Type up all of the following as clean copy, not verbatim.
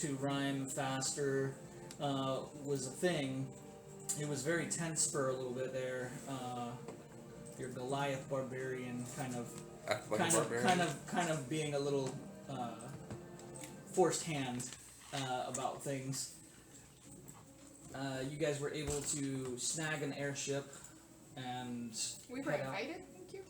to rhyme faster was a thing. It was very tense for a little bit there. Your Goliath barbarian kind of being a little forced hand about things. You guys were able to snag an airship and we were invited. Thank you.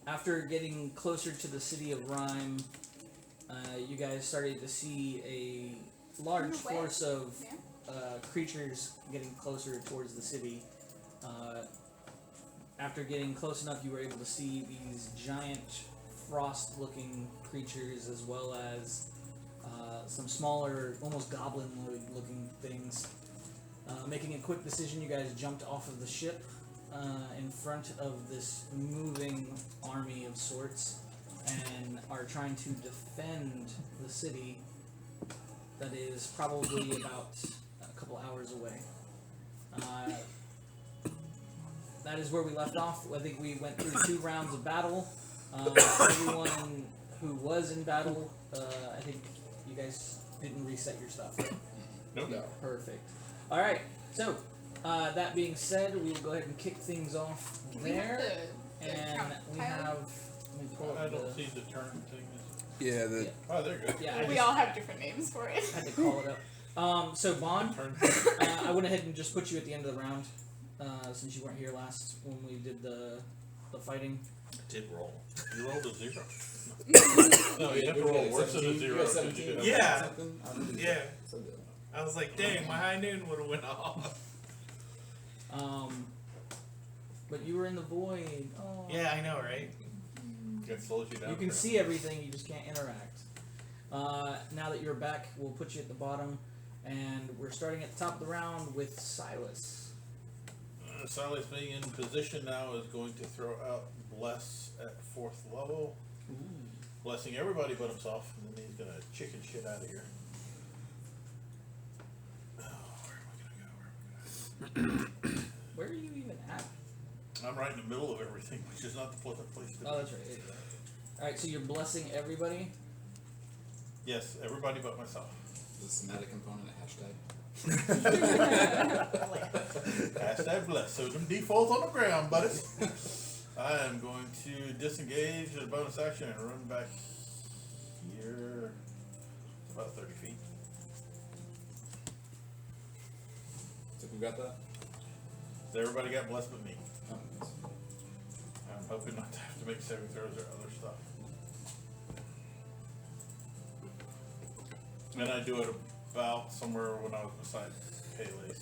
After getting closer to the city of Rhyme, you guys started to see a large force of creatures getting closer towards the city. After getting close enough, you were able to see these giant frost-looking creatures as well as some smaller, almost goblin-looking things. Making a quick decision, you guys jumped off of the ship in front of this moving army of sorts and are trying to defend the city that is probably about a couple hours away. That is where we left off. I think we went through 2 rounds of battle. Everyone who was in battle, I think you guys didn't reset your stuff, right? No. Perfect. All right. So, that being said, we will go ahead and kick things off there. And we have. Let me pull up I don't see the turn thing. Yeah. Oh, they're good. Yeah, we all have different names for it. Had to call it up. So Bond, I went ahead and just put you at the end of the round, since you weren't here last when we did the fighting. I did roll. You rolled a 0. No, you have to roll worse than a 0. Yeah. Yeah. I was like, dang, my high noon would have went off. But you were in the void. Oh. Yeah, I know, right? It slows you down. You can see everything, you just can't interact. Now that you're back, we'll put you at the bottom, and we're starting at the top of the round with Silas. Silas being in position now is going to throw out Bless at 4th level. Ooh. Blessing everybody but himself, and then he's going to chicken shit out of here. Oh, where am I going to go? Where are you even at? I'm right in the middle of everything, which is not the pleasant place to be. Oh, that's right. Alright, so you're blessing everybody? Yes, everybody but myself. Is the somatic component a hashtag? Hashtag bless. So them defaults on the ground, buddies. I am going to disengage as a bonus action and run back here. It's about 30 feet. So who got that? Everybody got blessed but me. Oh, nice. I'm hoping not to have to make saving throws or other stuff. And I do it about somewhere when I was beside Haley.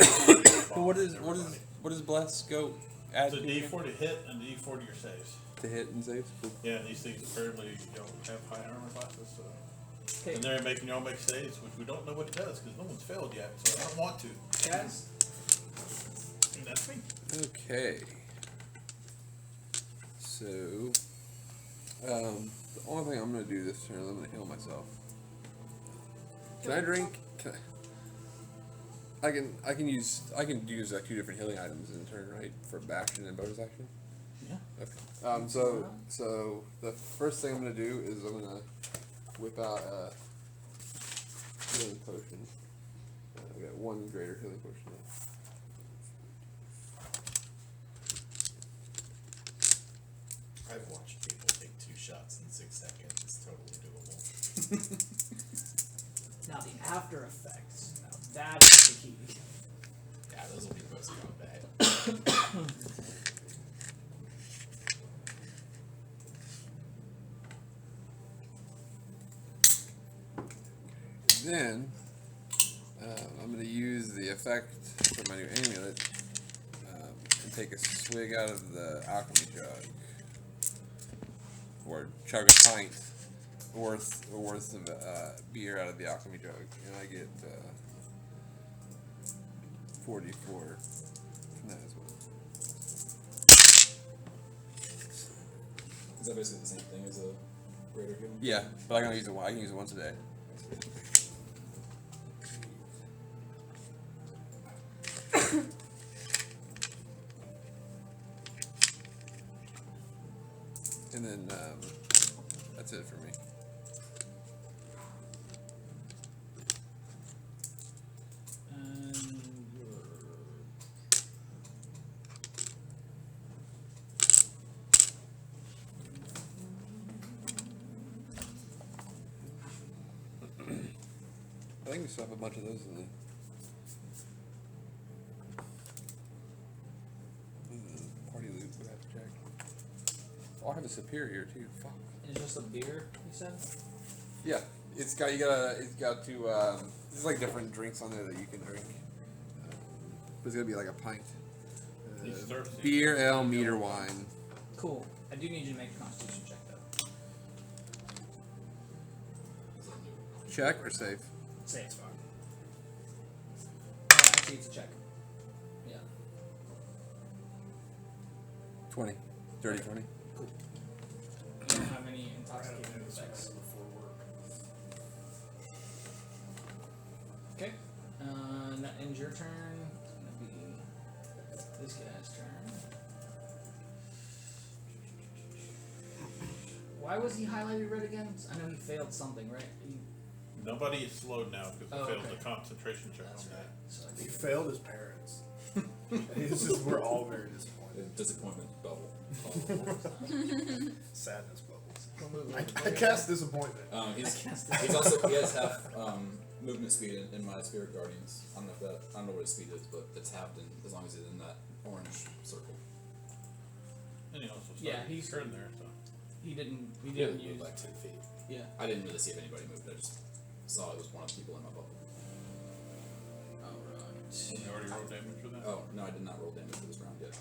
What does bless go add? It's a D4 to hit and a D4 to your saves. To hit and saves? Yeah, these things apparently don't have high armor classes, so. Okay. And they're making y'all make saves, which we don't know what it does because no one's failed yet, so I don't want to. Guys? And that's me. Okay. So, the only thing I'm going to do this turn is I'm going to heal myself. Can I drink? I can use like 2 different healing items in turn, right? For action and bonus action. Yeah. Okay. So the first thing I'm gonna do is I'm gonna whip out a healing potion. I got 1 greater healing potion left. I've watched people take 2 shots in 6 seconds. It's totally doable. Now the after effects. Now that is the key. Yeah, those will be posted on bad. Then I'm going to use the effect for my new amulet and take a swig out of the alchemy jug, or chug a pint worth of beer out of the alchemy jug, and I get 44 from that as well. Is that basically the same thing as a greater healing? Yeah, but I can use it once a day. And then I That's it for me. And I think we still have a bunch of those in there. Party loot, we have to check. Oh, I have a superior too. Fuck. it's just a beer, you said? Yeah, it's got to. There's like different drinks on there that you can drink. But it's gonna be like a pint. These thirsty. Beer, ale, mead, or wine. Cool. I do need you to make a constitution check though. Is that new? Check or save? Say it's fine. Oh, actually, it's a check. Yeah. 20. Dirty 20. Cool. You don't have any intoxicating effects. Okay. That ends your turn. It's gonna be this guy's turn. Why was he highlighted red again? I know he failed something, right? Nobody is slowed now because they Oh, failed okay. the concentration check That's on right. that. So I He think- failed his parents. We're all very disappointed. Disappointment bubble. Sadness bubbles. We'll move I over. cast disappointment. He's also he has half movement speed in my spirit guardians. I don't know what his speed is, but it's halved as long as he's in that orange circle. And he also Yeah, started he's- turn there, so. He didn't He use. moved like 10 feet. Yeah. I didn't really see if anybody moved. I just saw it was one of the people in my bubble. Alright. You already rolled damage for that? Oh no, I did not roll damage for this round yet.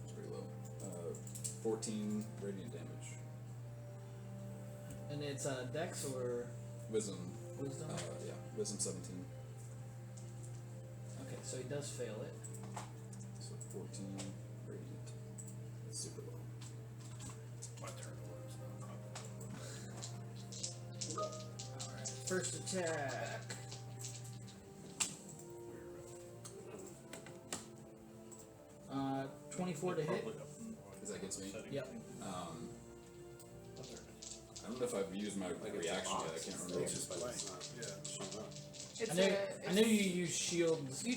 It's pretty low. 14 radiant damage. And it's Dex or Wisdom. Wisdom? Yeah, wisdom 17. Okay, so he does fail it. So 14 radiant. That's super low. My turn was Alright. First attack. Uh, 24 to hit. Probably up in Is that gets me? setting. Yep. I don't know if I've used my reaction yet. I can't remember. It's just blank. Yeah. It's I know you use shield. You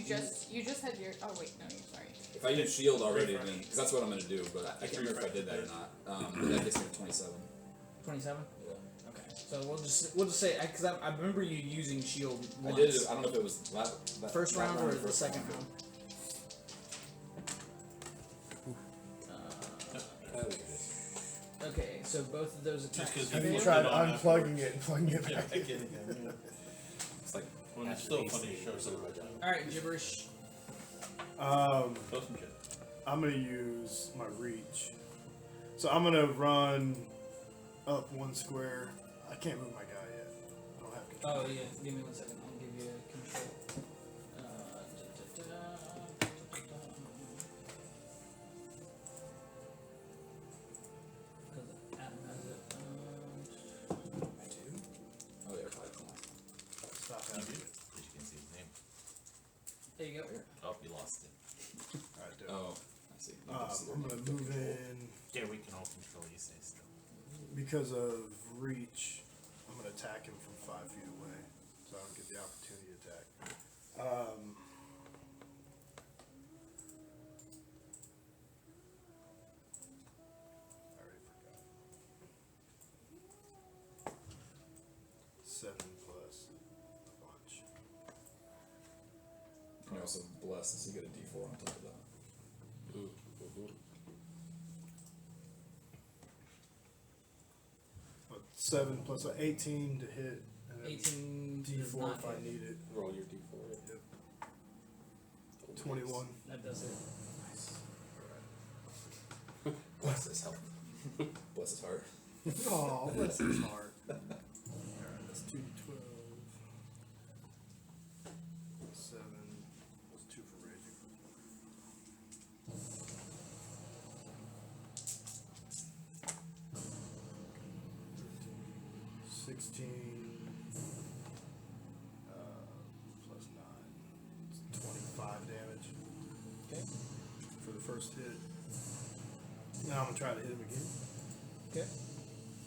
just had your. Oh wait, no, you're sorry. If I use shield already, then because that's what I'm gonna do, but I can't remember if I did that or not. But that gets me to 27. 27. Yeah. Okay, so we'll just say because I remember you using shield I once. did. I don't know if it was that First that round or the first second round. Okay, so both of those attacks. 'cause Have you you put tried it on after- unplugging it and plugging it Yeah, back I in? get it again, yeah. It's like Well, it's half still your funny AC it shows or up. something. All right, gibberish. Close some shit. I'm gonna use my reach. So I'm gonna run up one square. I can't move my guy yet. I don't have control. Oh yeah, give me 1 second. I'll give you control. Because Adam has it. I do. Oh yeah, 5 Stop You having do. it. But you can see his name. There you go. Oh, you lost it. Alright, do it. Oh, I see. I'm gonna move in Yeah, we can all control you. Stay still. because of reach. I'm gonna attack him from 5 feet away, so I don't get the opportunity to attack. I already forgot. 7 plus a bunch. You can also bless, so you get a D4 on top of that. But 7 plus 18 to hit, and then 18 does D4 not if I hit. need it. Roll your D4. Yep. 21. That does it. Bless his health. Bless his heart. Oh, bless his heart. Alright, that's 2d12. 7 was 2 for raging. 16 plus 9. It's 25 damage. Okay. first hit. Now I'm gonna try to hit him again. Okay.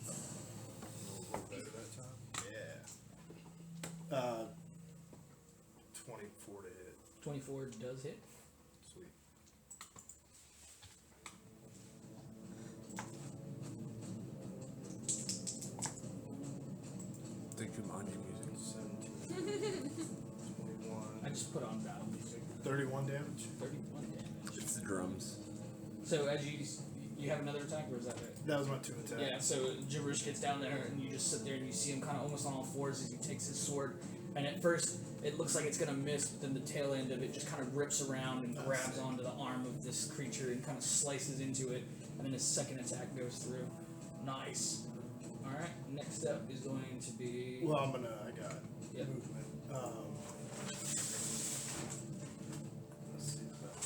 A little better that time. Yeah. 24 to hit. 24 does hit. Sweet. Think Jumanji music. 17. 21. I just put on battle music. 31 damage. 31 damage. It's the drums. So as you have another attack, or is that it? That was my 2 attack. Yeah, so Gibberish gets down there and you just sit there and you see him kind of almost on all fours as he takes his sword. And at first, it looks like it's going to miss, but then the tail end of it just kind of rips around and grabs onto the arm of this creature and kind of slices into it. And then his second attack goes through. Nice. Alright, next up is going to be... Well, I got Yep. movement. Let's see if that was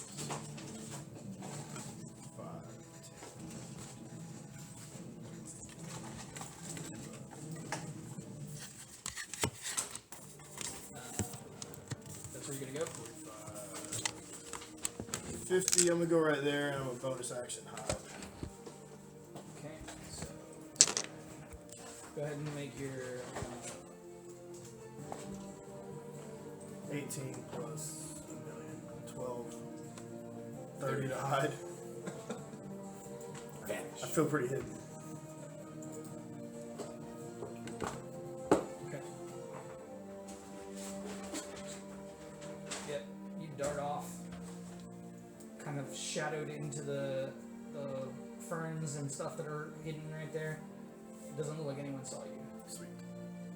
5, That's where you're going to go. 50, I'm gonna go right there, and I'm a bonus action hide. Okay, so... Go ahead and make your... 18 plus a million, 12, 30 to hide. I feel pretty hidden. Okay. Yep, you dart off, kind of shadowed into the ferns and stuff that are hidden right there. It doesn't look like anyone saw you. Sweet.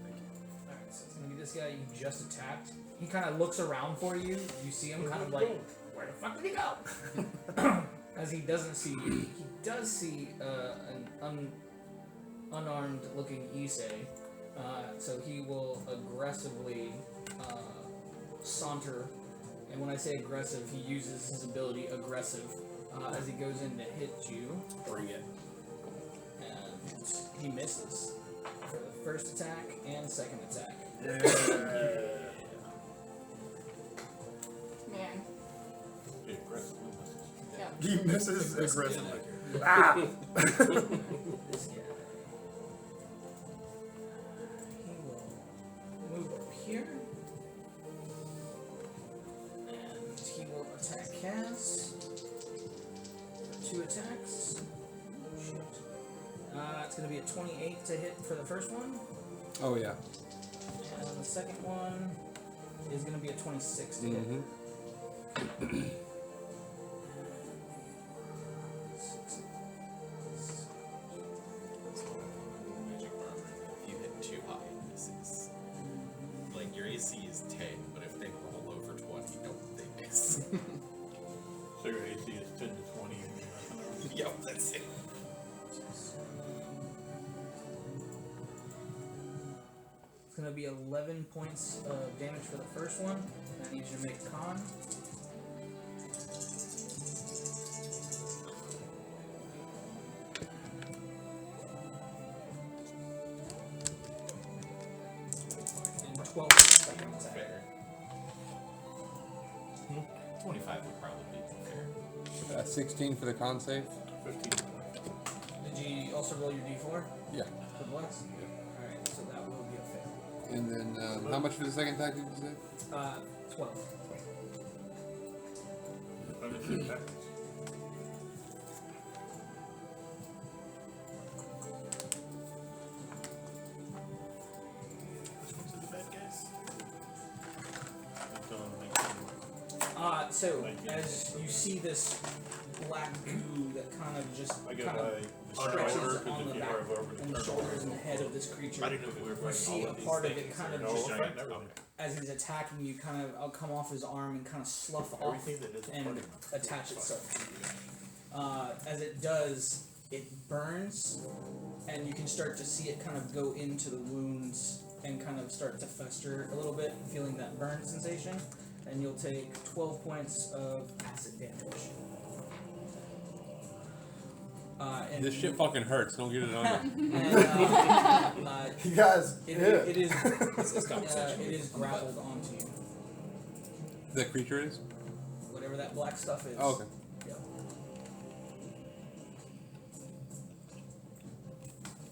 Thank you. Alright, so it's gonna be this guy you just attacked. He kind of looks around for you. You see him kind of like, where the fuck did he go? As he doesn't see you. He does see an unarmed looking Issei. So he will aggressively saunter. And when I say aggressive, he uses his ability aggressive as he goes in to hit you. Bring it. And he misses for the first attack and second attack. Yeah. Man. Be aggressive. Yeah. He misses aggressively. Like Ah! This guy. He will move up here. And he will attack Kaz. For 2 attacks. Shit. It's going to be a 28 to hit for the first one. Oh yeah. And the second one is going to be a 26 to hit. Magic armor. If you hit too high, this is like your AC is 10, but if they roll over 20, they miss. So your AC is 10 to 20. Yep, that's it. It's going to be 11 points of damage for the first one. I need you to make a con. And 12 for the second attack. Fair. 25 would probably be fair. 16 for the con save. 15. Did you also roll your d4 Yeah. for the bless? Alright, so that will be a fail. And then how much for the second attack did you say? 12. Let me see that. Which ones are the bad guys? So as you see this black goo that kind of just I get kind my of stretches on the back and the shoulders and the head of this creature, I didn't know if we were you fighting see all a of these part of it things kind or of No, just we're fighting everything. as he's attacking you, kind of I'll come off his arm and kind of slough off Everything that isn't and fighting. attach itself to you. As it does, it burns, and you can start to see it kind of go into the wounds and kind of start to fester a little bit, feeling that burn sensation. And you'll take 12 points of acid damage. And This shit fucking hurts. Don't get it on you. and, You guys, it is This conversation. it is grappled onto you. The creature is? Whatever that black stuff is. Oh, okay. Yep.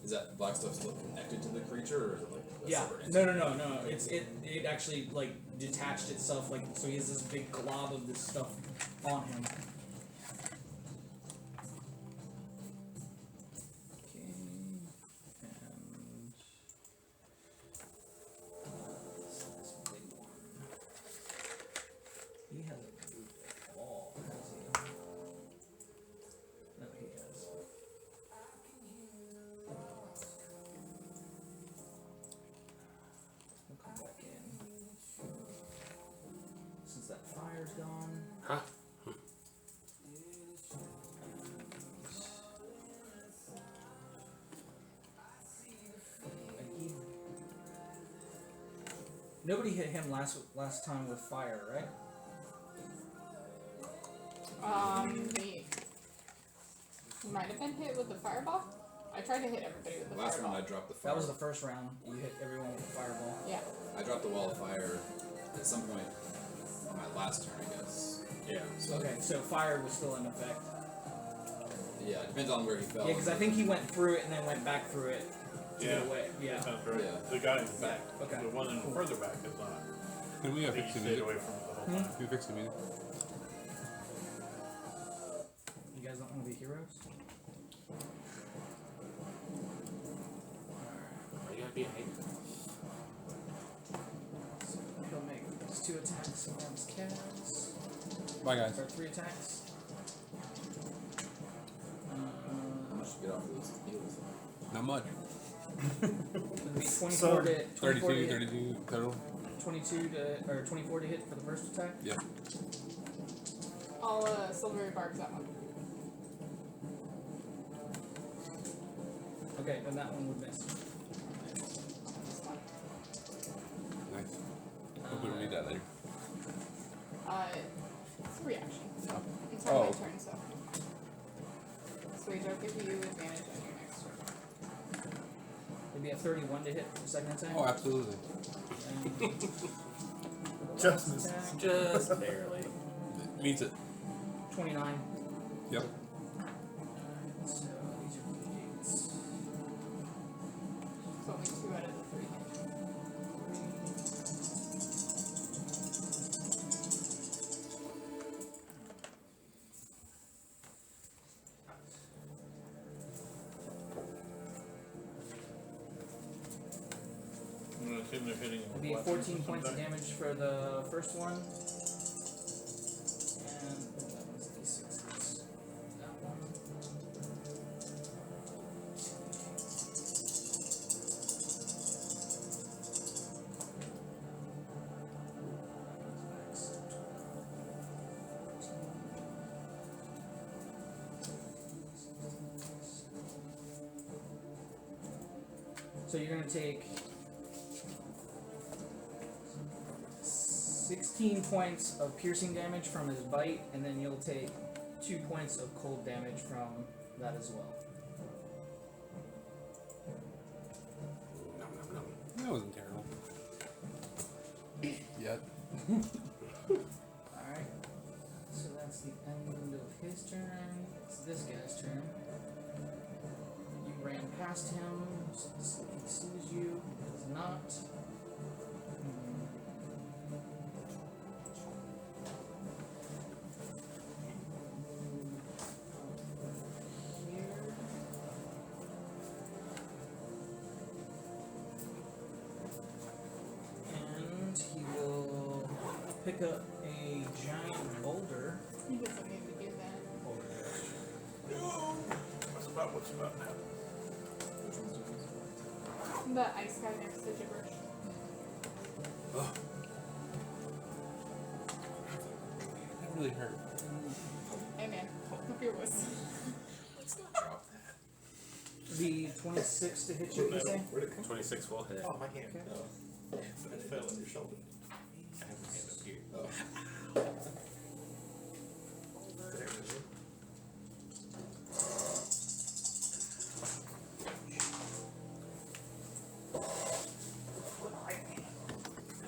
Is that black stuff still connected to the creature, or is it like a Yeah. separate No, entity? no, no, no. It actually like detached itself, like so he has this big glob of this stuff on him. Okay. And this big one. He hasn't moved at all, has he? No, he has. We'll come back in. Since that fire's gone. Huh? Nobody hit him last time with fire, right? He might have been hit with the fireball. I tried to hit everybody with the Last fireball. round I dropped the fire. That was the first round. You hit everyone with a fireball. Yeah. I dropped the wall of fire at some point on my last turn, I guess. Yeah. So Okay, so fire was still in effect. yeah, it depends on where he fell. Yeah, because I think he went through it and then went back through it to Yeah. get away. Yeah. Sounds right. Yeah. The guy in the back. Okay. The one in the further back is not. Can we I fix think the he stayed music? away from it the whole Hmm? time. Can we fix the music? You guys don't want to be heroes? Why you gotta be a hater? So he'll make his 2 attacks against Kaz. Bye, guys. Or 3 attacks. How much to get off of those heals? Not much. It'd be 24 So- to 24 to 32, hit, 32 total. 22 to or 24 to hit for the first attack. Yeah. I'll silvery barbs that one. Okay, then that one would miss. This one. Nice. Hope we don't need that later. It's a reaction. Oh. It's on Oh. my turn, so. Sweet, I'll give you advantage on your next turn. It'd be a 31 to hit for the second attack. Oh, absolutely. And Just last misses. attack, Just barely. Means it. 29. Yep. So these are d8s. It's only 2 out of the 3 hit. I'm gonna assume they're hitting him It'd with be weapons 14 of some points of type. damage for the first one. And that one's d6s. That one. So you're gonna take 16 points of piercing damage from his bite, and then you'll take 2 points of cold damage from that as well. That wasn't terrible. Yet. Alright. So that's the end of his turn. It's this guy's turn. You ran past him, so he sees you, he does not. Here. And he will pick up a giant boulder. He doesn't need to do that. What's about to happen? The ice guy next to Gibberish. That really hurt. Hey man, look your voice. Let's not drop that. The 26 to hit you, you say? Where'd it come 26 will hit. from? Oh, my hand. Okay. Oh. It fell on your shoulder. I have my hand up here. Oh. There it is.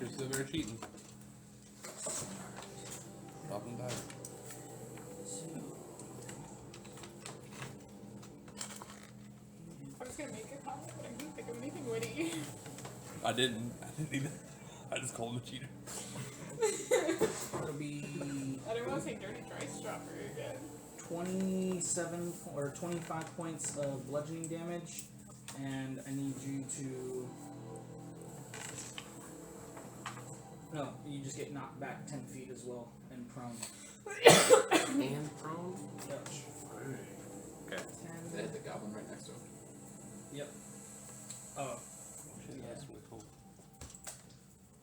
You're still very cheating. Drop and die. I was gonna make a comment. I couldn't think of anything witty. I didn't either. I just called him a cheater. It'll be I didn't want to say dirty dry strawberry again. 27 or 25 points of bludgeoning damage, and I need you to. No, you just get knocked back 10 feet as well and prone. And prone? Yep. Okay. 10. They had the goblin right next to him. Yep. Oh, Shit, Yeah. that's really cool.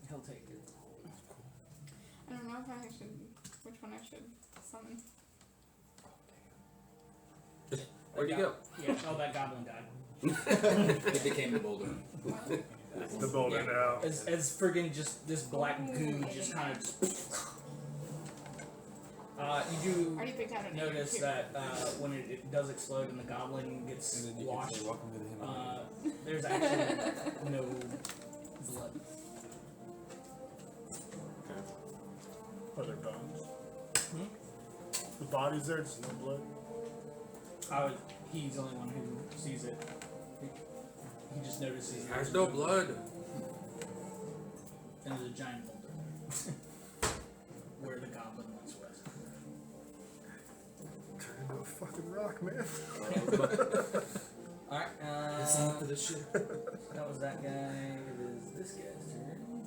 he'll take it. I don't know if I should, which one I should summon. Where'd you go? Yeah, oh, that goblin died. It became the boulder. The building now. As friggin' just this black goo just kind of. You do Already picked out a name. notice too. that when it does explode and the goblin gets And then you can washed, say welcome to the Himalaya. there's actually no blood. Are there bones? Hmm? The body's there, just no blood. He's the only one who sees it. He just notices There's no blood. and there's a giant boulder where the goblin once was. Turn into a fucking rock, man. Alright, It's not for this shit. that was that guy. It is this guy's turn.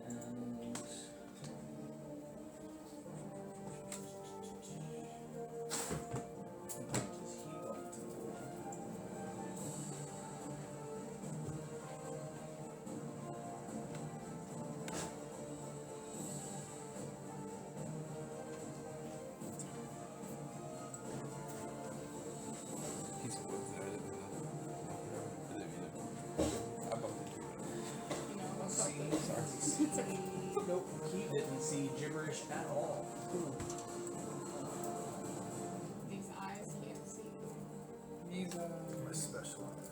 And what does he want to do? Piece of wood there. I didn't mean it. I bumped into it. You know, what's up with It's okay. Nope, he didn't see gibberish at all. these eyes can't see. He's My specialized.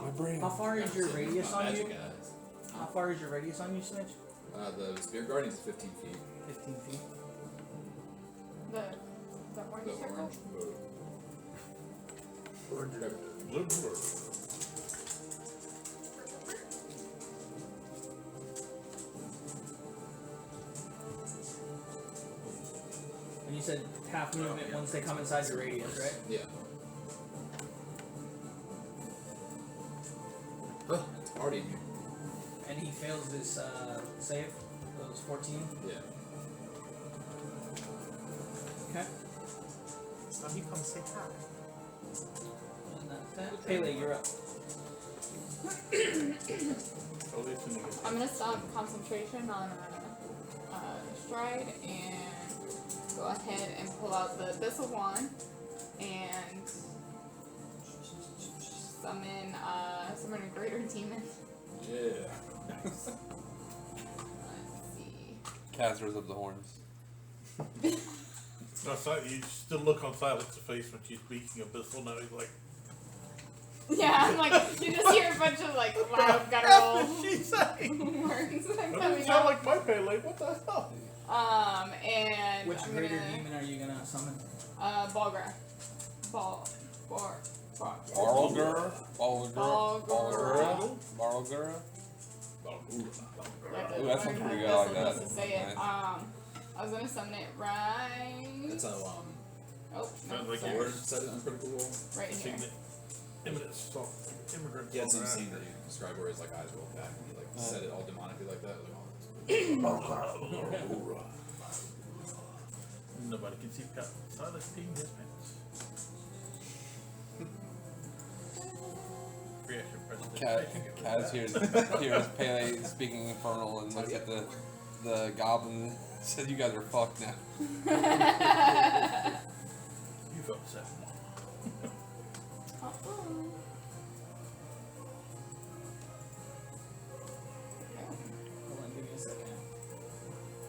my brain. How far is your radius on Magic you? eyes. How far is your radius on you, Snitch? The Spirit Guardian is 15 feet. 15 feet. The The orange circle? orange boat. Blue bird. And you said half movement once they come inside your radius, right? Yeah. It's already in here. And he fails his save. That was 14. Yeah. Okay. So he comes say hi. And that's that. Pele, you're up. I'm gonna stop concentration on stride and go ahead and pull out the Abyssal Wand and summon a greater demon. Yeah. Let's see. Casters of the horns. No, you still look on Silence's face when she's speaking abyssal. Now he's like, Yeah, I'm like, you just hear a bunch of like loud guttural what did she say? words That coming doesn't sound out. like my Pele. What the hell? And Which I'm greater gonna, demon are you gonna summon? Balgra. Bar. Barlgura? Barlgura? Barlgura. Ooh, that sounds pretty good. I like that. To say it. Nice. I was gonna summon it right. That's how Oh, no, Sounds like the sorry. word said it on Critical Role. Right here. Immigrant. He had some scene that you described where his like eyes rolled back and he like said it all demonically like that. Like, oh, Nobody can see Silence peeing his pants. Reaction Kaz hears Pele speaking infernal and looks at the goblin and says, "You guys are fucked now." You felt sad. Hold on, give me a second.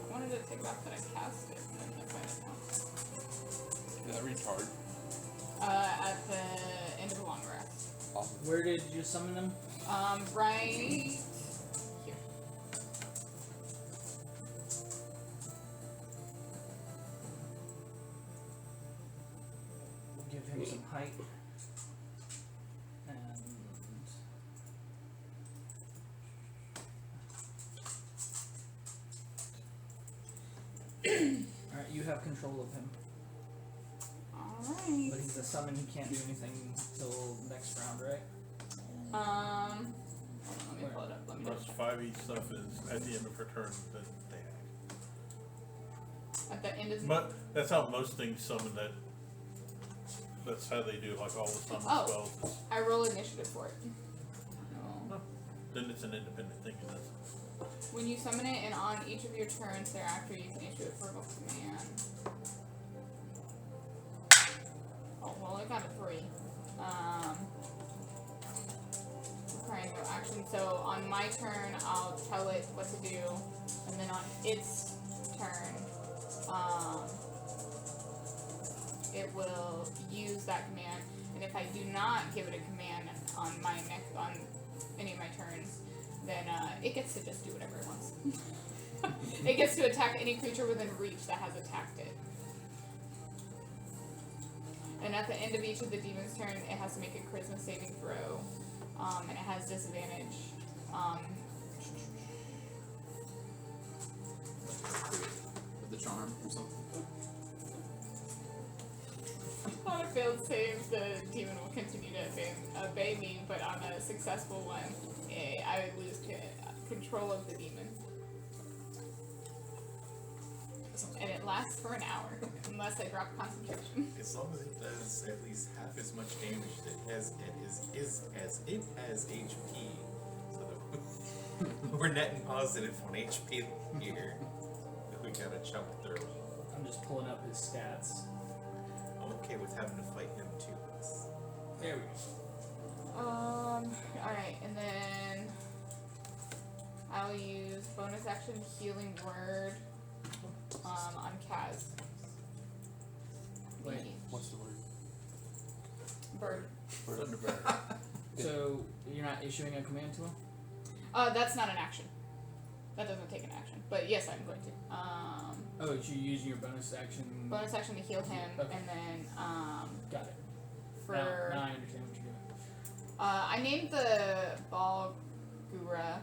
I wanted to take off that I cast it, and then I find it now. Is that retard? At the end of the long rest. Awesome. Where did you summon them? Right here. Give him some height. And control of him. Alright. But he's a summon, he can't do anything till next round, right? Hold on, let me pull it up. Let me Plus just check. 5 each stuff is at the end of her turn. Then they act. At the end of But that's how most things summon that. That's how they do like all the summon Oh. spells. Is, I roll initiative for it. No. then it's an independent thing. And that's, When you summon it and on each of your turns thereafter you can issue a verbal command. Oh well, I got a 3. Requiring no action. So on my turn I'll tell it what to do, and then on its turn, it will use that command. And if I do not give it a command on any of my turns, then it gets to just do whatever it wants. It gets to attack any creature within reach that has attacked it. And at the end of each of the demon's turn, it has to make a charisma saving throw, and it has disadvantage. With the charm or something. On a failed save, the demon will continue to obey me, but on a successful one, I would lose control of the demon. And it lasts for an hour, unless I drop concentration. As long as it does at least half as much damage as it has as it has HP, so that we're netting positive on HP here. We gotta chunk through. I'm just pulling up his stats. I'm okay with having to fight him too. There we go. Alright, and then I'll use bonus action healing word on Kaz. Wait. What's the word? Bird. Thunderbird. So you're not issuing a command to him? That's not an action. That doesn't take an action. But yes, I'm going to. Oh, you're using your bonus action. Bonus action to heal him, Okay. and then Got it. for Now I understand what you're doing. I named the Balgura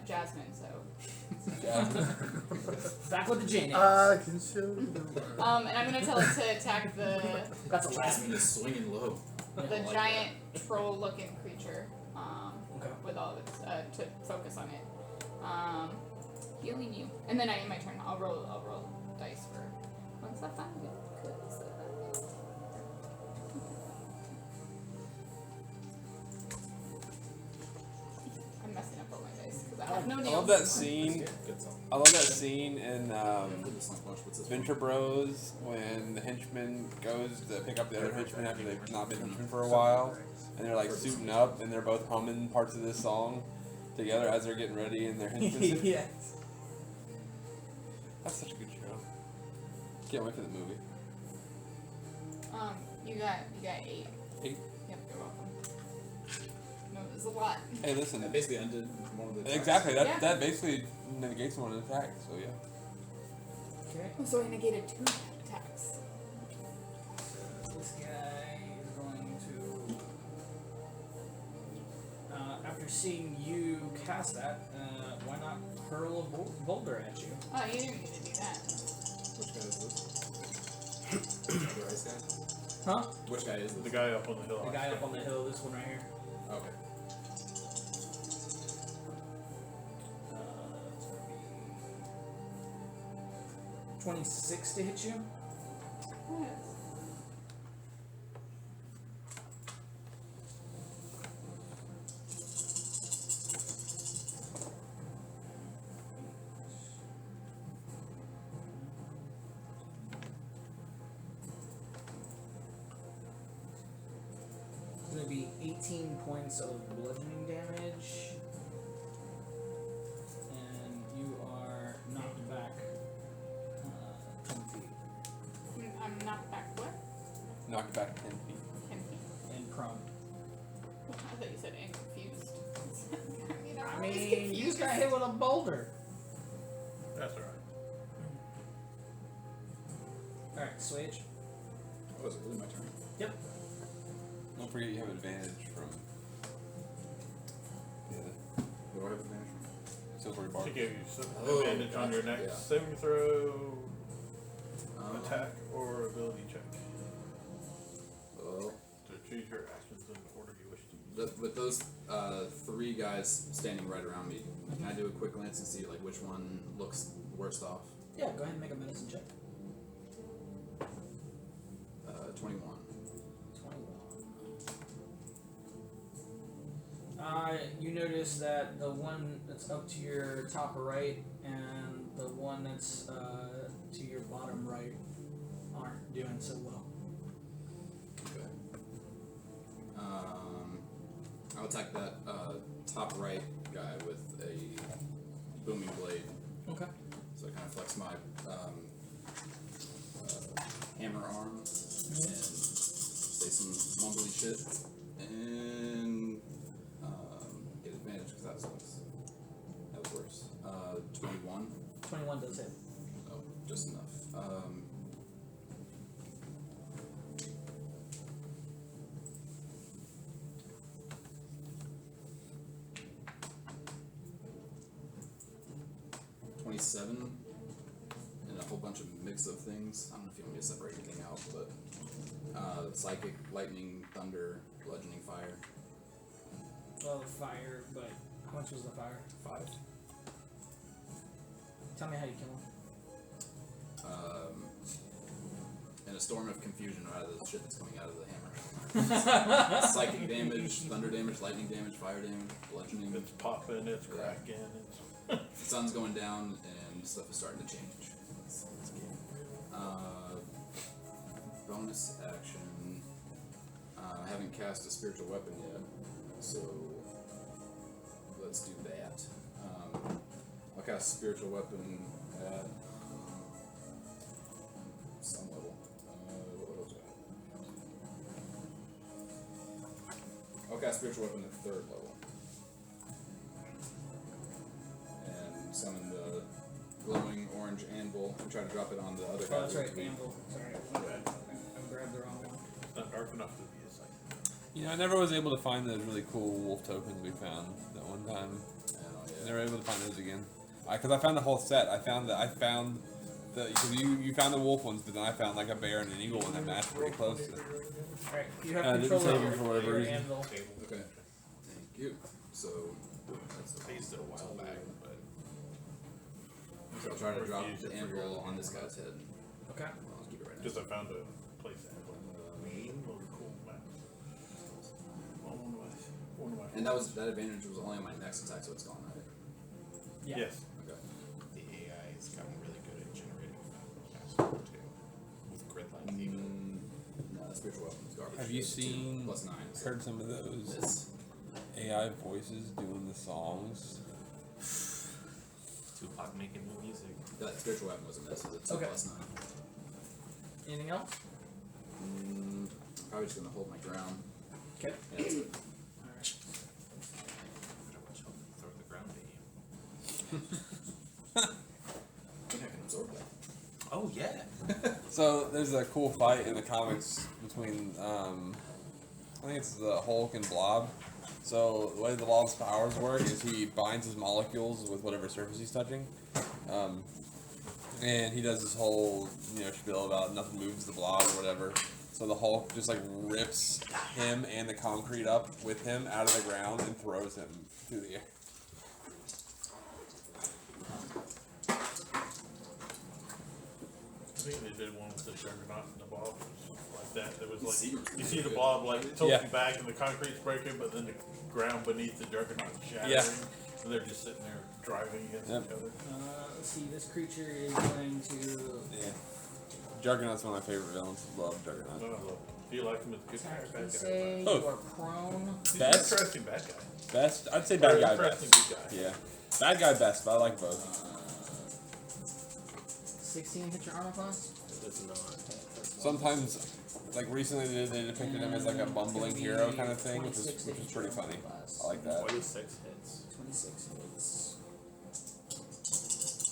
Jasmine, so Back with the Jane. I can show you. and I'm gonna tell it to attack the That's a last Jasmine is swinging low. the like giant troll-looking creature. Okay. With all of its to focus on it. Healing you, and then in my turn I'll roll dice for once I find it. 'Cause, I'm messing up all my dice because I have no I nails. love that scene. Good song. I love that scene in This song bunch. What's this one? Venture Bros when the henchman goes to pick up the other henchman after they've not been henchmen for a while, and they're like suiting up and they're both humming parts of this song together as they're getting ready in their henchmen. Yeah. That's such a good show. Can't wait for the movie. You got 8. 8? Yep, you're welcome. No, it was a lot. Hey, listen. That basically ended one of the attacks. Exactly. Yeah. That basically negates one attack. So yeah. Okay. So I negated 2 attacks. This guy is going to. After seeing you cast that, why not hurl a boulder at you? Oh, you didn't need to do that. Which guy is this? The ice guy? Huh? Which guy is The this? guy up on the hill. The guy up on the hill, this one right here. Okay. It's gonna be 26 to hit you. Yes. It's gonna be 18 points of bludgeoning damage, and you are knocked back 10 feet I'm knocked back what? Knocked back 10 feet. 10 feet. and prone. I thought you said and confused. I mean, you just got hit with a boulder. That's alright. All right, switch. Oh, is it really my turn? Yep. Don't forget you have advantage from the What do I have advantage from? silvery bar. To give you some Oh, advantage on your gotcha, next yeah. saving throw. Attack or ability check. Well, So choose your actions in the order you wish to use. with those 3 guys standing right around me, can I do a quick glance and see like which one looks worst off? Yeah, go ahead and make a medicine check. 21. 21. You notice that the one that's up to your top right and the one that's to your bottom right aren't doing so well. Okay. I'll attack that top right guy with a booming blade. Okay. So I kind of flex my hammer arm and say some mumbly shit and get advantage because that sucks. That was worse. 21. 21 does hit. Oh, just enough. 27 and a whole bunch of mix of things. I don't know if you want me to separate anything out, but psychic, lightning, thunder, bludgeoning, fire. Well, fire, but how much was the fire? 5. Tell me how you kill him. And a storm of confusion out of the shit that's coming out of the hammer. Psychic damage, thunder damage, lightning damage, fire damage, bludgeoning. It's popping, it's cracking, The sun's going down and stuff is starting to change. Bonus action. I haven't cast a spiritual weapon yet, so let's do that. I'll cast a spiritual weapon at some level. What level is that? I'll cast spiritual weapon at 3rd level. And summon the glowing orange anvil and try to drop it on the other guy. Oh, that's right, with me. anvil. Sorry, I grabbed the wrong one. It's not dark enough to be a sight. You know, I never was able to find those really cool wolf tokens we found that one time. Oh, yeah. Never able to find those again. Because I found the whole set. I found because you found the wolf ones, but then I found like a bear and an eagle one that matched pretty close. Alright, you have I didn't control save over him for whatever your reason. anvil. Okay. Thank you. So that's I used it a while back, but So I'll try to drop the anvil on this guy's head. Okay. I'll keep it right Because next I found a place that had really cool map. On one of my And that advantage was only on my next attack, so it's gone, right? Yeah. Yes. Okay. the AI has gotten really good at generating password too. With grid lines even. No, that spiritual weapon is garbage. Have you It's 2 seen, plus 9? So heard some of those this. AI voices doing the songs? Tupac making new music. That spiritual weapon was a miss. It was a 2 Okay. plus 9. Anything else? Probably just gonna hold my ground. Okay. Yeah, that's it. Alright. Better watch out throw the ground at you. I think I can absorb that. Oh yeah. So there's a cool fight in the comics between I think it's the Hulk and Blob. So the way the Blob's powers work is he binds his molecules with whatever surface he's touching, and he does this whole spiel about nothing moves the Blob or whatever. So the Hulk just like rips him and the concrete up with him out of the ground and throws him through the air. I think they did one with the Juggernaut and the Blob. Like that. There was See, like you see the Blob like tilting Yeah. back and the concrete's breaking, but then the ground beneath the Juggernaut is shattering. Yeah. And they're just sitting there driving against Yep. each other. Let's see, this creature is going to Yeah. Juggernaut's one of my favorite villains. Love Juggernaut. No, look. Do you like him as a good guy or attack. bad You guy? say Oh. you are prone. He's an Best? interesting bad guy. Best? I'd say Or bad guy interesting best. good guy. Yeah. Bad guy best, but I like both. 16 hit your armor class? It does not. Sometimes, like recently, they depicted him as like a bumbling hero kind of thing, which is pretty funny. I like that. 26 hits. 26 hits.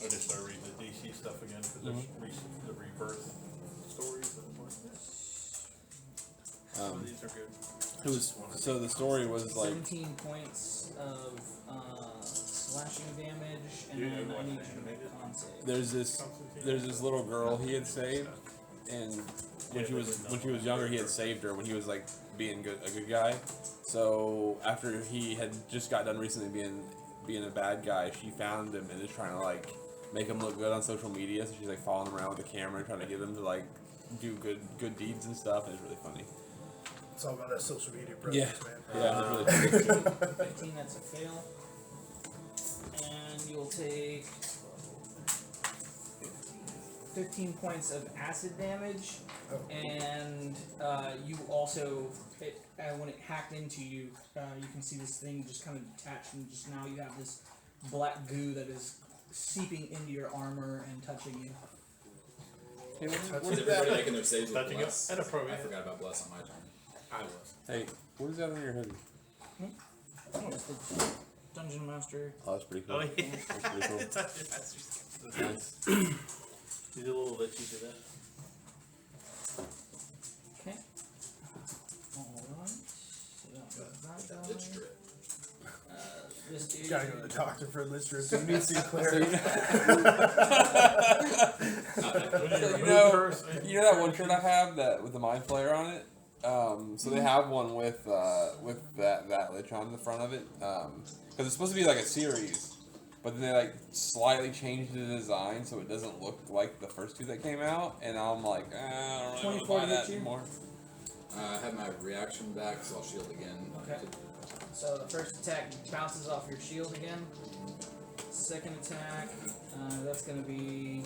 I just started reading the DC stuff again for the the rebirth stories. And I'm like, some of these are good. It was so the story was like 17 points of slashing damage, and You then know I what need you the to make animated? a con save. There's this little girl he had saved, and when she was younger, he had saved her when he was like being a good guy. So after he had just got done recently being a bad guy, she found him and is trying to like make him look good on social media. So she's like following him around with a camera, trying to get him to like do good deeds and stuff. And it's really funny. It's all about that social media presence, Yeah. man. Yeah, it's really funny. 15, that's a fail. And you'll take 15 points of acid damage. And you also, when it hacked into you, you can see this thing just kind of detached, and just now you have this black goo that is seeping into your armor and touching you. Hey, Is what is everybody that? making their saves with Touching it? bless? And appropriate. I forgot about bless on my turn. I was. Hey, what is that on your hoodie? Oh, it's the Dungeon Master. Oh, that's pretty cool. Oh, yeah. That's pretty cool. Nice. He's a little let you do that. Okay. Alright. So that That guy. ditch drip. This dude. Gotta go to the doctor for a list or so you need to see Claire. You know that one shirt I have that with the Mind Flayer on it. So they have one with that lich on the front of it. Because it's supposed to be like a series, but then they like slightly changed the design so it doesn't look like the first two that came out. And I'm like, I don't really want to 24 buy to that hit you? anymore. I have my reaction back, so I'll shield again. Okay. So the first attack bounces off your shield again. Second attack, that's going to be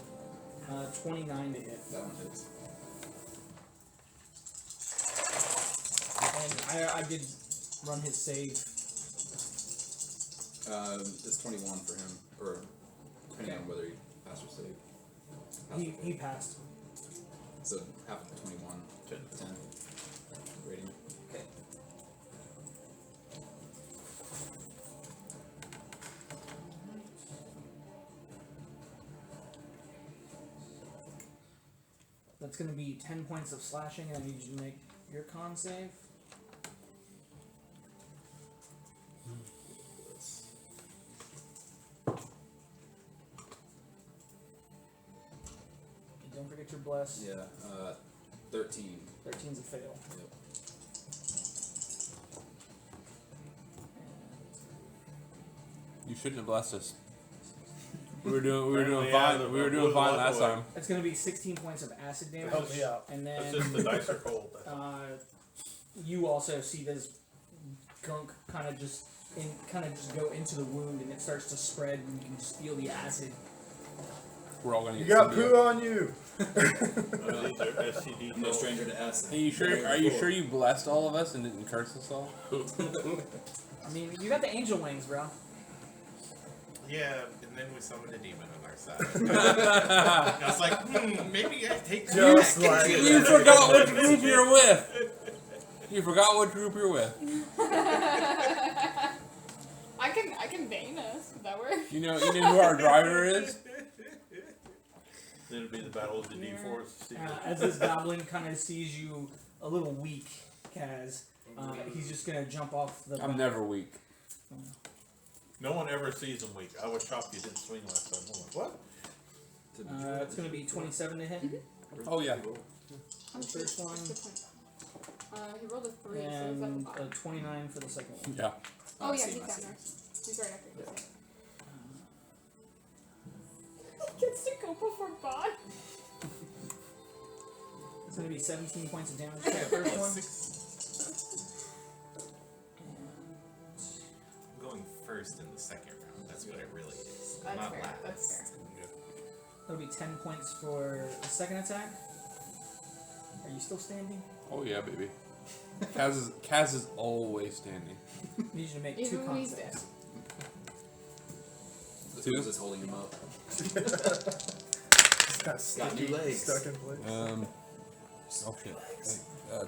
29 to hit. That one hits. And I did run his save. It's 21 for him, or depending on whether he passed or saved. He passed. So half of 21, 10 rating. Okay. That's going to be 10 points of slashing, and I need you to make your con save. Okay, don't forget your bless. Yeah, 13. 13's a fail. Yep. You shouldn't have blessed us. We were doing Apparently, fine. yeah, We were but doing we'll fine walk last away. time. It's going to be 16 points of acid damage. Help me out. And That's then just the dice are cold. you also see this gunk kind of just go into the wound, and it starts to spread, and you can just feel the acid. We're all gonna You get got symbiote. poo on you. These are STD I'm no cold. stranger to acid. Are you sure you blessed all of us and didn't curse us all? I mean, you got the angel wings, bro. Yeah, and then we summoned a demon on our side. I was like, maybe I take that Just back. like You forgot which group you're with. You forgot what group you're with. I can bane us. Would that work? You know who our driver is? Then it'll be the battle of the D4s. As this goblin kind of sees you a little weak, Kaz, he's just gonna jump off the. I'm never weak. No one ever sees them weak. I was shocked you didn't swing last time. I'm like, what? It's gonna be 27 to hit. Oh yeah. The first one, He rolled a 3, so he's at the and bottom. 29 for the second one. Yeah. Oh yeah, see, he's I down see. there. He's right after you. He gets to go before Bod. It's gonna be 17 points of damage to the first one. I'm going first in the second round. That's what it really is. That's Not fair. last. That's fair. That'll be 10 points for the second attack. Are you still standing? Oh yeah, baby. Kaz is always standing. I need you to make Even 2 when con he's saves. The Two? fuse is holding him up. Got new legs. Stuck in place. Oh shit.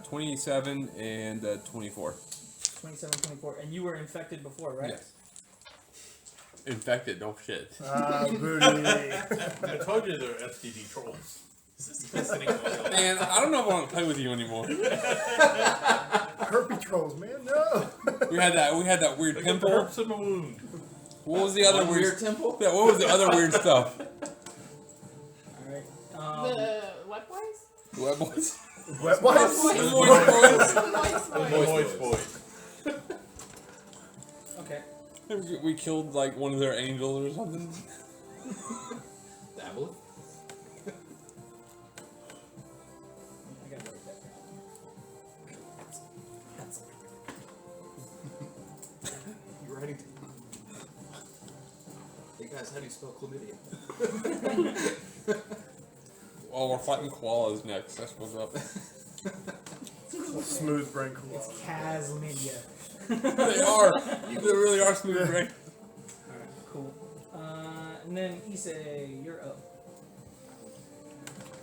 27 and 24. 27, 24. And you were infected before, right? Yes. Infected, don't shit. Ah, booty. I told you they're STD trolls. Is this glistening oil? Man, I don't know if I want to play with you anymore. Herpy trolls, man. No. We had that weird Look at the pimple. herpes in my wound. What was the other One weird? temple? Yeah, what was the other weird stuff? Alright. The what boys? Web boys. Wet What wipes? boys? The moist Moist The boys. moist boys. Okay. We killed like one of their angels or something. Dabble. I gotta write that down. You writing? Hey guys, how do you spell chlamydia? Oh, we're fighting koalas next. That's what's up. Smooth brain cool. It's Casmedia. They are. They really are smooth brain. Alright, cool. And then Issei, you're up.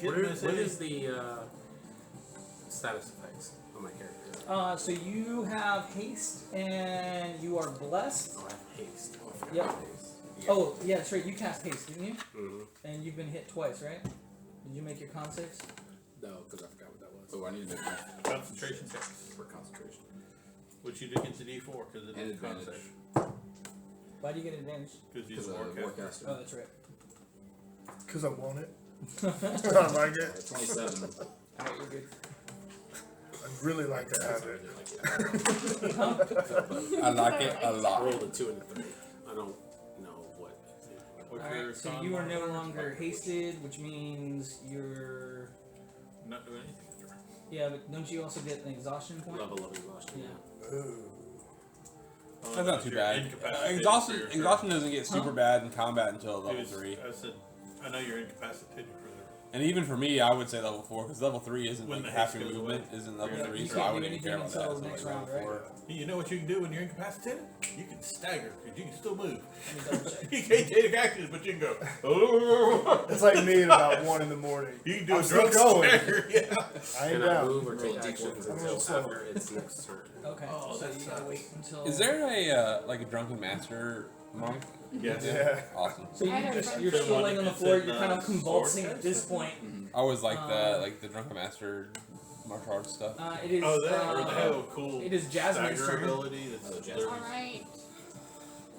Get What Miss is the status effects on my character? So you have haste and you are blessed. Oh, I have haste. Oh, I forgot Yep. about haste. Yeah. Oh, yeah, that's right. You cast haste, didn't you? Mm-hmm. And you've been hit twice, right? Did you make your con saves? No, because I forgot what that was. Oh, I need to make my Concentration checks. for concentration. Which you do against the D4 because it And is advantage. concept. Why do you get advantage? Because Because he's a of warcaster. Oh, that's right. Because I want it. I like it. 27. Alright, you're good. I really like to have it. I like it a I lot. rolled a 2 and a 3. I don't know what. What's your Alright, so con you are no modifier? longer hasted, which means you're... Not doing anything. Yeah, but don't you also get an exhaustion point? Level of exhaustion. Yeah. Ooh. That's not too bad. Exhaustion doesn't get super bad in combat until level 3. I said, I know you're incapacitated for And even for me, I would say level 4 because level 3 isn't When like the half haste your goes movement away. isn't level Yeah, 3, you so can't I do wouldn't even care about anything that. until So next like round, level right? 4. You know what you can do when you're incapacitated? You can stagger because you can still move. Let me double check. You can't take actions, but you can go. Oh. It's like me at about 1 in the morning. You can do I'm a still drunk going. stagger. Yeah. I ain't Can I down. move or Roll take a D4 actions for I'm a until little slow. after its next turn? Okay, Oh, so that you gotta sucks. wait until... Is there a like a drunken master monk? Yes. Yeah. Awesome. So I have you're the still one laying on the that's floor, in, you're kind of convulsing sword at this point. I always like the drunken master martial arts stuff. It is... Oh, that or they have a cool it is Jasmine's stagger turn. ability. That's Oh, Jasmine. Alright.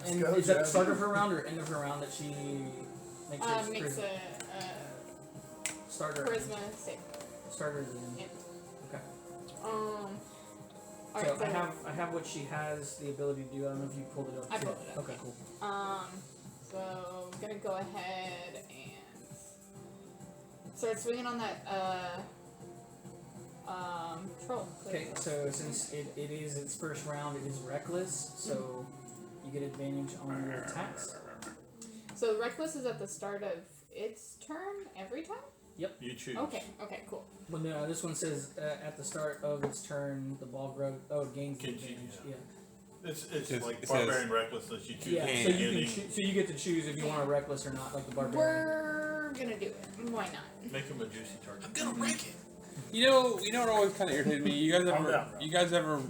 And go, is that the Jasmine. start of her round or end of her round that she makes her Makes charisma? a Starter. charisma save. Starter is in. Yeah. Okay. Alright, So I have what she has the ability to do. I don't know if you pulled it up. I pulled it up, Okay, yeah. cool. So I'm gonna go ahead and start swinging on that troll. Okay, so since it is its first round, it is reckless, so you get advantage on your attacks. So reckless is at the start of its turn every time? You choose. Okay, cool. Well, no, this one says at the start of its turn, the ball grows. Oh, it gains the Can choose, advantage. yeah. Yeah. It's It like says- barbarian recklessness. You choose. Yeah. the So you beginning. can so you get to choose if you want a reckless or not, like the barbarian. We're gonna do it. Why not? Make him a juicy target. I'm gonna wreck it. You know what always kind of irritated me? You guys Calm ever down,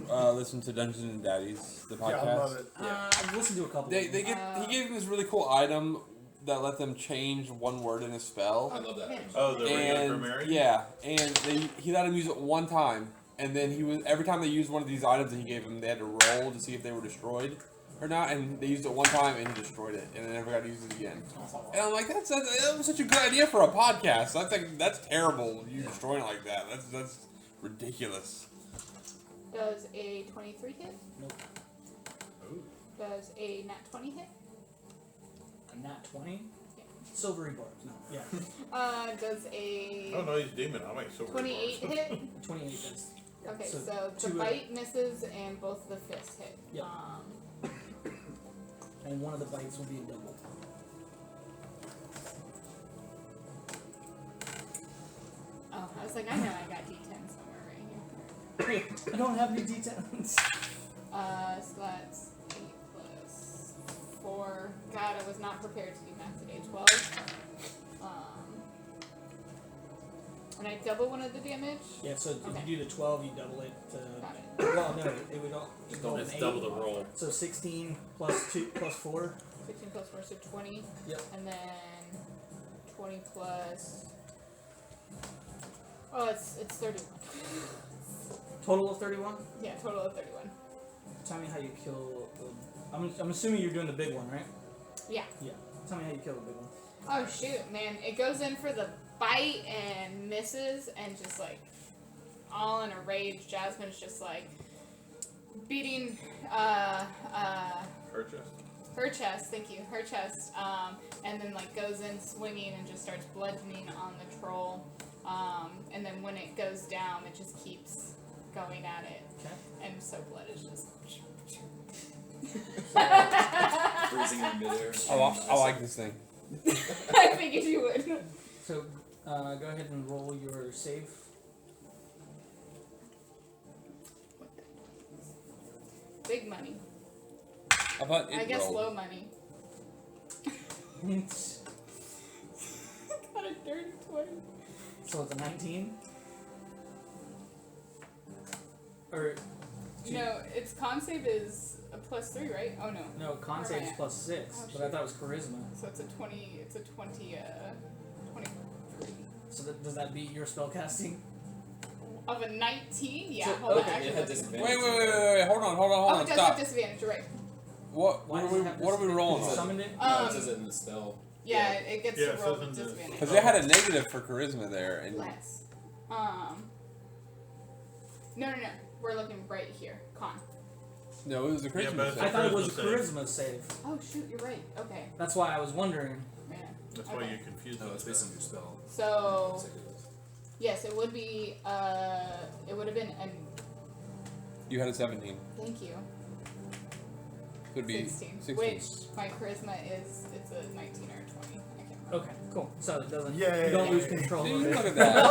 bro. listen to Dungeons and Daddies, the podcast? Yeah, I love it. I've listened to a couple. They he gave them this really cool item that let them change one word in a spell. I love that. Yeah. Oh, the regular And grammarian? yeah, and he let him use it one time, and then every time they used one of these items that he gave them, they had to roll to see if they were destroyed or not, and they used it one time and he destroyed it, and they never got to use it again. And I'm like, that was such a good idea for a podcast. That's terrible. You destroying it like that. That's ridiculous. Does a 23 hit? Nope. Does a nat 20 hit? A nat 20. Yeah. Silvery barbs. No. Yeah. Does a Oh no, he's demon. I'll make silver 28 bars. hit? 28 does. Okay, So so two the of- bite misses and both the fists hit. Yep. And one of the bites will be a double. Oh, I was like, I know I got D10 somewhere right here. Wait, I don't have any D10s. So that's 8 plus 4. God, I was not prepared to do math today. 12. And I double one of the damage. Yeah, so if Okay. you do the 12, you double it. Got it. Well, no, it would all. It's roll an it's 8. double the roll. So 16 plus 2 plus 4. 16 plus 4, so 20. Yep. And then 20 plus. Oh, it's 31. Total of 31. Yeah, total of 31. Tell me how you kill. I'm assuming you're doing the big one, right? Yeah. Yeah. Tell me how you kill the big one. Oh shoot, man! It goes in for the bite and misses, and just like all in a rage. Jasmine's just like beating Her chest. her chest. Thank you, her chest. And then like goes in swinging and just starts bludgeoning on the troll. And then when it goes down, it just keeps going at it. Okay. And so blood is just. Freezing in midair. I like this thing. I figured you would. So, go ahead and roll your save. Big money. I thought it I guess rolled. low money. Got a dirty 20. So it's a 19? Or, No, its con save is a +3, right? Oh no. no, con Where save am is I at? +6, Oh, but I shit. thought it was charisma. So it's a 20. It's a 23 So does that beat your spellcasting? of a 19. Yeah. So- hold on. okay, Actually, it had let's- disadvantage. Wait, hold on, Oh, it does stop. have disadvantage. You're right. What Why are does we it have what are we rolling You on? summoned it? No, it says it in the spell. Yeah, it gets Yeah, to it roll says with in the- disadvantage. Because they had a negative for charisma there, and Less. No. We're looking right here. Con. no, it was a Yeah, charisma. but it's I thought it was a charisma charisma save. Oh shoot, you're right. Okay. That's why I was wondering. Man. That's why Okay. you're confused. No, with it's based that. on your spell. So Looks like it is. yes, it would be. It would have been an. You had a 17. Thank you. Could be 16. Which my charisma is. It's a 19 or a 20. I can't remember. Okay, cool. So it doesn't. Yay. You don't lose control of Dude, it. look at that.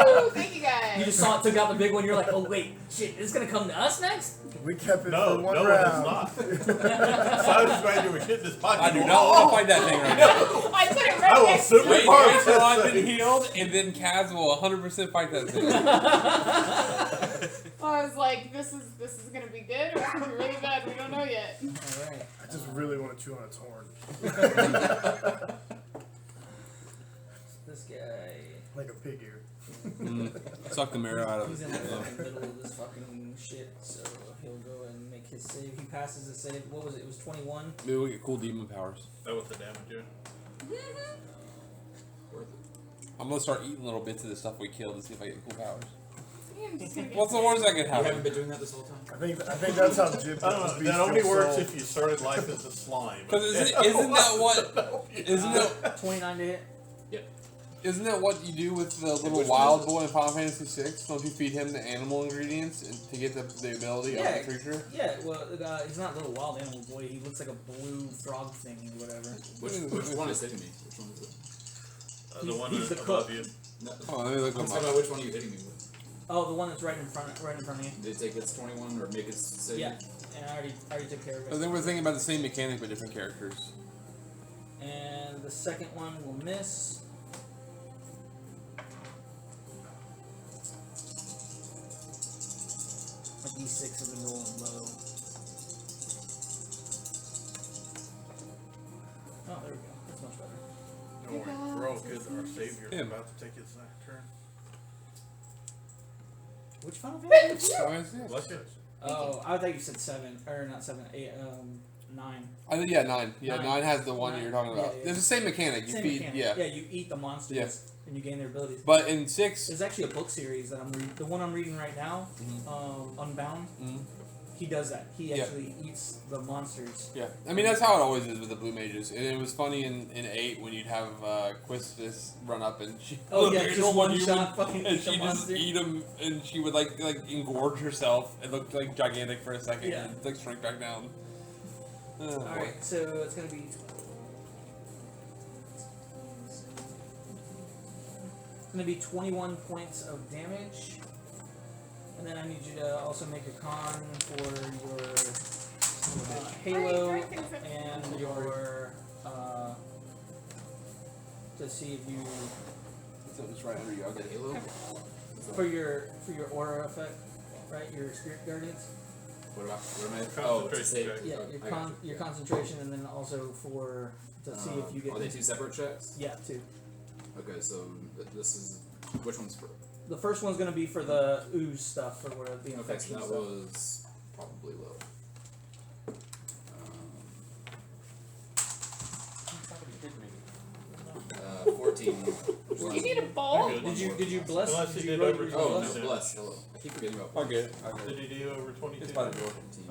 Oh, thank you guys. You just saw it, took out the big one. You're like, oh wait, shit, it's gonna come to us next. We kept it No, for one no, round. it is not. Simon's ready to hit this pocket. I do not want to fight that thing right now. I put it I right will next super to Wait you. hard. until I've been healed, and then Kaz will 100% fight that thing. I was like, this is gonna be good or it's gonna be really bad. We don't know yet. All right. I just really want to chew on its horn. This guy. Like a pig ear. Suck the marrow out of He's it. in the fucking middle of this fucking shit, so he'll go and make his save. He passes his save. What was it? It was 21. Maybe we get cool demon powers. That was the damage, yeah. Worth it. I'm gonna start eating little bits of the stuff we killed to see if I get cool powers. I'm just gonna get What's the worst that could You haven't happen? been doing that this whole time? I think that's how Jib I don't gets know. his That only bestial works soul. if you started life as a slime. Because isn't that what? Isn't that what you do with the little which wild one is it? boy in Final Fantasy VI? Don't you feed him the animal ingredients and to get the ability Yeah. of the creature? Yeah, well, he's not a little wild animal boy. He looks like a blue frog thing or whatever. Which one is hitting me? Which one is it? The one he's the above cook. you. No, Oh, let me look I'm at talking my. about which one are you hitting me with? Oh, the one that's right in front of you. Did it take its 21 or make its save? Yeah, and I already took care of I it. think we're thinking about the same mechanic but different characters. And the second one will miss. My D6 has been rolling low. Oh, there we go. That's much better. Don't worry, we're all good. Our savior's Him. about to take his next turn. Which Final Fantasy? Oh, is this? Bless you. Oh, I thought you said 7, or not 7, 8, 9. I think 9. Yeah, 9 Nine. has the one Nine. you're talking about. Yeah, yeah. It's the same mechanic. You Same feed, mechanic. yeah. Yeah, you eat the monsters Yeah. and you gain their abilities. But in 6, There's actually a book series that I'm reading. The one I'm reading right now, Unbound. Mhm. He does that. He Yeah. actually eats the monsters. yeah. I mean, that's how it always is with the blue mages. And it was funny in 8 when you'd have Quistis run up and she Oh yeah, a just normal one human, shot, fucking and eat the she just monster. eat them, and she would like engorge herself. It looked like gigantic for a second, Yeah. and like shrink back down. Oh, All boy. right, so it's gonna be. It's gonna be 21 points of damage, and then I need you to also make a con for your Halo and your to see if you So it's right under you. I'll get it. Halo? for your aura effect, right? Your spirit guardians. What am I? Oh, to save. Concentration check. Yeah, I got you. your concentration, and then also for to see if you get. Are they two separate checks? Yeah, two. Okay, so this is which one's for? The first one's gonna be for the ooze stuff, for where the Okay, infection so that stuff. was probably low. 14. Do you need a bowl? Good. Did you bless? Unless Did he you did roll over your 20. Oh, bless? no, bless. Hello. I keep forgetting about I bless. get it. I get Did it. he do over 22? It's by the door. 14.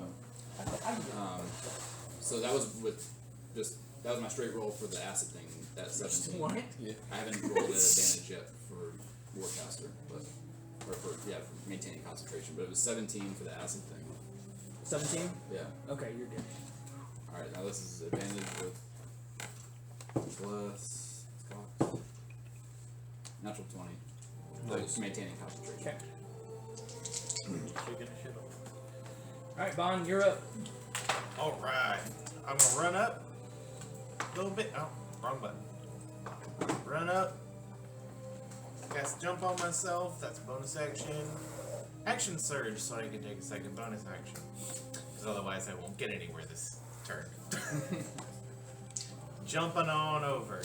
So that was that was my straight roll for the acid thing. That's 17. What? I haven't rolled an advantage yet for Warcaster, but for maintaining concentration. But it was 17 for the acid thing. 17? Yeah. Okay, you're good. All right. Now this is advantage with plus Scott. Natural 20. Nice. Maintaining concentration. Okay. Shaking the shit off. Alright, Bond, you're up. Alright. I'm gonna run up a little bit. Oh, wrong button. Run up. Cast jump on myself. That's a bonus action. Action surge so I can take a second bonus action. Because otherwise I won't get anywhere this turn. Jumping on over.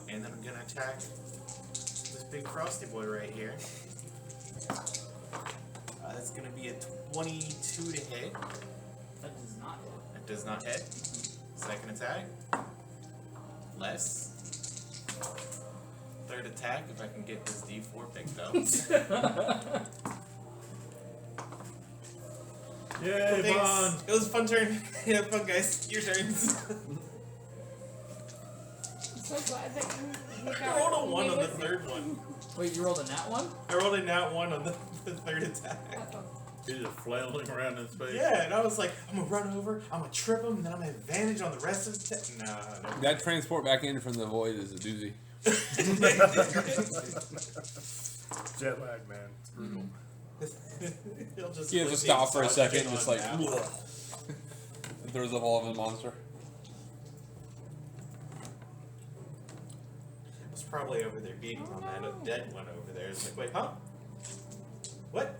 And then I'm gonna attack this big frosty boy right here. That's gonna be a 22 to hit. That does not That does not hit. Second attack. Less. Third attack, if I can get this D4 picked up. Yay, Thanks. Bond! It was a fun turn. Yeah, fun guys. Your turns. I'm so glad that you I rolled a 1 on the third one. Wait, you rolled a nat 1? I rolled a nat 1 on the third attack. He's just flailing around in space. Yeah, and I was like, I'm gonna run over, I'm gonna trip him, and then I'm gonna have advantage on the rest of the no. That transport back in from the void is a doozy. Jet lag, man. It's brutal. He'll just He has to click stop the for a second, exhaust just on like now. throws up all of his monster. I was probably over there beating on that dead one over there. It's like, wait, huh? What?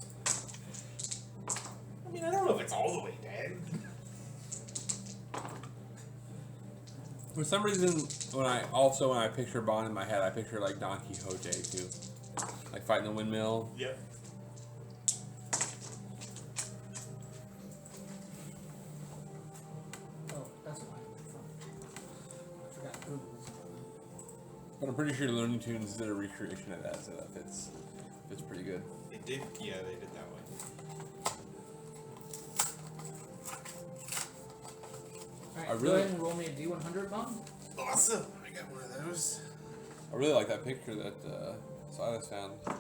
I mean, I don't know if it's all the way dead. For some reason, when I picture Bond in my head, I picture like Don Quixote too, like fighting the windmill. Yep. Oh, that's why. I forgot Google's. But I'm pretty sure Looney Tunes did a recreation of that, so that fits pretty good. They did, yeah, they did that one. Alright, I go really- ahead and roll me a D100, Bond. Awesome! I got one of those. I really like that picture that Silas found. Google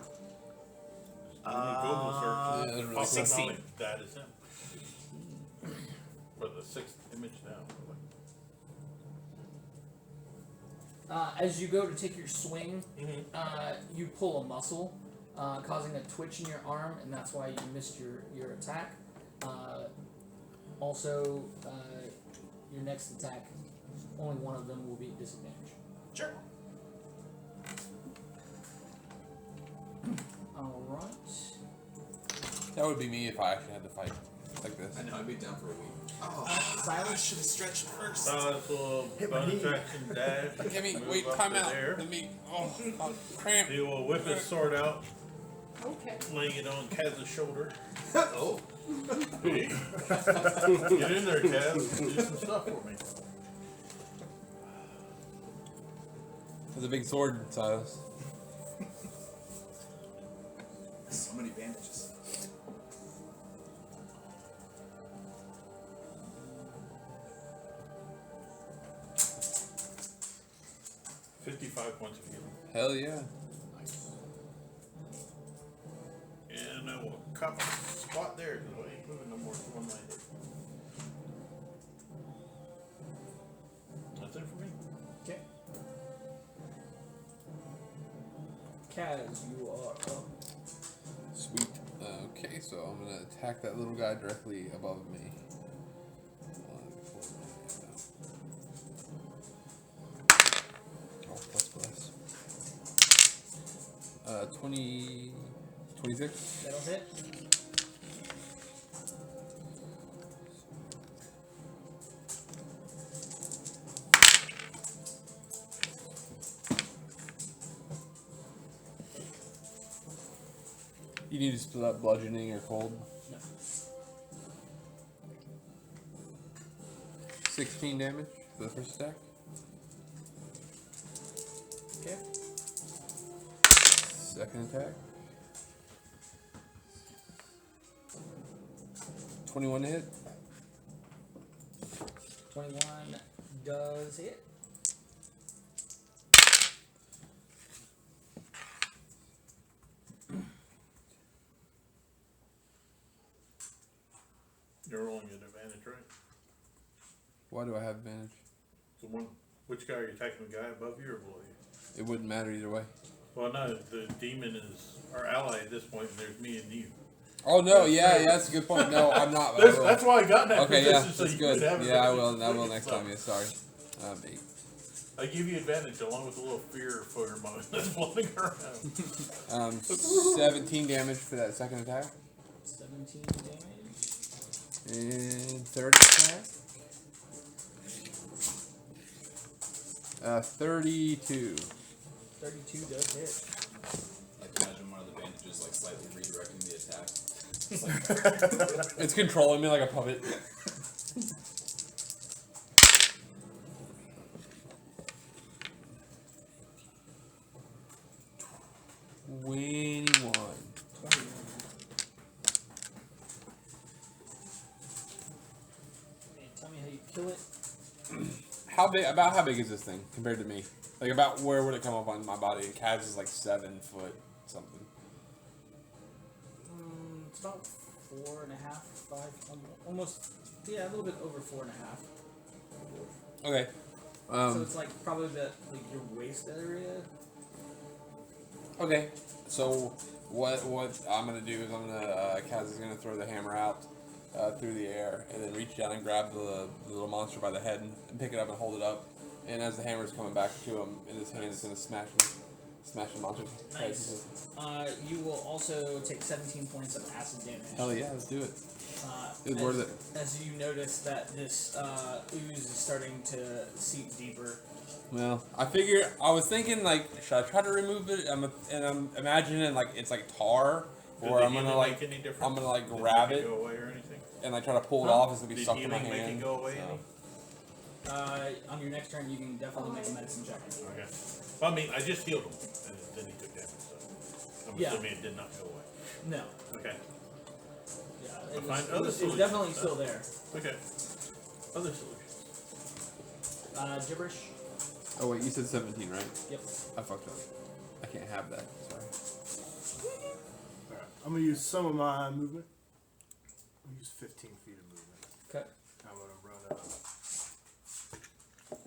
search. Yeah, that's really Pop up 16. knowledge, that is him. For the 6th image now. As you go to take your swing, Mm-hmm. you pull a muscle, causing a twitch in your arm, and that's why you missed your attack. Also, your next attack, only one of them will be disadvantaged. Sure. Alright. That would be me if I actually had to fight like this. I know. I'd be down for a week. Oh, I Silas? should have stretched first. Silas will Hit my bonus knee. action dash. Give me, move wait, up time to out. there. Let me, cramp. He will whip his sword out, Okay. laying it on Kaz's shoulder. Oh. Hey, get in there, Kaz. Do some stuff for me. That's a big sword, Silas. So many bandages. – 55 points of healing. Hell yeah. And I will cop a spot there because I ain't moving no more from one line. That's it for me. Okay. Kaz, you are up. Sweet. Okay, so I'm gonna attack that little guy directly above me. Oh, plus. 26. That'll hit. You need to split up bludgeoning or cold. No. 16 damage for the first attack. second attack. 21 to hit. 21 does hit. You're rolling at advantage, right? Why do I have advantage? So which guy are you attacking? The guy above you or below you? It wouldn't matter either way. Well, no, the demon is our ally at this point, and there's me and you. Oh no, yeah, that's a good point. No, I'm not. That's why I got that. Okay, yeah, position, so that's you good. could have Yeah, I advantage. will. I will next time. Yeah, sorry. Mate. I give you advantage along with a little fear pheromone that's floating around. 17 damage for that second attack. 17 damage. And third attack. 32. 32 does hit. I can imagine one of the bandages like slightly redirecting the attack. It's like, It's controlling me like a puppet. Tell me how you kill it. How big? About how big is this thing compared to me? Like about where would it come up on my body? And Kaz is like 7 foot something. It's about 4.5, 5, almost. Yeah, a little bit over 4.5. Okay. So it's like probably like your waist area. Okay. So what I'm gonna do is Kaz is gonna throw the hammer out through the air and then reach down and grab the little monster by the head and pick it up and hold it up. And as the hammer's coming back to him in his hand, it's gonna smash the monster's head. Nice. You will also take 17 points of acid damage. Hell yeah, let's do it. It's as, worth it. As you notice that this ooze is starting to seep deeper. Well, I was thinking like, should I try to remove it? I'm imagining like it's like tar, or I'm gonna like grab it Go away or anything? and like try to pull it off. It's gonna be Did stuck in my healing make hand. it go away any? On your next turn, you can definitely make a medicine check. Okay. Well, I mean, I just healed him, and then he took damage, so I'm Yeah. assuming it did not go away. No. Okay. Yeah, Find other it's solutions. definitely still there. Okay. Other solutions. Gibberish. Oh wait, you said 17, right? Yep. I fucked up. I can't have that. Sorry. Alright, I'm gonna use some of my movement. I'm gonna use 15 feet of movement. Okay. I'm gonna run up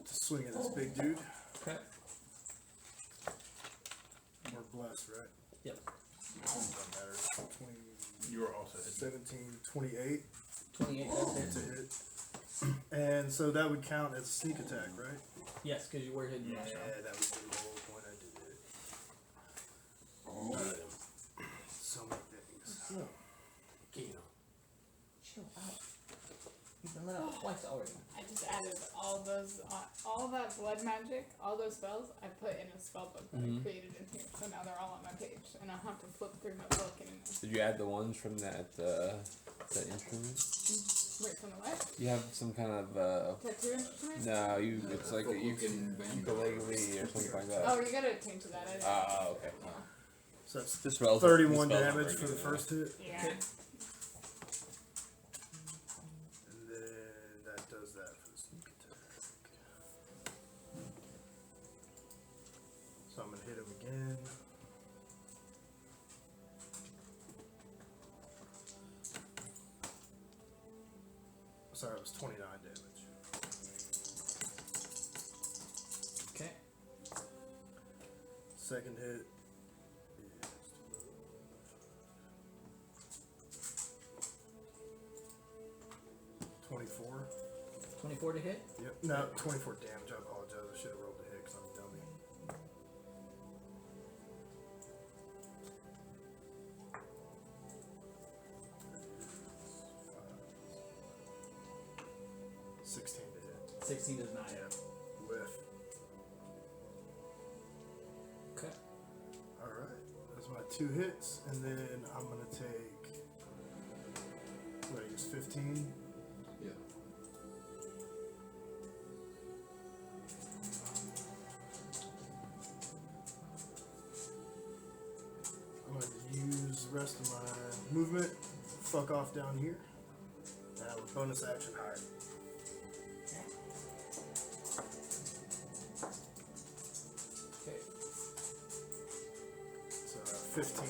to swing at this big dude. Okay. We're blessed, right? Yep. Doesn't matter. 20, You were also hit. 17, 28 28 does hit. to hit. And so that would count as a sneak attack, right? Yes, because you were hidden last round. Yeah, that was the whole point I did it. So many things. Chill out. You've been let out twice already. I just added all that blood magic, all those spells I put in a spell book that I created in here. So now they're all on my page, and I'll have to flip through my book and Did you add the ones from that instrument? wait from the what? You have some kind of Tattoo instrument? no, it's like a Looking ukulele or something like that. Oh, you gotta attend to that. I didn't. Okay. So that's The spells. 31 the spells aren't damage very for the good, first hit. Yeah. Okay. And then that does that for the sneak attack. So I'm gonna hit him again. Sorry, it was 29 damage. Okay. Second hit is 24. 24 to hit. Yep. No, 24 damage. I apologize. I should have rolled the hit because I'm a dummy. That is 16 to hit. 16 does not hit. Whiff. Okay. Alright. That's my 2 hits. And then I'm going to take. What, I use 15? Yeah. the rest of my movement. Fuck off down here. Now with bonus action hide. Okay. So 15.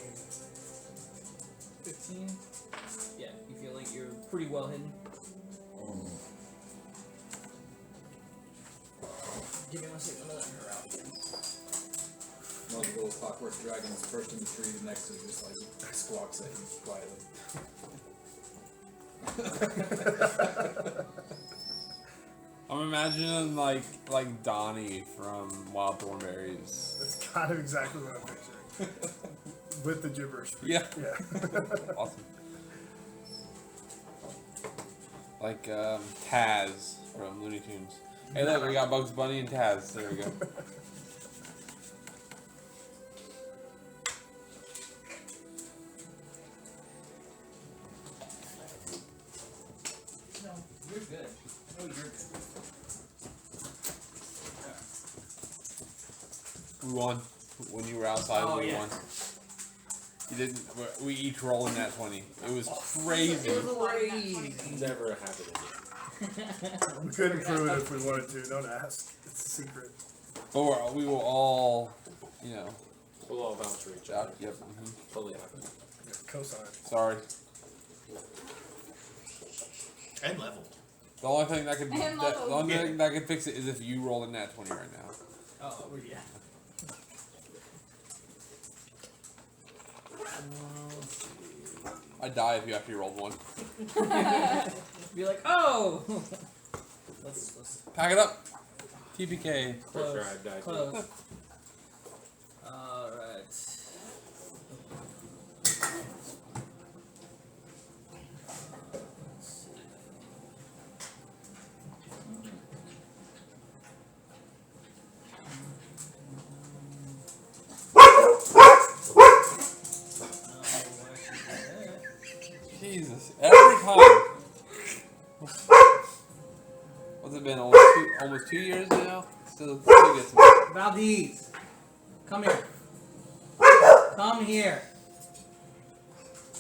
15. Yeah, you feel like you're pretty well hidden. Give me 1 second. I'm gonna let her out again. One of the little clockwork dragons perched in the tree next to you just like squawks at you quietly. I'm imagining like Donnie from Wild Thornberries. That's kind of exactly what I'm picturing. With the gibberish. Yeah. Yeah. Awesome. Like Taz from Looney Tunes. Hey, look, we got Bugs Bunny and Taz. There we go. No, you're good. I know you're good. We won. When you were outside, Oh, we yeah. won. You didn't. We each rolled in that 20. It was crazy. It was a lot of that 20. Never happened again. We couldn't prove it if we wanted to. Don't ask. It's a secret. But we will all, you know, We'll all vouch for each other. out. Yep. Mhm. Totally happened. Yeah, cosign. Sorry. And leveled. The only thing that could And the only Yeah. thing that could fix it is if you roll in that 20 right now. Oh, yeah. Let's see. I'd die if you actually rolled one. Be like, oh! let's Pack it up. TPK. close. Sure, I've died. Close. Alright. Jesus. Every time. What's it been? Almost 2 years now? Still gets me. Valdez, come here. Come here.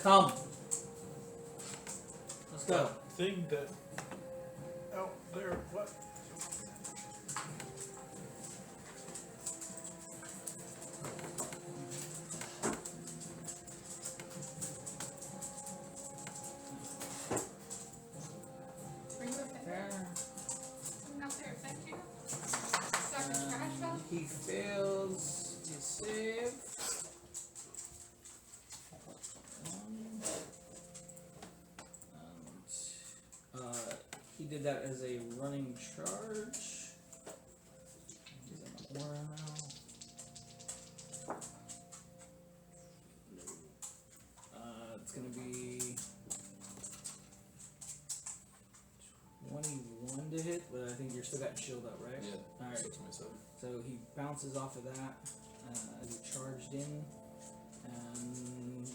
Come. Let's go. Thing that out there, what? Bring the fire. Out there, thank you. Suck the trash bag. He fails his save. He did that as a running charge. He's in the corner now. It's gonna be 21 to hit, but I think you're still got shield up, right? Yeah. Alright. So it's myself. So he bounces off of that as he charged in, and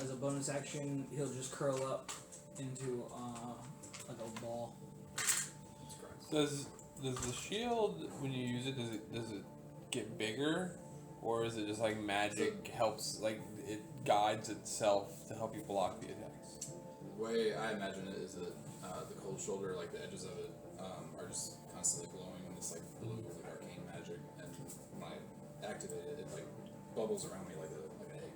as a bonus action, he'll just curl up into like a ball. Does the shield, when you use it, does it get bigger, or is it just like magic helps, like it guides itself to help you block the attacks? The way I imagine it is that the cold shoulder, like the edges of it, are just constantly glowing in this like blue, like arcane magic, and when I activate it, it like bubbles around me like an egg.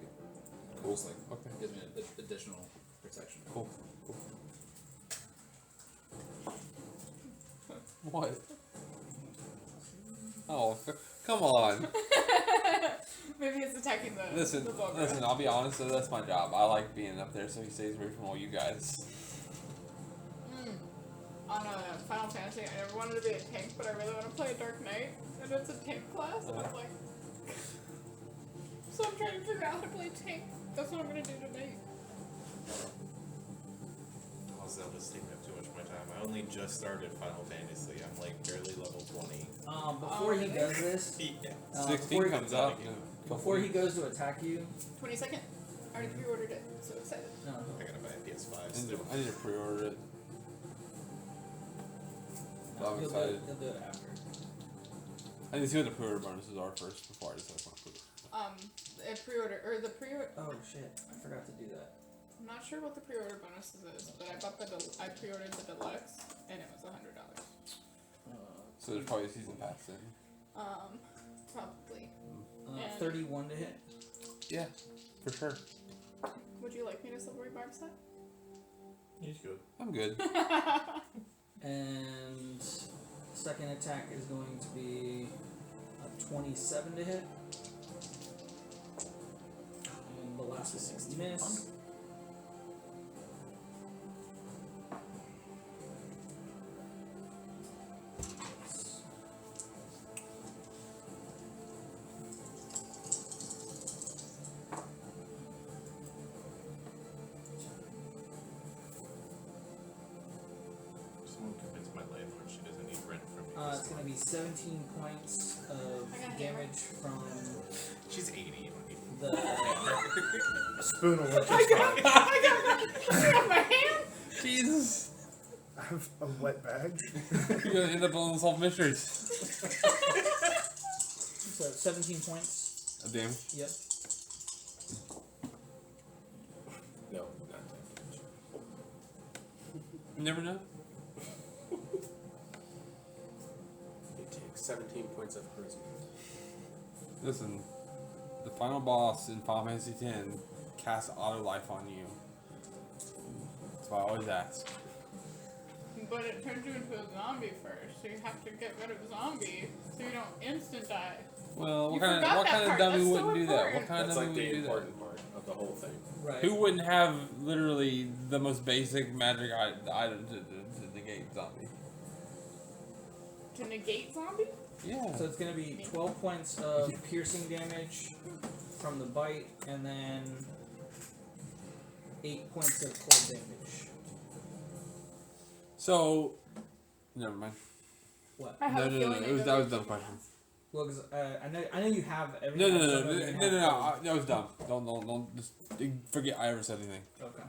Cool. Just, like, Okay. gives me additional protection. Cool. What? Oh, come on. Maybe it's attacking the Listen, the bug. listen. I'll be honest though, that's my job. I like being up there, so he stays away from all you guys. On Final Fantasy, I never wanted to be a tank, but I really want to play a Dark Knight, and it's a tank class, and I'm like, so I'm trying to figure out how to play tank. That's what I'm gonna do tonight. Oh, Zelda's taking up too much of my time. I only just started Final Fantasy. I'm like barely level 20. Before he does this, Yeah. 16 before he- comes out. before he goes to attack you, 22nd. I already pre-ordered it. So excited. no, I gotta buy a PS5 I need still. to- I need to pre-order it. I'm he'll excited. do it after. I need to see what the pre-order bonuses are first before I decide if I want to put it. A pre-order or the pre-order. Oh shit! I forgot to do that. I'm not sure what the pre-order bonuses is, but I bought I pre-ordered the deluxe, and it was $100. So there's probably a season pass then. Probably. 31 to hit. Yeah, for sure. Would you like me to silvery barb set? He's good. I'm good. And second attack is going to be a 27 to hit. And the last is 60 miss. Someone convince my landlord she doesn't need rent from me. It's going to be 17 points of I got a damage from She's 80. the. A spoon will work I just got fine. it on my hand. Jesus. I have a wet bag. You're gonna end up unsolved mysteries. So 17 points. Damn. Yep. No, not that. You never know. You take 17 points of charisma. Listen, the final boss in Final Fantasy X casts auto life on you. That's why I always ask. But it turns you into a zombie first, so you have to get rid of zombie so you don't instant die. Well, You what kind forgot of that part. dummy That's so wouldn't do that? What important. kind of That's dummy like wouldn't the do that? important part of the whole thing. Right. Who wouldn't have literally the most basic magic item to negate zombie? To negate zombie? Yeah. So it's going to be 12 points of piercing damage from the bite, and then 8 points of cold damage. So, never mind. What? I have a feeling It was, that was a dumb question. Well, because I know you have No, everything. no, no, else, no, so no, you're no, gonna no, have that was dumb. Don't just forget I ever said anything. Okay.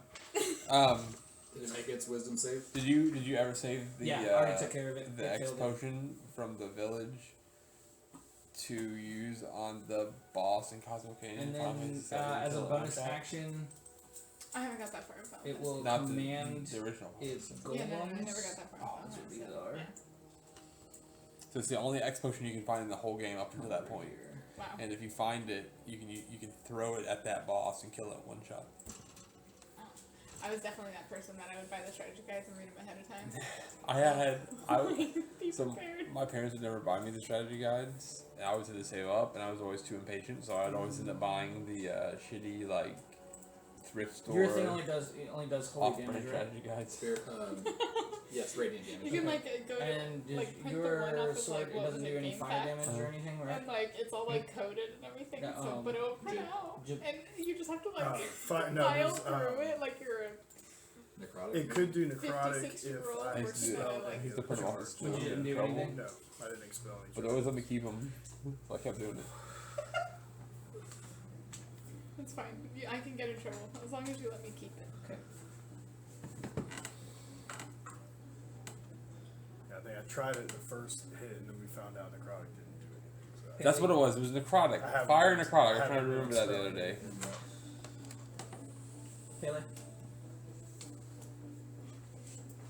Did it make its wisdom save? Did you ever save the Yeah, I already took care of it. the It X killed it. potion from the village to use on the boss in Cosmo Canyon? And Final then, Fantasy VII as a until it bonus knocks out? action, I haven't got that far in Final it Fantasy. will Not command the original one. its Yeah, golems. no, I never got that far in Oh, Final that's what Fantasy. these are. Yeah. So it's the only X potion you can find in the whole game up until that point. Wow. And if you find it, you can throw it at that boss and kill it in one shot. I was definitely that person that I would buy the strategy guides and read them ahead of time. Be So prepared. my parents would never buy me the strategy guides, and I always had to save up, and I was always too impatient, so I'd always end up buying the shitty like thrift store Your thing only does holy off-brand damage, right? strategy guides. Spirit, yes, radiant damage. You can like go to And does like print the one off your of sword, like it what was doesn't it, do any game fire packs? damage or anything, right? And like it's all like coded and everything, Yeah, so but it'll print j- out, j- and you just have to like No, file there's, through it like you're a Necrotic. it could do necrotic 56-year-old if I person that expel I like. any He's of the the person off the charge. street. You didn't do Trouble. anything? No, I didn't expel any But they charge. always let me keep them, so I kept doing it. It's fine. I can get in trouble as long as you let me keep it. Okay. Yeah, I think I tried it the first hit, and then we found out necrotic didn't do anything. So That's what it was. It was necrotic. I haven't- Fire necrotic. I I'm trying to haven't remember that the other expelled day. anything. Pele?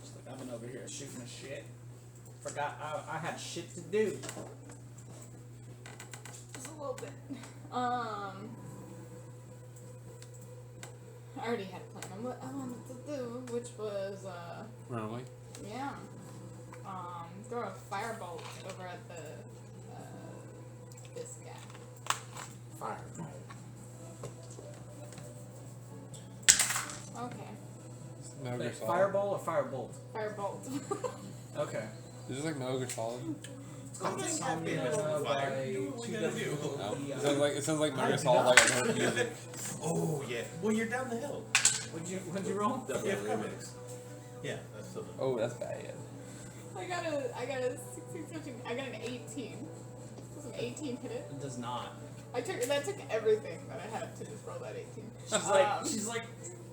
Just like, I've been over here shooting the shit. Forgot I had shit to do. Just a little bit. I already had a plan on what I wanted to do, which was Run away. yeah, throw a firebolt over at the this guy. Fire. Okay, Metal Gear Wait, Solid. fireball or firebolt? firebolt. Okay. Is this like Metal Gear Solid? Insomnia by It sounds like Metal Gear Solid. Like I've heard music. Oh yeah. Well, you're down the hill. What'd you roll? Double Yeah, remix. Yeah, that's still the Oh, that's bad. I got a 16, 17, I got an 18. Does an 18 hit it? It does not. That took everything that I had to just roll that 18. She's like,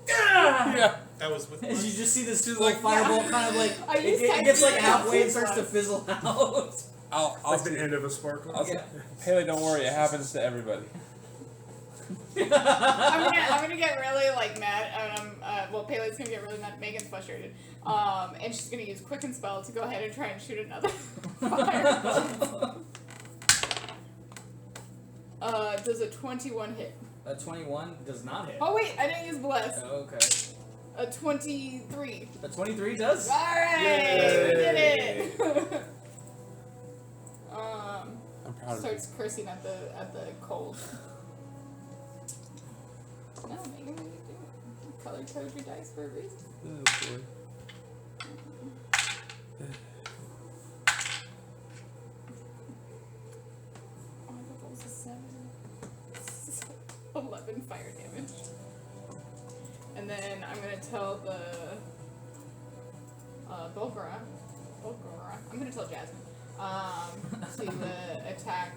Yeah. That was with. and you just see this little like, fireball kind of like I it used gets like technique halfway and as starts to once. fizzle out. I'll Like the see. end of a sparkler. I'll say, Haley, don't worry. It happens to everybody. I'm gonna get really like mad. Well, Pele's gonna get really mad. Megan's frustrated. And she's gonna use Quicken Spell to go ahead and try and shoot another fireball. Does a 21 hit? A 21 does not hit. Oh wait, I didn't use Bless. Okay. A 23. A 23 does. All right, we did it. I'm proud of you. Starts cursing at the cold. No, Megan, what are you doing? Color code your dice for a reason. Oh, boy. Oh, that was a 7. 11 fire damage. And then I'm gonna tell the Bulgara. I'm gonna tell Jasmine to attack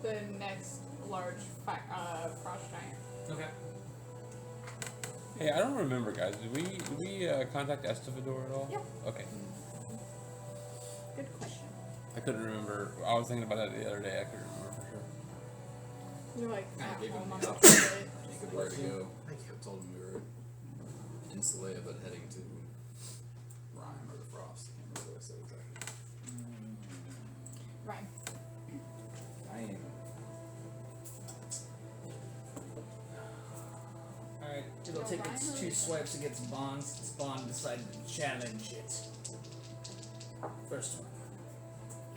the next large frost giant. Okay. Hey, I don't remember, guys. Did we contact Estevador at all? Yeah. Okay. Good question. I couldn't remember. I was thinking about that the other day. I couldn't remember for sure. You're like I at gave him home on the the option. toilet. Think of where to go. I told him we were in Solea, but heading to Rhyme or the Frost. I can't remember what I said exactly. Ryan. Alright, it'll take its 2 swipes against Bond since Bond decided to challenge it. First one.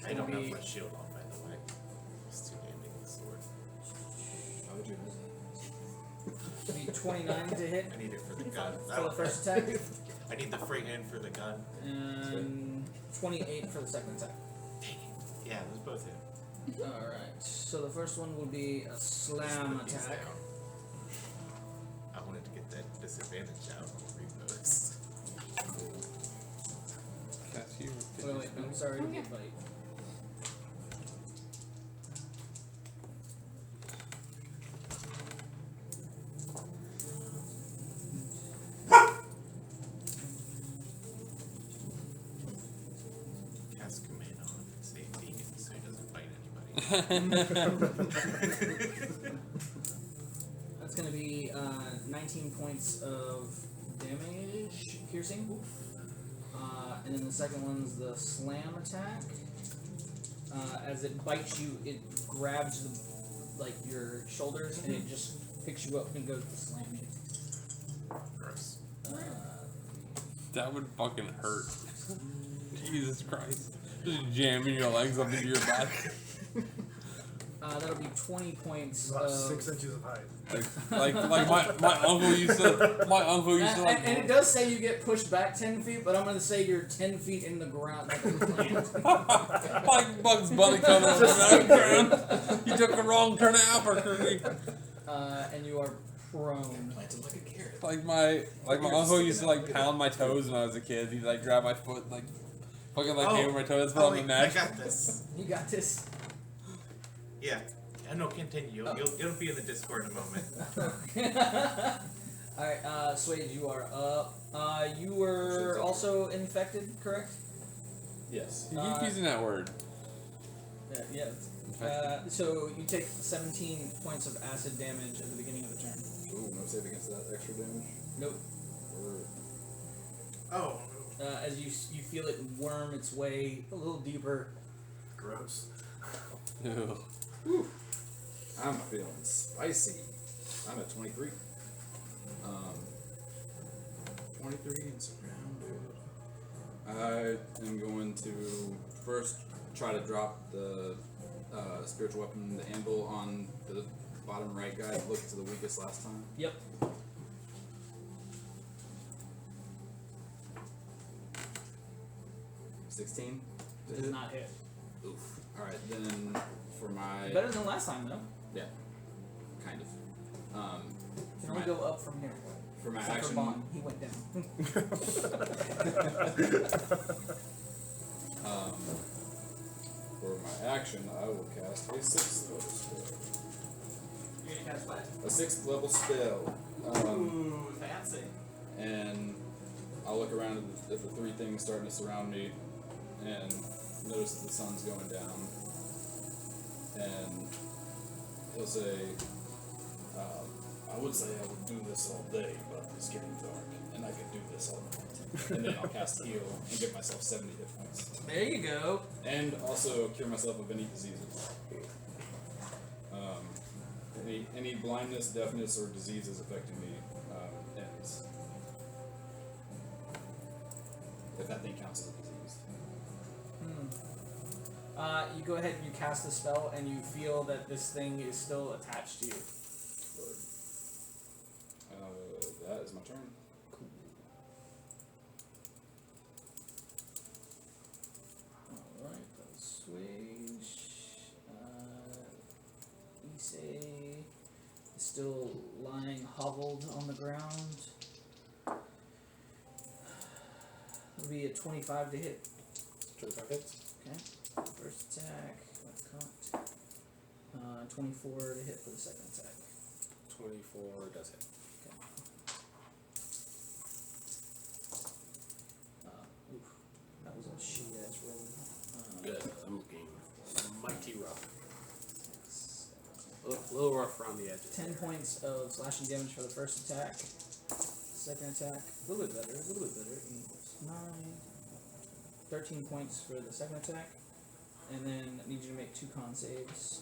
I don't have my shield on, by the way. It's too damning with the sword. How would you use It'll be 29 to hit I need it for the gun. for the first attack, I need the free hand for the gun. and 28 for the second attack. Yeah, those both hit. Alright, so the first one will be a slam Put these attack. down. I wanted to get that disadvantage out on repos. That's you. Wait, I'm sorry to Okay. get bite. Cast command on save Deacon so he doesn't bite anybody. That's gonna be 19 points of damage, piercing. And then the second one's the slam attack. As it bites you, it grabs your shoulders and it just picks you up and goes to slam you. Gross. That would fucking hurt. Jesus Christ. Just jamming your legs up into your back. That'll be 20 points About of 6 inches of height. Like my uncle used to like. and it does say you get pushed back 10 feet, but I'm gonna say you're 10 feet in the ground like a plant. Like Bugs Bunny coming over the ground. You took a wrong turn of Albuquerque. And you are prone. planted like a carrot. Like my uncle used to like pound my toes when I was a kid. He'd like grab my foot and like fucking like hammer my toes. That's what I'm I imagining. got this. You got this. Yeah. No, continue. You'll be in the Discord in a moment. Alright, Suede, you are up. You were also infected, correct? Yes. You keep using that word. Yeah. So you take 17 points of acid damage at the beginning of the turn. Ooh, no save against that extra damage. Nope. Or Oh. As you feel it worm its way a little deeper. Gross. Ew. I'm feeling spicy. I'm at 23. 23 and surrounded. I am going to first try to drop the spiritual weapon, the anvil, on the bottom right guy that looked to the weakest last time. Yep. $16. Does not hit. Oof. Alright, then for my... Better than last time, though. Yeah. Kind of. You For can only my, go up from here. for my Except for action... Bond. He went down. For my action, I will cast a 6th level spell. You're gonna cast what? A 6th level spell. Ooh, fancy. And I'll look around at the 3 things starting to surround me, and notice that the sun's going down, and he'll say, I would say I would do this all day, but it's getting dark, and I could do this all night. And then I'll cast heal and give myself 70 hit points. There you go. And also cure myself of any diseases. Any blindness, deafness, or diseases affecting me ends. If that thing counts as a disease. You go ahead and you cast the spell, and you feel that this thing is still attached to you. That is my turn. Cool. Alright, that'll switch. Issei is still lying hobbled on the ground. It'll be a 25 to hit. 25 hits. Okay. First attack. That's cocked. 24 to hit for the second attack. 24 does hit. Oof. That was a shitty ass roll. Good. I'm looking mighty rough. A little rough around the edges. 10 points of slashing damage for the first attack. Second attack, a little bit better, 8, 9. 13 points for the second attack. And then I need you to make 2 con saves.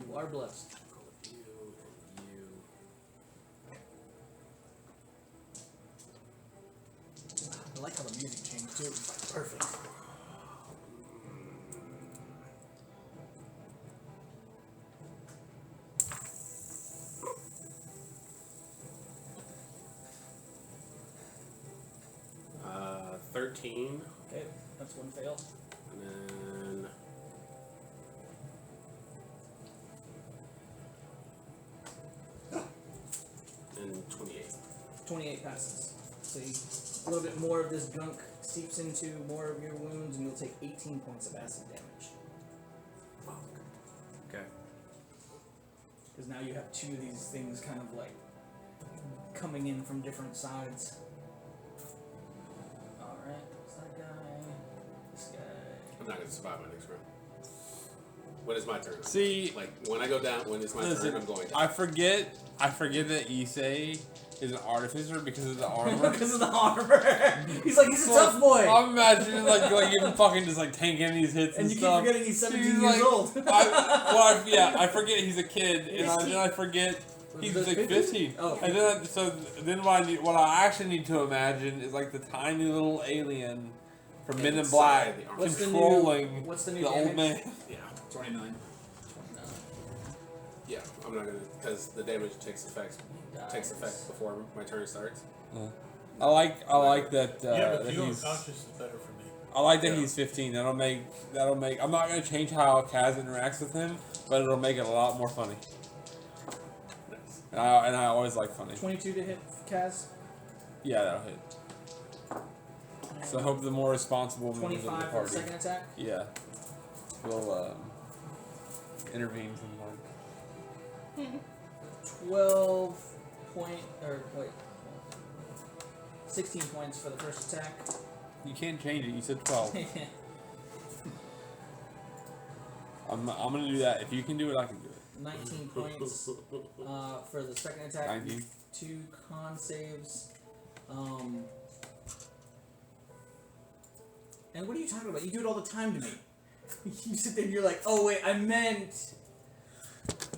You are blessed. Go with you and you. I like how the music changed too. It's like perfect. Uh, 13. Okay, that's one fail. And then. And 28. 28 passes. So you, a little bit more of this gunk seeps into more of your wounds, and you'll take 18 points of acid damage. Fuck. Okay. Because now you have 2 of these things kind of like coming in from different sides. Alright, what's that guy? This guy. I'm not gonna survive my next round. When is my turn? See, Like when I go down, when it's my listen, turn, I'm going down. I forget that Issei is an artificer because of the armor. Because of the armor. He's like, he's a tough boy. I'm imagining like him fucking just like tanking these hits And and you keep stuff. forgetting he's 17 years like, old. I forget he's a kid, and then I forget he's Those like 50s? 50. Oh. And then what I actually need to imagine is like the tiny little alien from Men in Inside Black the armor. controlling What's the new the old damage? man. Yeah. 29. Yeah. I'm not gonna, because the damage takes effect before my turn starts. I like that. Yeah, but that you he's. unconscious is better for me. I like that Yeah. he's 15. That'll make. I'm not gonna change how Kaz interacts with him, but it'll make it a lot more funny. Nice. And I always like funny. 22 to hit Kaz. Yeah, that'll hit. So I hope the more responsible members of the 25 for the party. second attack. Yeah. Will intervene sometime. 16 points for the first attack. You can't change it. You said 12. I'm gonna do that. If you can do it, I can do it. 19 points for the second attack. 19. 2 con saves. And what are you talking about? You do it all the time to me. You sit there and you're like, oh wait, I meant.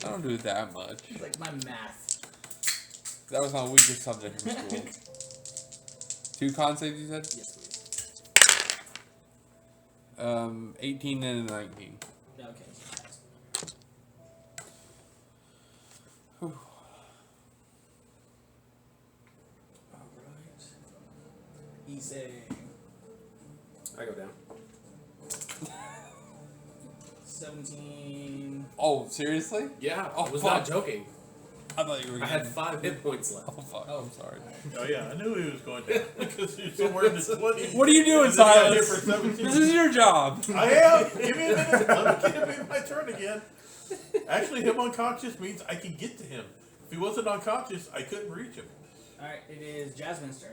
I don't do it that much. It's like my math. That was my weakest subject in school. 2 con saves, you said? Yes, please. 18 and a 19. Yeah, okay. So pass. Whew. Alright. Issei. I go down. 17. Oh, seriously? Yeah, Oh, I was fuck. not joking. I thought you were I getting... had 5 hit points left. Oh, fuck. Oh. I'm sorry. Oh yeah, I knew he was going down because he was somewhere in the 20s. What are you doing, And then he got hit Silas? for 17. This is your job. I am. Give me a minute. Let me give me my turn again. Actually, him unconscious means I can get to him. If he wasn't unconscious, I couldn't reach him. Alright, it is Jasmine's turn.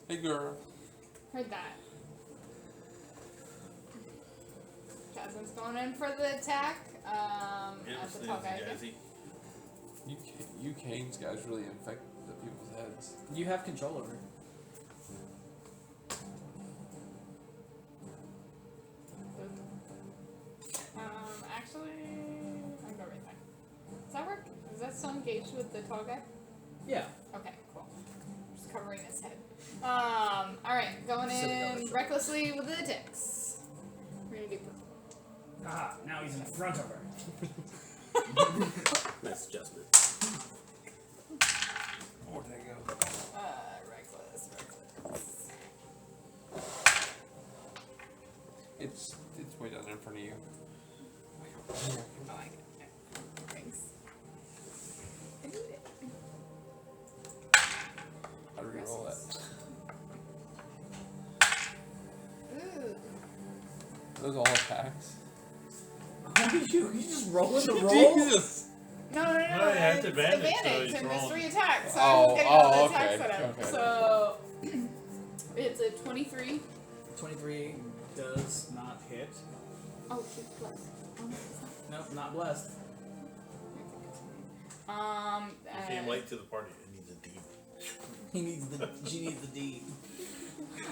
Hey, girl. Heard that. Jasmine's going in for the attack. At the tall guy again. You Kane's guys really infect the people's heads. You have control over it. Actually, I'm going right there. Does that work? Is that still engaged with the tall guy? Yeah. Okay, cool. Just covering his head. Alright, going in recklessly with the attacks. We're gonna do purple. Ah, now he's in front of her. Nice adjustment. Reckless. It's way down there in front of you. I like it. Thanks. I need it. How do we roll that? Ooh. Those all attacks. you just rolling the roll? Jesus! No, No, you have to it's advantage, so advantage, he's and there's rolling. 3 attacks, so Oh, I was getting all the oh, attacks okay, set up. okay. So, it's a 23. 23 does not hit. Oh, she's blessed. Oh, no, it's not. Nope, not blessed. He came late to the party. It needs a D. She needs the D.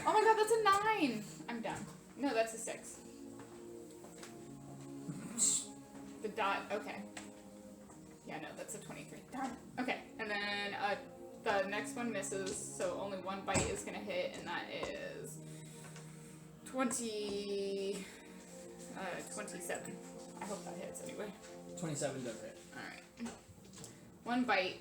Oh my god, that's a 9! I'm done. No, that's a 6. The dot, okay. Yeah, no, that's a 23. Darn it. Okay, and then the next one misses, so only one bite is gonna hit, and that is 27. I hope that hits anyway. 27 does hit. Alright. One bite.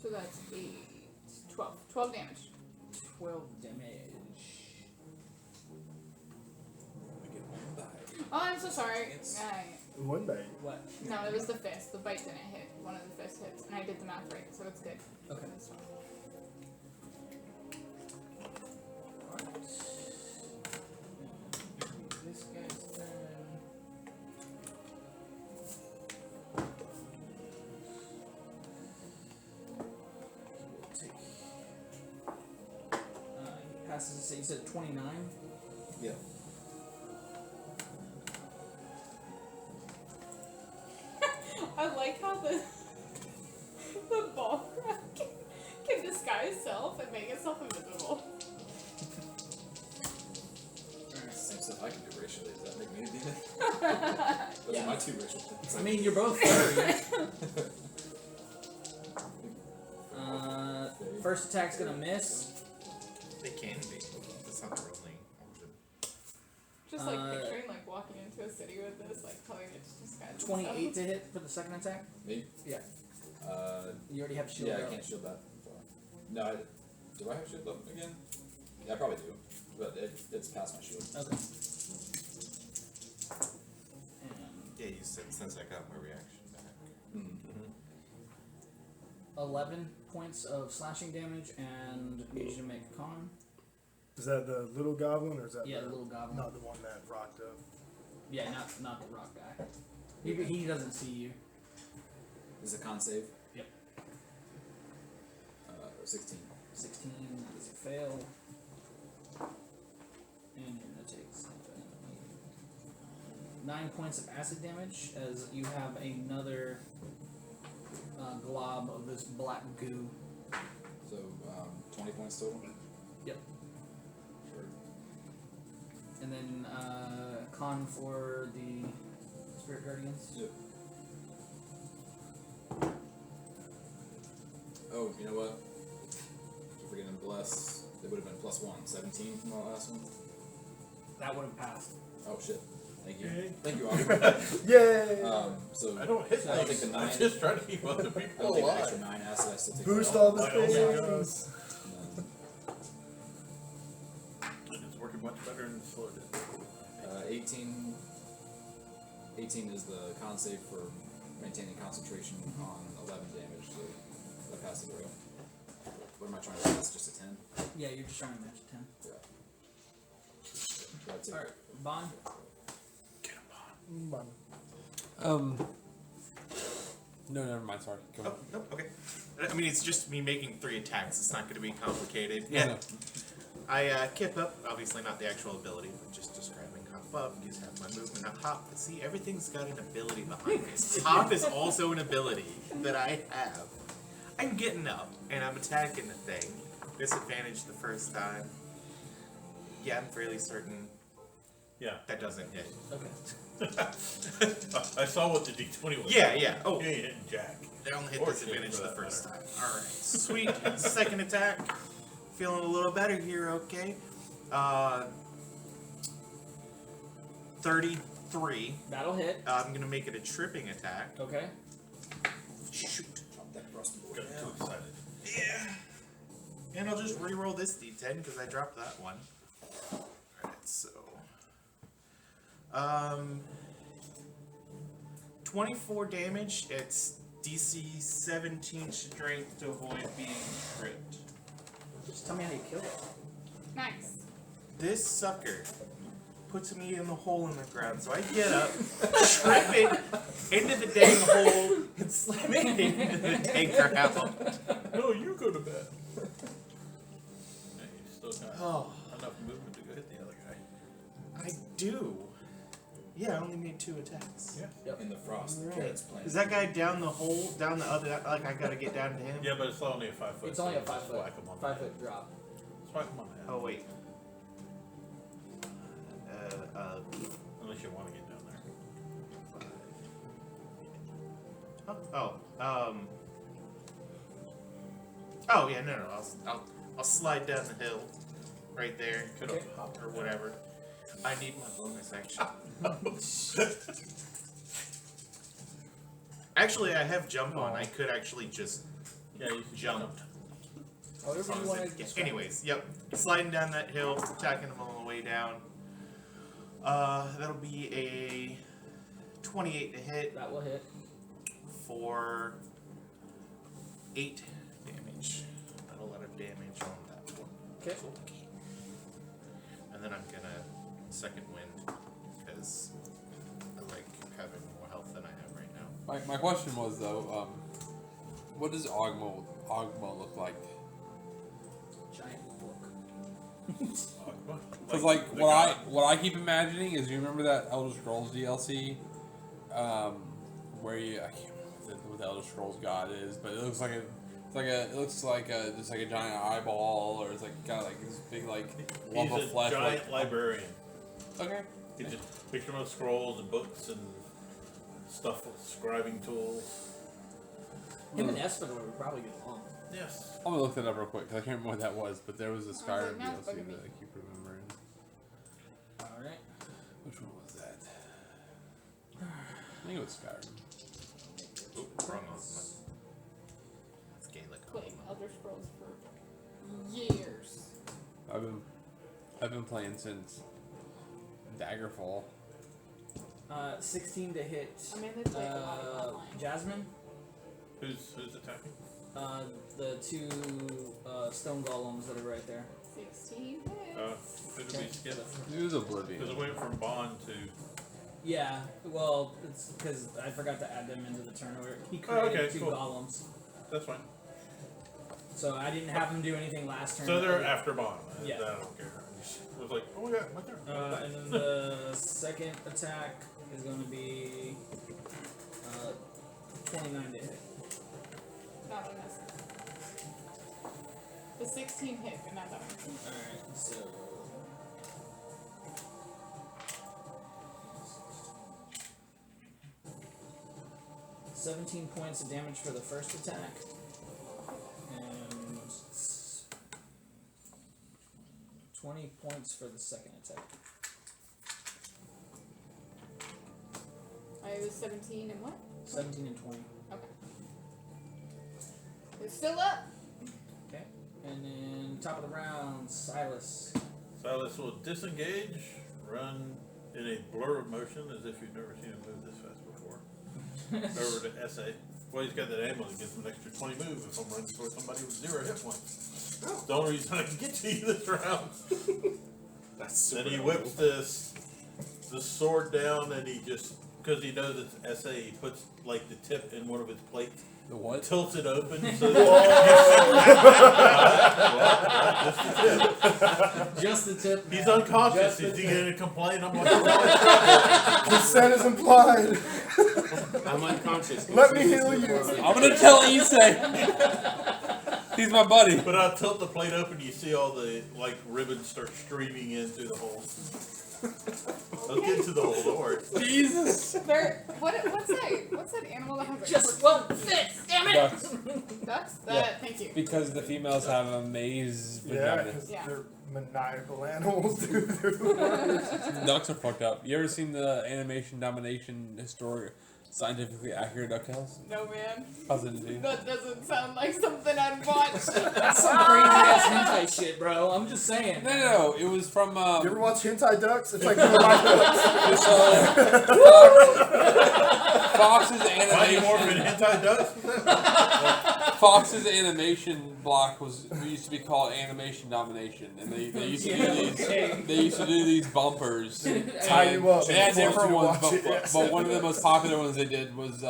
So that's 8, 12. 12 damage. 12 damage. Oh, I'm so sorry. It's- One bite. What? No, it was the fist. The bite didn't hit. One of the fist hits, and I did the math right, so it's good. Okay. This one. This guy's turn. He passes. So you said 29. Yeah. I like how the ball can disguise self and make itself invisible. Same stuff I can do racially. Does that make me anything? Those Yeah. are my 2 racial things. I mean, you're both furry. First attack's gonna miss. They can be. That's not their only option. Just like picturing like walking into a city with this, like telling it to disguise 28 to hit for the second attack. Me? Yeah. Uh, You already have shield yeah, up. I can't shield that. No, do I have shield up again? Yeah, I probably do. But it's past my shield. Okay. And Yeah, you said since I got my reaction back. Mm-hmm. 11 points of slashing damage, and need you to make a con. Is that the little goblin, or is that Yeah, the, the little goblin. not the one that rocked up? Yeah, not the rock guy. He doesn't see you. Is it con save? Yep. 16. 16 is a fail. And you're gonna take 9 points of acid damage as you have another glob of this black goo. So, 20 points total? Yep. Sure. And then con for the spirit guardians. Yep. Oh, you know what? Keep forgetting bless. It would have been +1. 17 from the last one? That would have passed. Oh shit. Thank you. Yay. Thank you, Oliver. Yay! So I don't hit So I'll take things. the I'm 9. just trying to keep other I people don't take an alive. extra 9 acid. I still take Boost the all the I don't think things. And it's working much better than slow did. 18. 18 is the con save for maintaining concentration on 11 damage. So I pass it through. What am I trying to pass? Just a 10? Yeah, you're just trying to match 10. Yeah. That's it. Alright, Bond. No, never mind. Sorry. Go Oh, on. no, okay. I mean, it's just me making 3 attacks. It's not going to be complicated. No, Yeah. no. I kip up, obviously not the actual ability, but just describing hop up. You just have my movement, a hop. See, everything's got an ability behind this. Hop is also an ability that I have. I'm getting up, and I'm attacking the thing. Disadvantage the first time. Yeah, I'm fairly certain Yeah. that doesn't hit. Okay. I saw what the D20 was. Yeah. Oh, You ain't hitting Jack. they only hit Or disadvantage shit, for the that first matter. time. Alright, sweet. Second attack. Feeling a little better here, okay. 33. That'll hit. I'm gonna make it a tripping attack. Okay. Shoot. Drop that rusty board Got too down. excited. Yeah. And I'll just re-roll this d10 because I dropped that one. Alright, so. 24 damage. It's DC 17 strength to avoid being crit. Just tell me how you kill it. Nice. This sucker puts me in the hole in the ground, so I get up, trip it into the dang hole, and slam it into the dang ground. No, you go to bed. Hey, you still got Oh, enough movement to go hit the other guy. I do. Yeah, I only made 2 attacks. Yeah. In the frost, the Right. carrot's playing. Is that guy down the hole, down the other, like I gotta get down to him? Yeah, but it's only a 5 foot. It's only a so 5 just foot. whack him on 5 the head. foot drop. Just whack him on the head. Oh, wait. Unless you want to get down there. Oh, yeah, no. I'll slide down the hill. Right there. Could Okay. have hopped Or whatever. I need my bonus action. Actually, I have jump on. I could actually just Yeah, you can jump. However you want to describe it. Anyways, yep. Sliding down that hill, attacking them on the way down. That'll be a 28 to hit That will hit. for 8 damage. Not a lot of damage on that one. Okay. And then I'm gonna second wind because I like having more health than I have right now. My question was though, what does Ogma look like? Giant book. Because like what I keep imagining is, you remember that Elder Scrolls DLC, where you, I can't remember what the Elder Scrolls god is, but it looks like just like a giant eyeball, or it's like got like this big like lump He's of a flesh. giant librarian. Okay. He just picture him with scrolls and books and stuff with scribing tools. Him and Espador would probably get along. Yes. I'm gonna look that up real quick because I can't remember what that was, but there was a Skyrim now it's DLC bugging me. that I keep remembering. Alright. Which one was that? I think it was Skyrim. Oop, wrong one. That's Gaelic. Playing Elder Scrolls for years. I've been playing since Daggerfall. 16 to hit. I mean, they play a lot of online. Jasmine. Who's attacking? The 2 stone golems that are right there. 16 Who did we skip? It was Oblivion. Because it went from Bond to. Yeah, well, it's because I forgot to add them into the turn order. He Oh, created okay, 2 cool. golems. That's fine. So I didn't have him do anything last turn. So they're after Bond. Yeah. I don't care. I was like, oh yeah, my turn. And then the second attack is going to be 29 to hit. Not one miss. The 16 hit, but not that one. Alright, so. $17 points of damage for the first attack. And 20 points for the second attack. I was 17 and what? 17 and 20. Okay. It's still up. Okay. And then top of the round, Silas. Silas will disengage, run in a blur of motion as if you've never seen him move this fast before. Over to SA. Well, he's got that ammo that gives him an extra 20 move if I'm running towards somebody with 0 hit points. The only reason I can get to you this round. That's Then super he whips the sword down and he just because he knows it's SA, he puts like the tip in one of his plates, The what? tilts it open. So Just the tip. he's man. unconscious. Just the Is he tip. going to complain? I'm like, Consent is implied. I'm unconscious. Let me heal you. I'm gonna tell Issei. He's my buddy. but I tilt the plate open, you see all the like ribbons start streaming in through the hole. Let's get into the hole, don't worry. Jesus. What's that animal that has a Just won't fit. Damn it. Ducks. Ducks? Yeah. Thank you. Because the females have a maze Yeah, vagina. because Yeah. they're maniacal animals, dude. Ducks are fucked up. You ever seen the animation domination historic scientifically accurate DuckTales? No, man. How's it, dude? That doesn't sound like something I'd watch. That's some crazy ass hentai shit, bro. I'm just saying. No. It was from You ever watch hentai ducks? It's like Fox's Mighty Morphin animation. hentai ducks? Fox's animation block used to be called animation domination, and they used to do these. okay. They used to do these bumpers. tie and you up. They had and force you different to ones, watch it, but, yes. but one of the most popular ones they did was they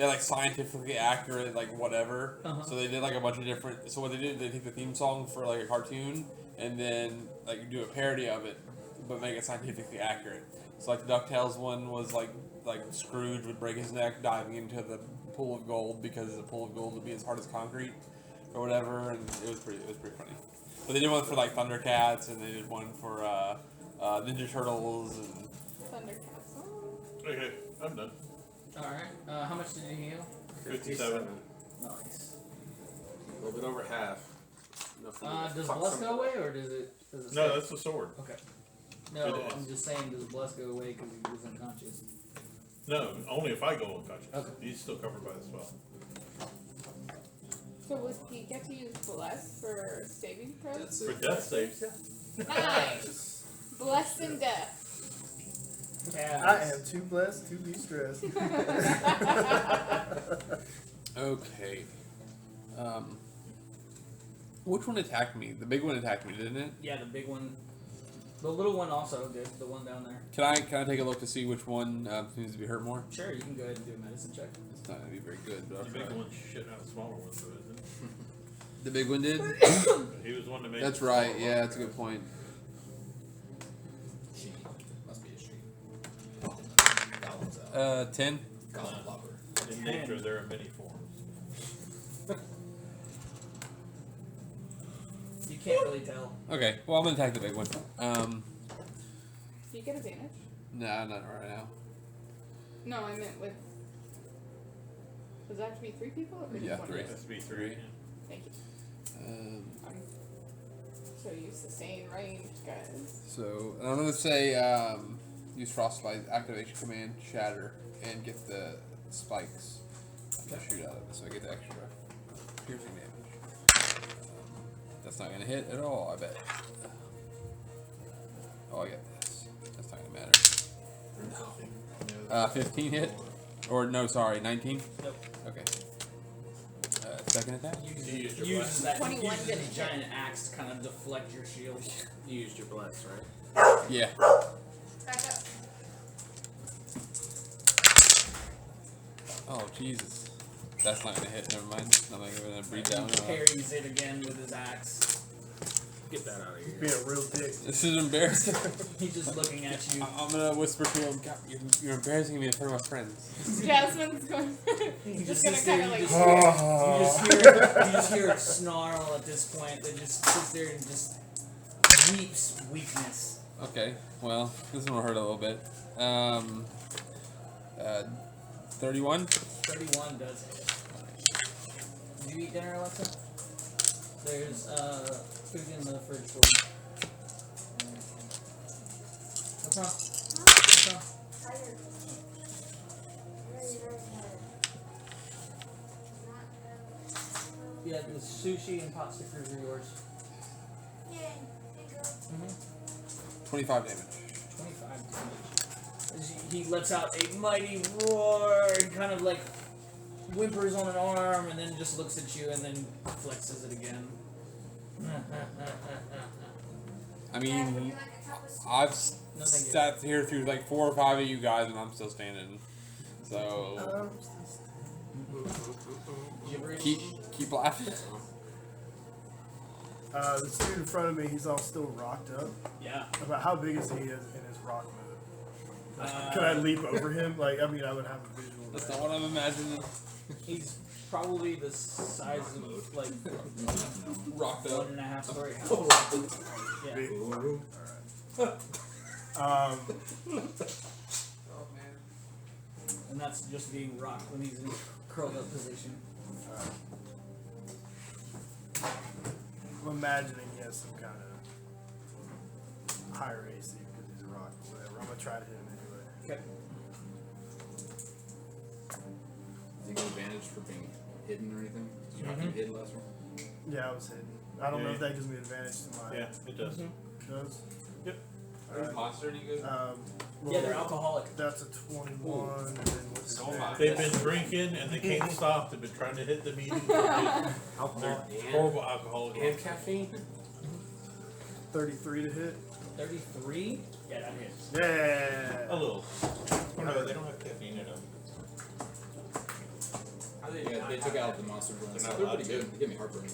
had like scientifically accurate, like whatever. Uh-huh. So they did like a bunch of different. So what they did, they take the theme song for like a cartoon, and then like do a parody of it, but make it scientifically accurate. So like the DuckTales one was like Scrooge would break his neck diving into the pool of gold because the pool of gold would be as hard as concrete, or whatever, and it was pretty funny. But they did one for like Thundercats, and they did one for Ninja Turtles, and Thundercats. Okay, I'm done. Alright. How much did you heal? 57. Nice. A little bit over half. Enough for me to Does fuck Bless somebody. go away or does it No, stay? that's the sword. Okay. No, It is. I'm just saying, does Bless go away because he was unconscious? No, only if I go unconscious. Okay. He's still covered by the spell. So would he get to use Bless for saving throws? That's For it. death saves, yeah. Nice. Blessed in death. Yeah. I am too blessed to be stressed. okay. Which one attacked me? The big one attacked me, didn't it? Yeah, the big one. The little one also did. The one down there. Can I take a look to see which one seems to be hurt more? Sure, you can go ahead and do a medicine check. It's not gonna be very good, but I'll The try. big one shit out smaller ones, though, isn't it? The big one did. He was the one that made That's the right. smaller Yeah, ones. that's a good point. She must be a she. Golem's out. 10. Golem blubber. In nature, there are many forms. You can't really tell. Okay. Well, I'm gonna attack the big one. Do you get advantage? Nah, not right now. No, I meant with. Does that have to be 3 people? Or just Yeah, one 3. person? Has to be 3. Thank you. Um, I'm so you sustain range, guys. so I'm gonna say use frostbite activation command shatter and get the spikes to shoot out of it, so I get the extra piercing damage. That's not gonna hit at all, I bet. Oh, I get this. That's not gonna matter. 15 hit, or no, sorry, 19. Nope. Okay. Second attack. You used your Uses bless. that. 21 Uses didn't his giant axe to kind of deflect your shield. You used your bless, right? Yeah. Back up. Oh Jesus. That's not gonna hit. Never mind. I'm not gonna breathe down. He parries it again with his axe. Get that out of here. Being a real dick. This is embarrassing. He's just looking at you. I'm gonna whisper to him, God, you're embarrassing me in front of my friends. Jasmine's going. He just just gonna sits there. kind of You like. just hear a snarl at this point that just sits there and just weeps weakness. Okay, well, this one will hurt a little bit. 31? 31 does hit. Did you eat dinner, Alexa? There's food in the fridge for you. What's wrong? What's wrong? Yeah, the sushi and pot stickers are yours. Mm-hmm. 25 damage. 25 damage. As he lets out a mighty roar and kind of like whimpers on an arm and then just looks at you and then flexes it again. I mean, I've No, thank you. sat here through like 4 or 5 of you guys and I'm still standing. So You ever keep laughing. This dude in front of me, he's all still rocked up. Yeah. About how big is he in his rock move? Could I leap over him? Like, I mean, I would have a visual. of That's that. not what I'm imagining. He's probably the size of like Rocked up. 1.5 story house. Yeah. Big. And that's just being rocked when he's in curled up position. I'm imagining he has some kind of higher AC because he's a rock or whatever. I'm gonna try to hit him anyway. Okay. Does he get advantage for being hidden or anything? Did you not keep hidden last round? Yeah, I was hitting. I don't know if that gives me advantage to my. Yeah, it does. It does. Yep. Are these monster any good? Yeah, they're alcoholic. That's a 21, and then what's So his am I. advantage? They've been drinking and they can't stop. They've been trying to hit the meeting. Alcohol They're horrible alcoholics. and caffeine. 33 to hit. 33? Yeah, that hits. Yeah. A little. Oh, no, they don't have caffeine in them. Yeah, they took out the monster blends. They're not They're allowed pretty to. good. They give me heartburn.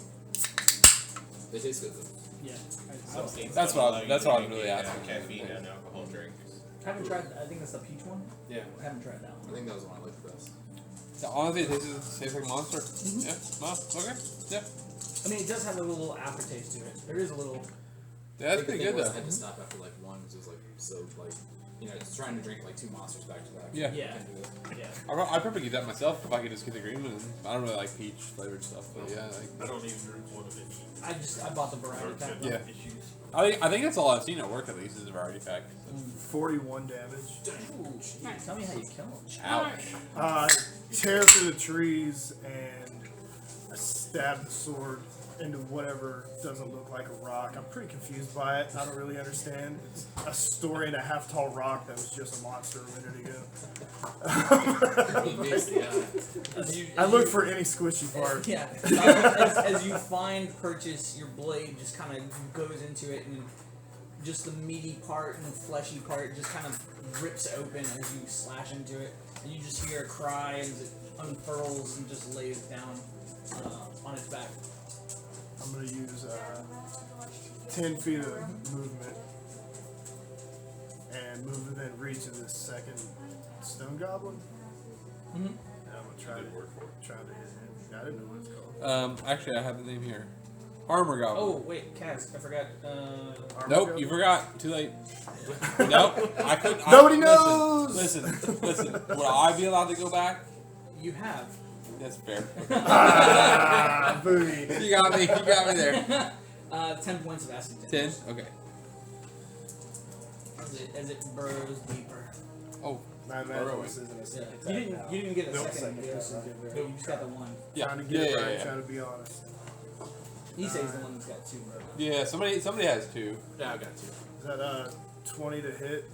They taste good though. Yeah. Some states That's don't what I- allow you that's to what I was drink really any, asking. caffeine and alcohol drinks. Haven't tried, I think that's the peach one. Yeah, I haven't tried that I one. think that was the one I liked the best. So honestly, it tastes like monster. Yeah. Well, okay. Yeah. I mean, it does have a little aftertaste to it. There is a little. Yeah, that's I think pretty the thing good was though. I had to stop after like one because it was like so like it's trying to drink like 2 monsters back to back. Yeah. Yeah. Can't do it. Yeah. I'd probably get that myself if I could just get the green one. I don't really like peach flavored stuff, but yeah, I don't even drink one of any. I bought the variety pack. Yeah. Issues. I think that's all I've seen at work at least is a variety pack. So. 41 damage. Ooh, geez. Tell me how you kill him. Ouch. Tear through the trees and I stab the sword into whatever doesn't look like a rock. I'm pretty confused by it. I don't really understand. It's a 1.5 story tall rock that was just a monster a minute ago. I look for any squishy part. Yeah. As you purchase, your blade just kind of goes into it, and just the meaty part and the fleshy part just kind of rips open as you slash into it, and you just hear a cry as it unfurls and just lays down on its back. I'm going to use 10 feet of movement and move within reach of this second stone goblin. Mm-hmm. And I'm going to try to hit him. I didn't know what it's called. Actually, I have the name here. Armor Goblin. Oh wait, Kaz, I forgot. Armor Nope, goblin? you forgot. Too late. Nope, I couldn't. Nobody listen, knows! Listen. Will I be allowed to go back? You have. That's fair. Ah, booty. You got me there. 10 points of acid damage. 10? Okay. As it burrows deeper. Oh, I imagine this isn't a Yeah. second You attack didn't. now. You didn't get a Nope, second second dose attack. of it, right? You just got the one. yeah. Trying to get it yeah, right, yeah. trying to be honest. He the one that's got 2. Yeah, somebody has 2. Yeah, I got 2. Is that 20 to hit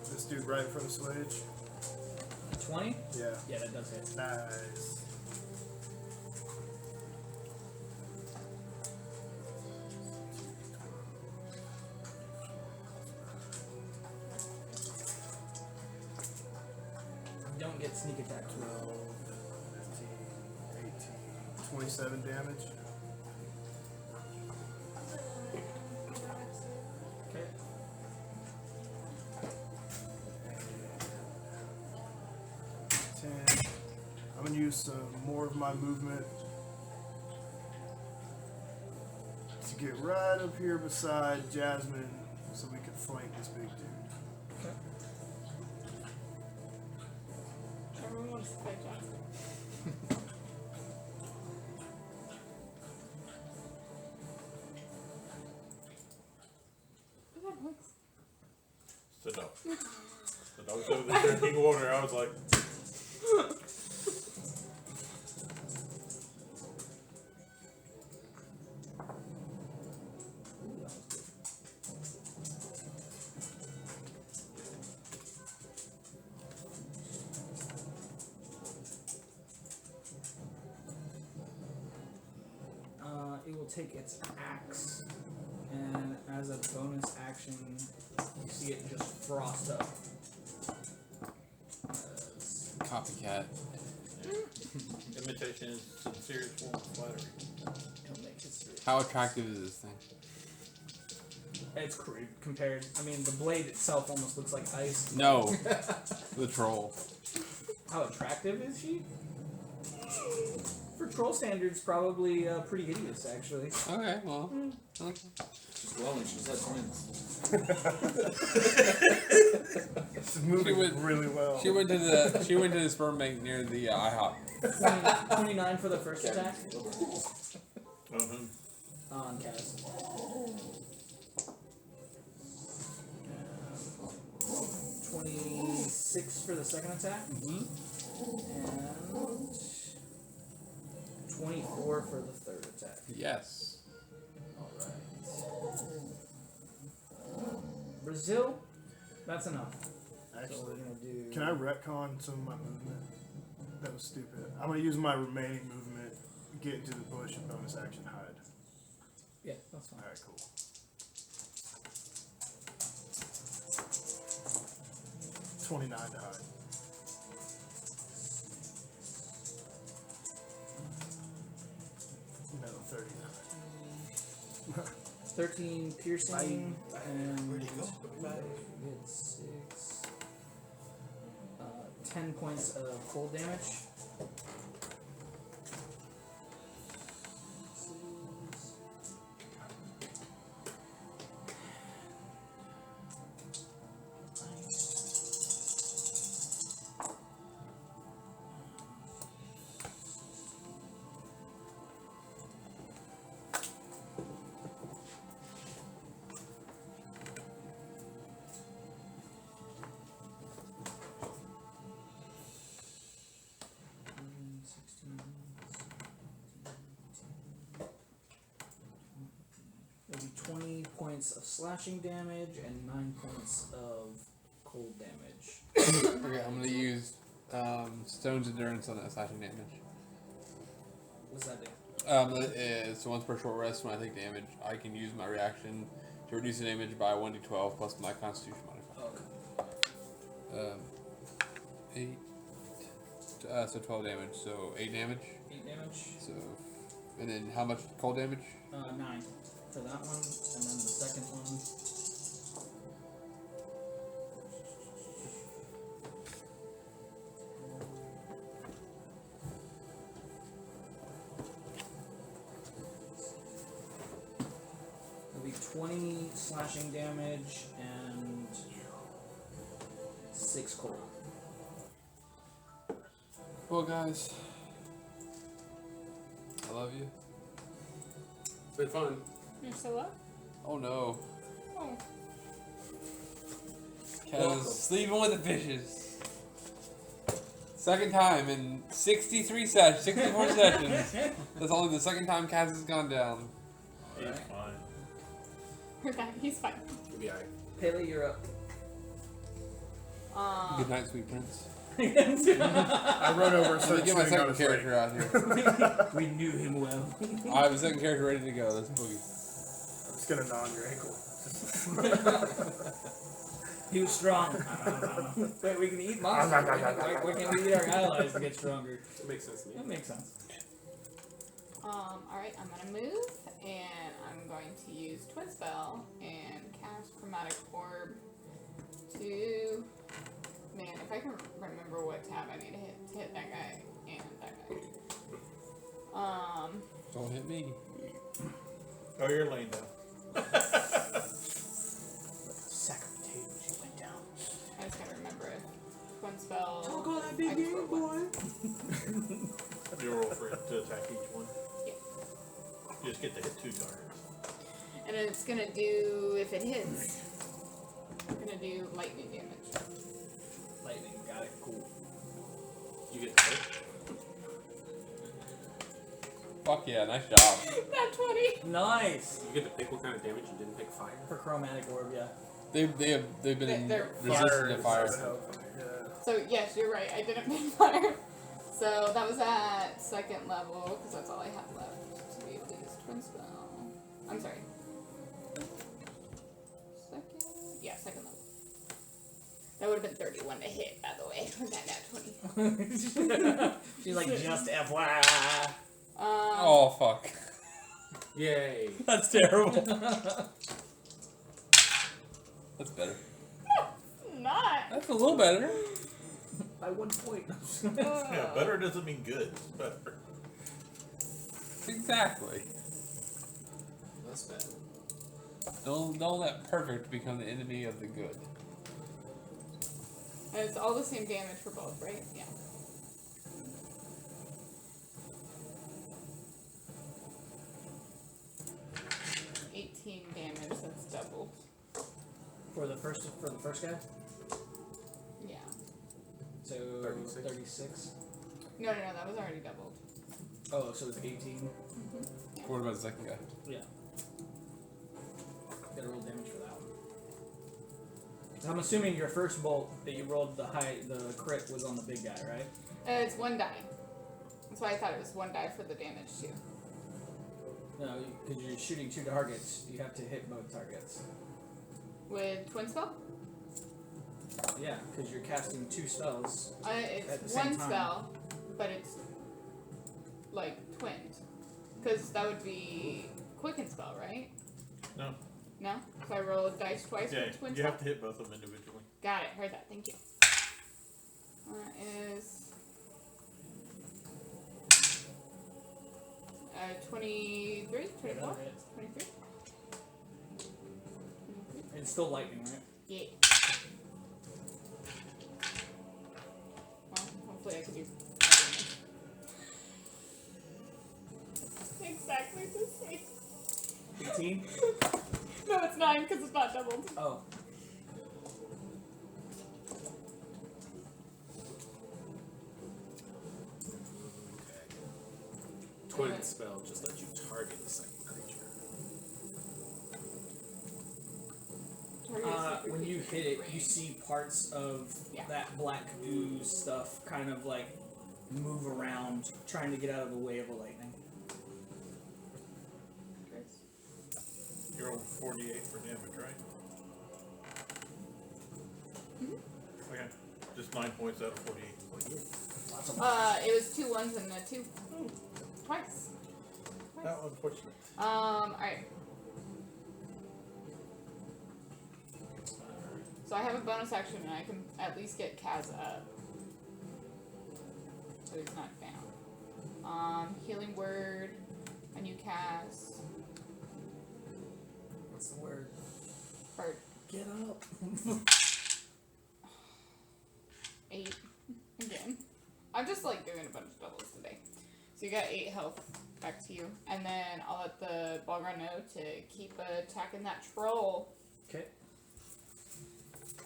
this dude right in front of Switch? 20? Yeah. Yeah, that does hit. Nice. Don't get sneak attack. 12, 15, 18, 27 damage. Okay. I'm gonna use some more of my movement to get right up here beside Jasmine so we can flank this big dude. Everyone wants to fight Johnson. The dog. The dog's over there drinking water. I was like, It will take its axe, and as a bonus action, you see it just frost up. Oh, copycat. Imitation is sincere form of flattery. He'll make history. How attractive is this thing? It's crude compared. I mean, the blade itself almost looks like ice. No. The troll. How attractive is she? For troll standards, probably pretty hideous, actually. Okay, well. Okay. She's glowing. She's had twins. It's moving went- really well. She went to the sperm bank near the IHOP. 29 for the first attack Uh-huh. on Kaz. 26 for the second attack. And 24 for the third attack. Yes. Alright. Brazil, that's enough. So Actually, we're gonna do. can I retcon some of my movement? That was stupid. I'm gonna use my remaining movement, get into the bush, and bonus action hide. Yeah, that's fine. Alright, cool. $29 to hide. No, 30 to hide. 13 piercing and Where'd he go? we had 6, 10 points of cold damage. It'll be 20 points of slashing damage and 9 points of cold damage. Okay, I'm gonna use Stone's Endurance on that slashing damage. What's that do? So once per short rest, when I take damage, I can use my reaction to reduce the damage by 1d12 plus my Constitution modifier. Oh, 8. So 12 damage. So 8 damage. 8 damage. So, and then how much cold damage? 9 for that one, and then the second one. It'll be 20 slashing damage and 6 cold. Well, guys, I love you. It's been fun. You're still up? Oh no, Oh. Kaz is sleeping with the fishes. Second time in 64 sessions. That's only the second time Kaz has gone down. He's fine. We're back. He's fine. You'll be alright. Pele, you're up. Good night, sweet prince. I run over and Let start me get my chewing on second his character leg. out here. We knew him well. I have a second character ready to go. Let's boogie. I'm just gonna gnaw on your ankle. He was strong. Wait, we can eat monsters. Why can't we eat our allies to get stronger? It makes sense to me. That makes sense. Alright, I'm gonna move, and I'm going to use Twin Spell and cast Chromatic Orb to... Man, if I can remember what tab I need to hit that guy and that guy. Don't hit me. Oh, you're laying down. Sack of potatoes, you went down. I just gotta remember it. Twin Spell. Talk on that big I just game, rolled one. boy. You roll for it to attack each one. Yeah. You just get to hit 2 targets. And then it's gonna do, if it hits, it's gonna do lightning damage. Lightning, got it, cool. You get to hit. Fuck yeah, nice job. Not 20! Nice! You get to pick what kind of damage you didn't pick fire. For Chromatic Orb, yeah. They've been They're resistant to fire. Yeah. So, yes, you're right, I didn't pick fire. So, that was at second level, because that's all I have left to be able to use Twin Spell. I'm sorry. Second? Yeah, second level. That would have been 31 to hit, by the way. Was that nat 20? She's like, just FYI. Oh fuck. Yay. That's terrible. That's better. Not. That's a little better. By 1 point. Yeah, better doesn't mean good. It's better. Exactly. That's bad. Don't let perfect become the enemy of the good. And it's all the same damage for both, right? Yeah. Damage, that's double. For the first guy? Yeah. So 36? 36. No, that was already doubled. Oh, so it's 18. What about the second guy? Yeah. Gotta roll damage for that one. So I'm assuming your first bolt that you rolled the crit was on the big guy, right? It's 1 die. That's why I thought it was 1 die for the damage too. No, because you're shooting 2 targets, you have to hit both targets. With twin spell? Yeah, because you're casting 2 spells. It's At the same 1 time. spell, but it's like twinned. Because that would be quicken spell, right? No. No? So I roll dice twice Yeah, with twin you spell? have to hit both of them individually. Got it, heard that, thank you. Is 23? 24? 23? It's still lightning, right? Yeah. Well, hopefully I can do exactly the same. 18? No, it's 9 because it's not doubled. Oh. Twin spell just lets you target the second creature. When you hit it, you see parts of that black ooze stuff kind of like move around, trying to get out of the way of the lightning. You're over 48 for damage, right? Mm-hmm. Okay. Just 9 points out of 48. It was 2 1s and a 2. Twice. How unfortunate. Alright. So I have a bonus action and I can at least get Kaz up. So he's not down. Healing word, a new Kaz. What's the word? Fart. Get up. 8. Again. I'm just like doing a bunch of doubles today. So you got 8 health. Back to you. And then I'll let the Balgar know to keep attacking that troll. Okay.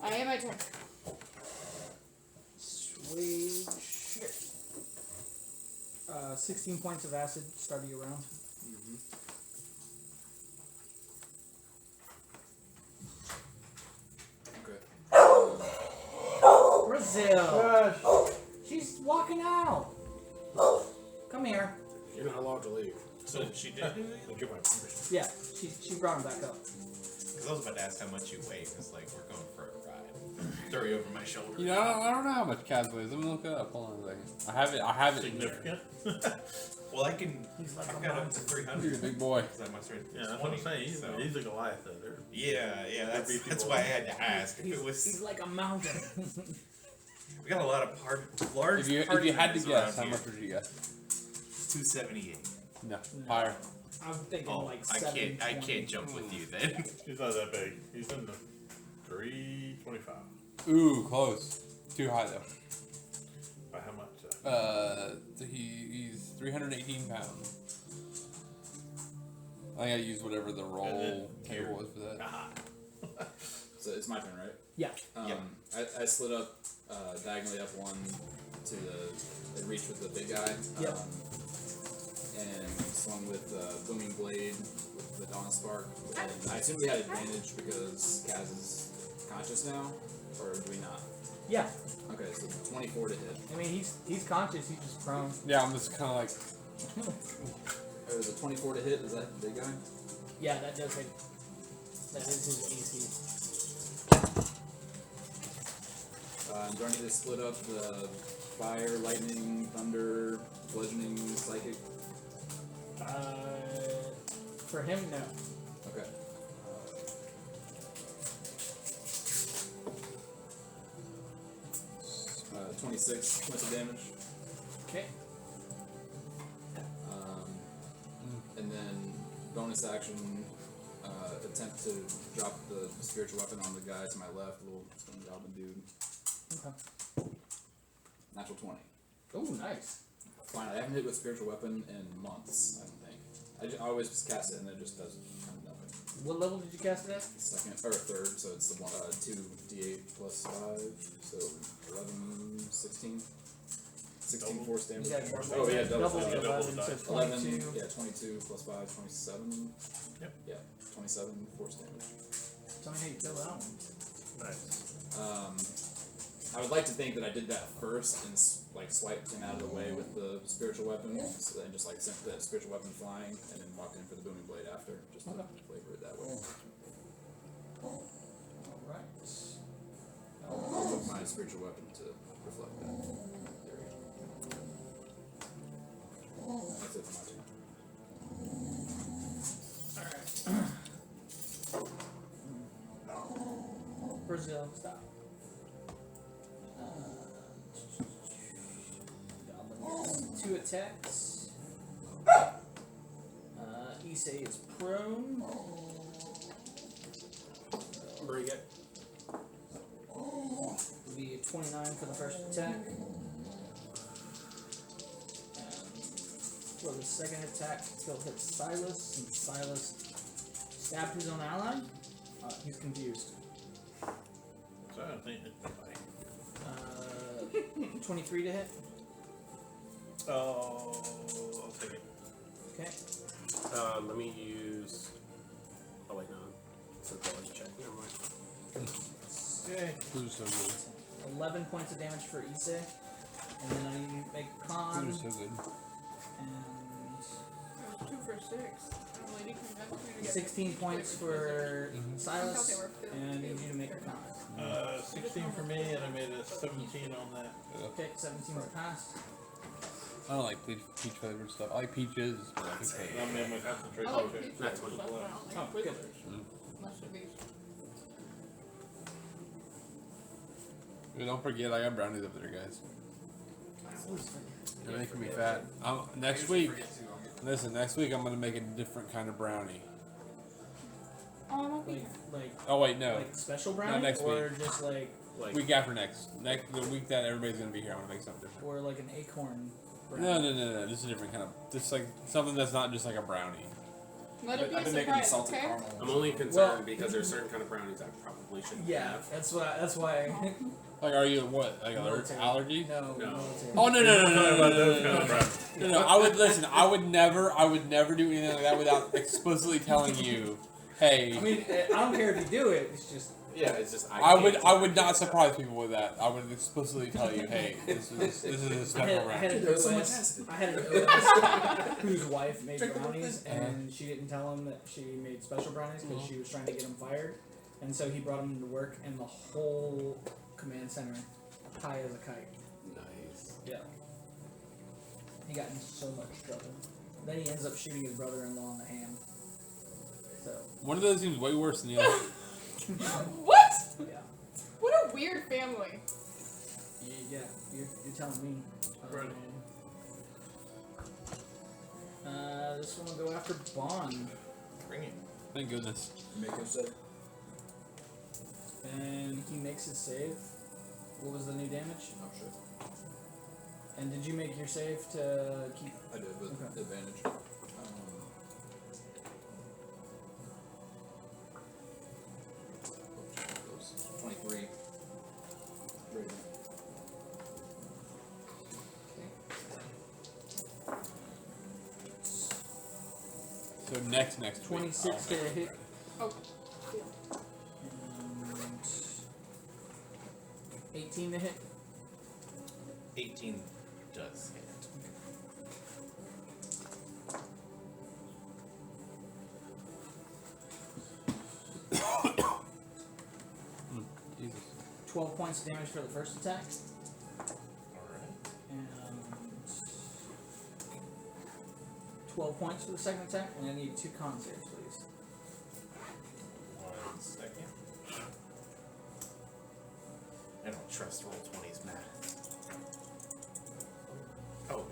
I am my turn. Swage. 16 points of acid, start of your round. Okay. Brazil! She's walking out! Come here. You're not allowed to leave. So she did do it? I'll give my permission. Yeah, she brought him back up. Because I was about to ask how much you weigh, because like we're going for a ride. Throw you over my shoulder. You know, I don't know how much Kaz weighs. Let me look it up. Hold on a second. I have it in here. Significant? Well, I can. He's like I've a got up mountain. to 300. You're a big boy. Because I must have Yeah, that's what I'm saying. He's, so. he's a Goliath out there. Yeah, That'd be that's people. why I had to ask. If He's, it was, he's like a mountain. we got a lot of large If you party had to members guess, around how here. much would you guess? 278. No, higher. I'm thinking Oh, like I 7. can't jump with you then. He's not that big. He's in the 325. Ooh, close. Too high though. By how much? He's 318 pounds. I think I used whatever the And roll then table was for that. Ah. So it's my turn, right? Yeah. I slid up diagonally up one to the reach with the big guy. Yep. And swung with booming blade with the dawn spark. And I assume we had advantage because Kaz is conscious now, or do we not? Yeah. Okay, so 24 to hit. I mean, he's conscious. He's just prone. Yeah, I'm just kind of like. Or is it 24 to hit? Is that the big guy? Yeah, that does hit. That is his AC. Do I need to split up the fire, lightning, thunder, bludgeoning, psychic? For him, no. Okay. 26 points of damage. Okay. And then bonus action, attempt to drop the spiritual weapon on the guy to my left, little stone goblin dude. Okay. Natural 20. Oh, nice. Fine, I haven't hit with spiritual weapon in months, I don't think. I always just cast it and it just does kind of nothing. What level did you cast it at? Second, or third, so it's the one, 2d8 plus 5, so 11, 16. 16 force damage. Yeah, Oh yeah, double double. the 11, so 11, 22. yeah, 22 plus 5, 27. Yep. Yeah, 27 force damage. Tell me how you kill that one. Nice. I would like to think that I did that first and like swiped him out of the way with the spiritual weapon, so then just like sent the spiritual weapon flying, and then walked in for the booming blade after, just to flavor it that way. Alright. I'll put my spiritual weapon to reflect that theory. That's it for my turn. Brazil, stop. Goblin gets 2 attacks. Issei is prone. Bring it. Will be a 29 for the first attack. For the second attack, he'll hit Silas, and Silas stabbed his own ally. He's confused. So I don't think it's nobody. 23 to hit. Oh, I'll take it. Okay. Let me use. Oh wait, no. It's a dodge check. Never mind. Okay. Who's so good? 11 points of damage for Issei. And then I need to make con. Who's so good? And It was 2 for 6. And a lady convinced me to get 16 points for Silas. I thought they were filled. And I need you to make a con. 16 for me, and I made a 17 on that. Okay, 17 is passed. I don't like peach flavored stuff. I like peaches, but I think And I made my concentration I like check. pizza, Not but 20. I don't like Oh, Twizzlers. good. Much of these. Don't forget, I got brownies up there, guys. They're making me fat. Next week, listen, next week I'm gonna make a different kind of brownie. Oh, I won't be here. Like Oh wait, no, like special brownie, next or just like week after next. The week that everybody's gonna be here, I'm gonna make something different. or like an acorn brownie. No. Just a different kind of, just like something that's not just like a brownie. Let it be I've a been making surprise, salted okay? caramel. I'm only concerned Well- because there's certain kind of brownies I probably shouldn't Yeah, have. that's why. Like, are you what? Like Military. allergy? No. No. Military. Oh no! I would listen. I would never do anything like that without explicitly telling you, hey. I mean, I don't care if you do it. It's just Yeah, it's just I would not surprise people with that. I would explicitly tell you, hey, this is a I special had round. an OS. I had an OS whose wife made brownies, and she didn't tell him that she made special brownies because she was trying to get him fired, and so he brought him into work, and the whole command center high as a kite. Nice. Yeah. He got in so much trouble. Then he ends up shooting his brother-in-law in the hand. So One of those seems way worse than the other. What? yeah, What a weird family. yeah, you're telling me. Right. This one will go after Bond, Bring it. Thank goodness. Make him say. and he makes his save. What was the new damage? Oh shit. And did you make your save to keep? I did with Okay. advantage. 23. Right. So next week. 26 to hit. Oh, And 18 to hit. 18 does hit. Jesus. 12 points of damage for the first attack. Alright. And 12 points for the second attack. And I need 2 con saves, please. 1 second. I don't trust roll 20's math. Oh,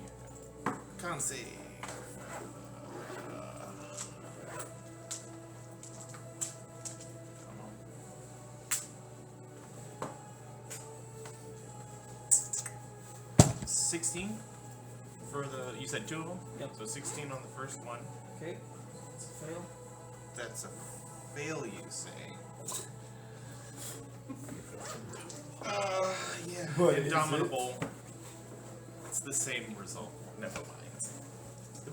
yeah. Con save. Come on. 16 for the. You said 2 of them? Yep. So 16 on the first one. Okay. That's a fail. That's a fail, you say? Yeah. But is Indomitable. It's the same result. Never mind.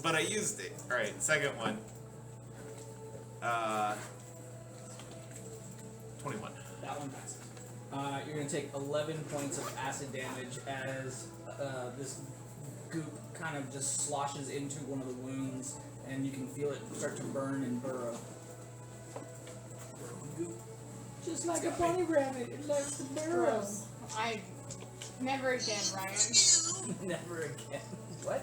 But I used it. Alright, second one. 21. That one passes. You're going to take 11 points of acid damage as this goop kind of just sloshes into one of the wounds, and you can feel it start to burn and burrow. Goop. Just like a bunny rabbit, it likes to burrow. Gross. I never again, Ryan. Never again. What?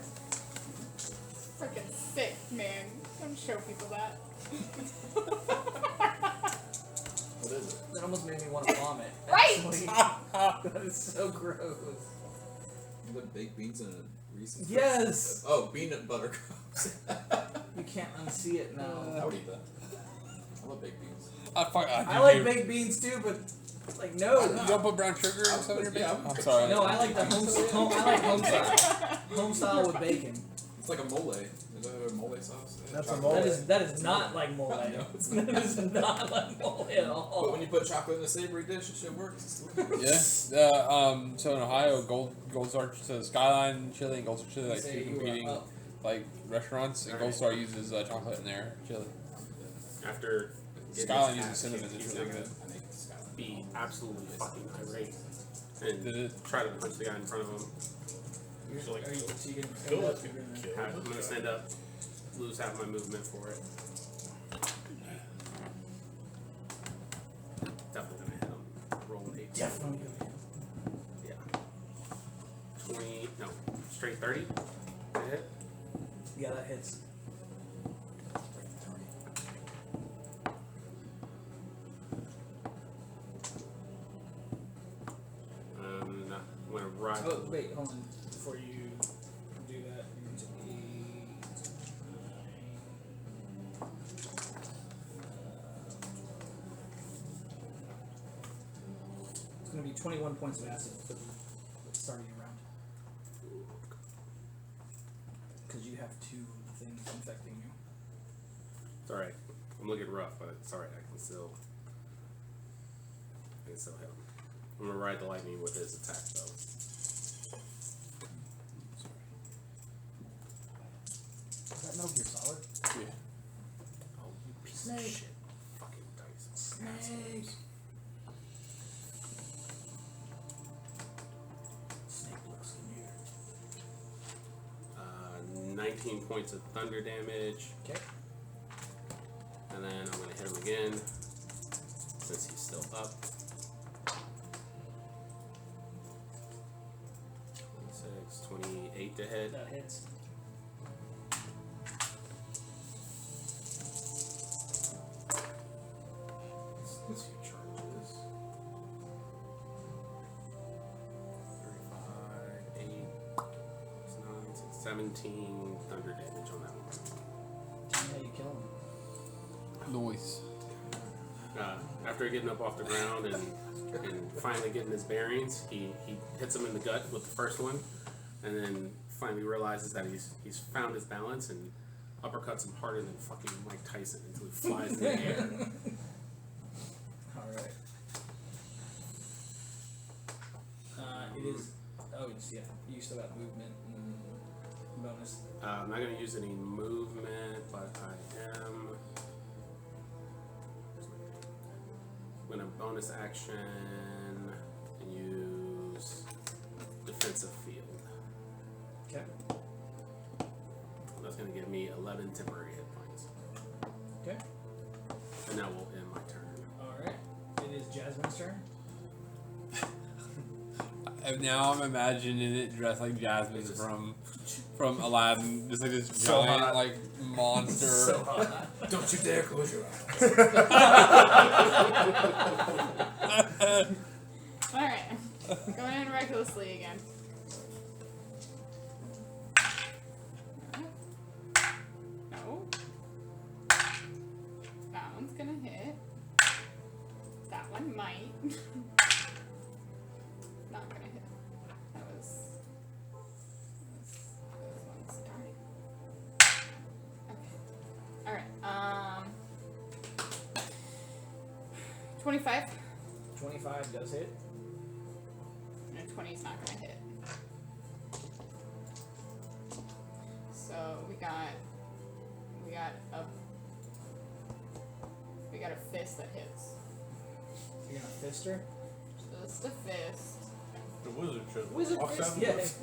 Freaking sick, man. Don't show people that. What is it? That almost made me want to vomit. Right! Actually. That is so gross. You put baked beans in a Reese's. Yes! Oh, peanut butter cups. You can't unsee it now. I would eat that. I love baked beans. I like baked beans too, but like no. You don't put brown sugar or something in your Yeah, bacon? I'm sorry. No, I like the I like home style. Home style with bacon. It's like a mole. Is that a mole sauce? That's a mole. That is not like mole. No, it's That is not like mole at But all. when you put chocolate in a savory dish, it shit works. It's Yeah. So in Ohio, Gold Star, so Skyline Chili and Gold Star Chili, like Say two you were competing up. like restaurants, and Gold Star uses chocolate in their chili. After Skyline getting uses his ass cinnamon, kicked, it's he's really gonna good. I make Skyline. be absolutely fucking irate and Did it? try to punch the guy in front of him. So like, are you, so you can Kill stand up, it. you're gonna- Kill I'm gonna stand up, lose half my movement for it. Definitely gonna hit him. Roll an 8. Definitely. Yeah. 20. No. Straight 30. To hit. Yeah, that hits. I'm gonna ride. Oh wait, hold on. Before you do that, you're going to be it's going to be 21 points of acid for the start of your round. Because you have 2 things infecting you. It's alright. I'm looking rough, but it's alright. I can still hit him. I'm gonna ride the lightning with his attack though. Is that Metal Gear Solid? Yeah. Oh, you piece Snake. of shit. Fucking dice. Snake. Snake looks familiar. 19 points of thunder damage. Okay. And then I'm gonna hit him again. Since he's still up. 26, 28 to hit. That hits. Let's see charges. 35, 8, 9, 17 thunder damage on that one. Yeah, you kill him. Noise. After getting up off the ground and finally getting his bearings, he hits him in the gut with the first one, and then finally realizes that he's found his balance and uppercuts him harder than fucking Mike Tyson until he flies in the air. Alright. It is. Oh, it's, yeah. You still got movement and bonus. I'm not gonna use any movement, but I am. I'm gonna bonus action and use defensive field. Okay. That's gonna give me 11 temporary hit points, Okay. and that will end my turn. Alright. It is Jasmine's turn. And now I'm imagining it dressed like Jasmine from Aladdin, just like this So giant hot. like monster. So hot. Don't you dare close your eyes. Alright. Going in recklessly again. No. That one's gonna hit. That one might. Not gonna hit. That was. Those ones starting. Okay. Alright. 25. 25 does hit. No, 20 is not gonna hit. So we got a fist that hits. You're gonna fist her? Just a fist. The wizard should Wizard walk fist, down the yeah. woods.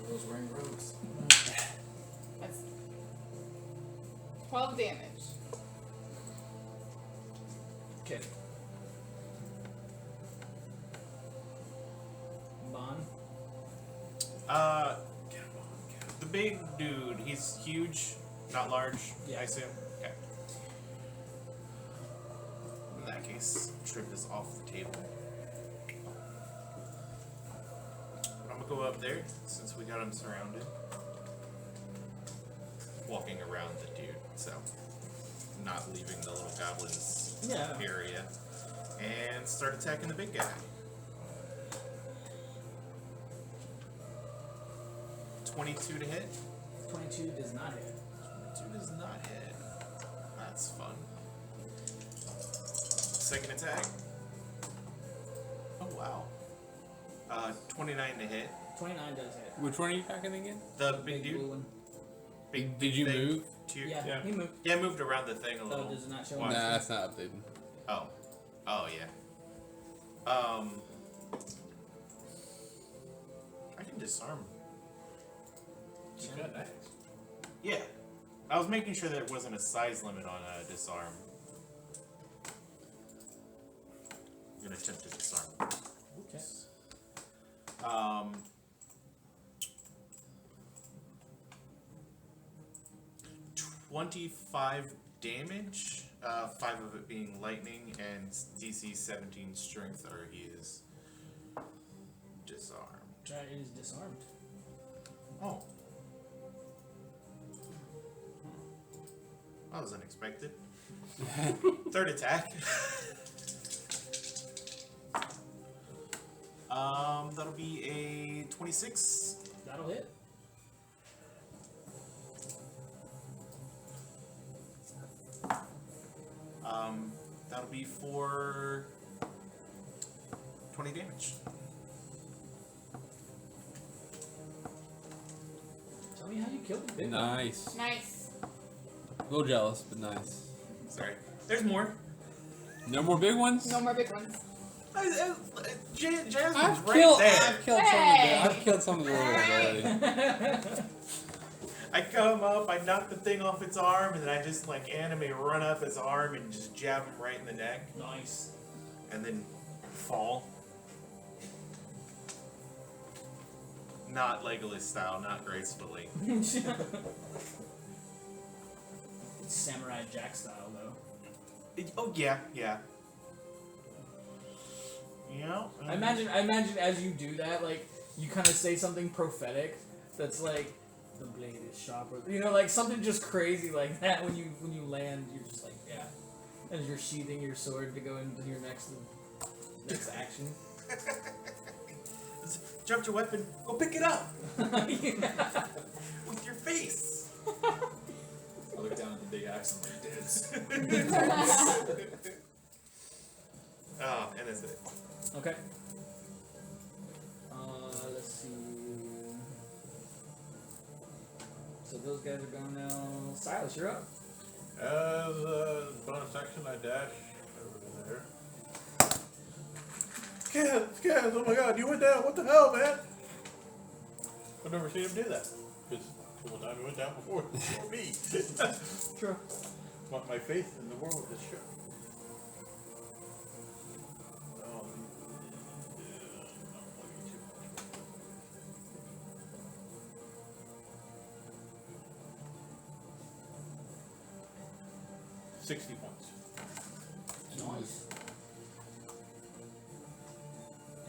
Those wearing robes. That's 12 damage. Okay. Bon. The big dude, he's huge, not large, Yeah. I assume. Okay. In that case, trip is off the table. I'm gonna go up there since we got him surrounded. Walking around the dude, so not leaving the little goblin's Yeah. area, and start attacking the big guy. 22 to hit. 22 does not hit. 22 does not hit. That's fun. Second attack. Oh wow. 29 to hit. 29 does hit. Which one are you attacking again? The big blue dude. one. Big Did you thing move? To your, Yeah, he moved. Yeah, I moved around the thing a Oh, little. does it not show? Why? on the Nah, screen? that's not updated. Oh. Oh yeah. I can disarm. You got that. Yeah. I was making sure there wasn't a size limit on disarm. I'm gonna attempt to disarm. Okay. 25 damage, 5 of it being lightning, and DC 17 strength, or he is disarmed. That is disarmed. Oh. That was unexpected. Third attack. That'll be a 26. That'll hit. That'll be for 20 damage. Tell me how you killed the big one. Nice. Nice. A little jealous, but nice. Sorry. There's more. No more big ones? No more big ones. Jasmine's I've right killed, there. I've killed some of the little ones already. I come up, I knock the thing off its arm, and then I just like anime run up its arm and just jab him right in the neck, Nice. and then fall. Not Legolas style, not gracefully. Samurai Jack style, though. Oh yeah, yeah. You know, I imagine as you do that, like, you kind of say something prophetic that's like, the blade is sharper. You know, like something just crazy like that when you land, you're just like, yeah. As you're sheathing your sword to go into your next action. Dropped your weapon. Go pick it up Yeah. with your face. I look down at the big axe and I'm like, dance. Oh, and that's it. Okay. Let's see. So those guys are gone now. Silas, you're up. As a bonus action, I dash over to there. Scaz, oh my god, you went down. What the hell, man? I've never seen him do that. Because the one time he went down before me. Sure. My faith in the world is shook. 60 points. Nice.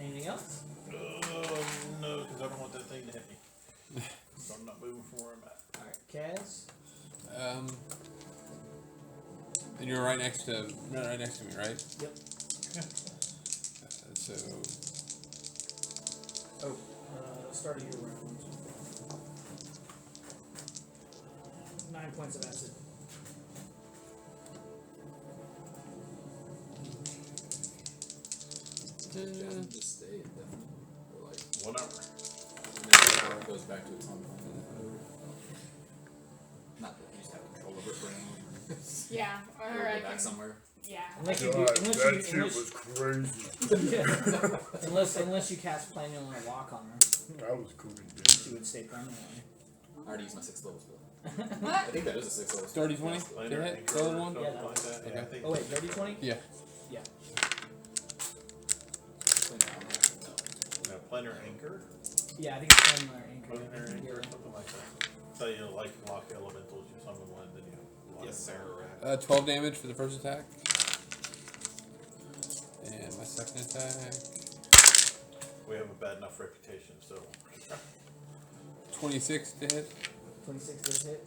Anything else? No, because I don't want that thing to hit me. So I'm not moving from where I'm at. Alright, Kaz. And you're right next to me, right? Yep. So Start of your round. 9 points of acid. Jasmine just stay indefinitely. Or like, 1 hour. and then the power goes back to its home planet. Not that you just have control over it for anyone. Yeah, Or or go I back can. somewhere. Yeah. Unless you do, God, unless that you, shit unless, was crazy. yeah. unless you cast Planning on a Lock on her, That was cool. she would stay permanently. I already used my 6th level spell. I What? think that is a 6th level spell. 30, 20? Planar Did it hit? anchor Solid or one? something Yeah, like that. Yeah, I okay. think Oh wait, dirty 20? Yeah. Yeah. no, planar anchor? Yeah, I think it's Planning Anchor. Planar anchor or Yeah. something like that. So you like lock elementals, you summon one, then you lock Yes, them sir. down. 12 damage for the first attack. And my second attack. We have a bad enough reputation, so 26 to hit. 26 does hit.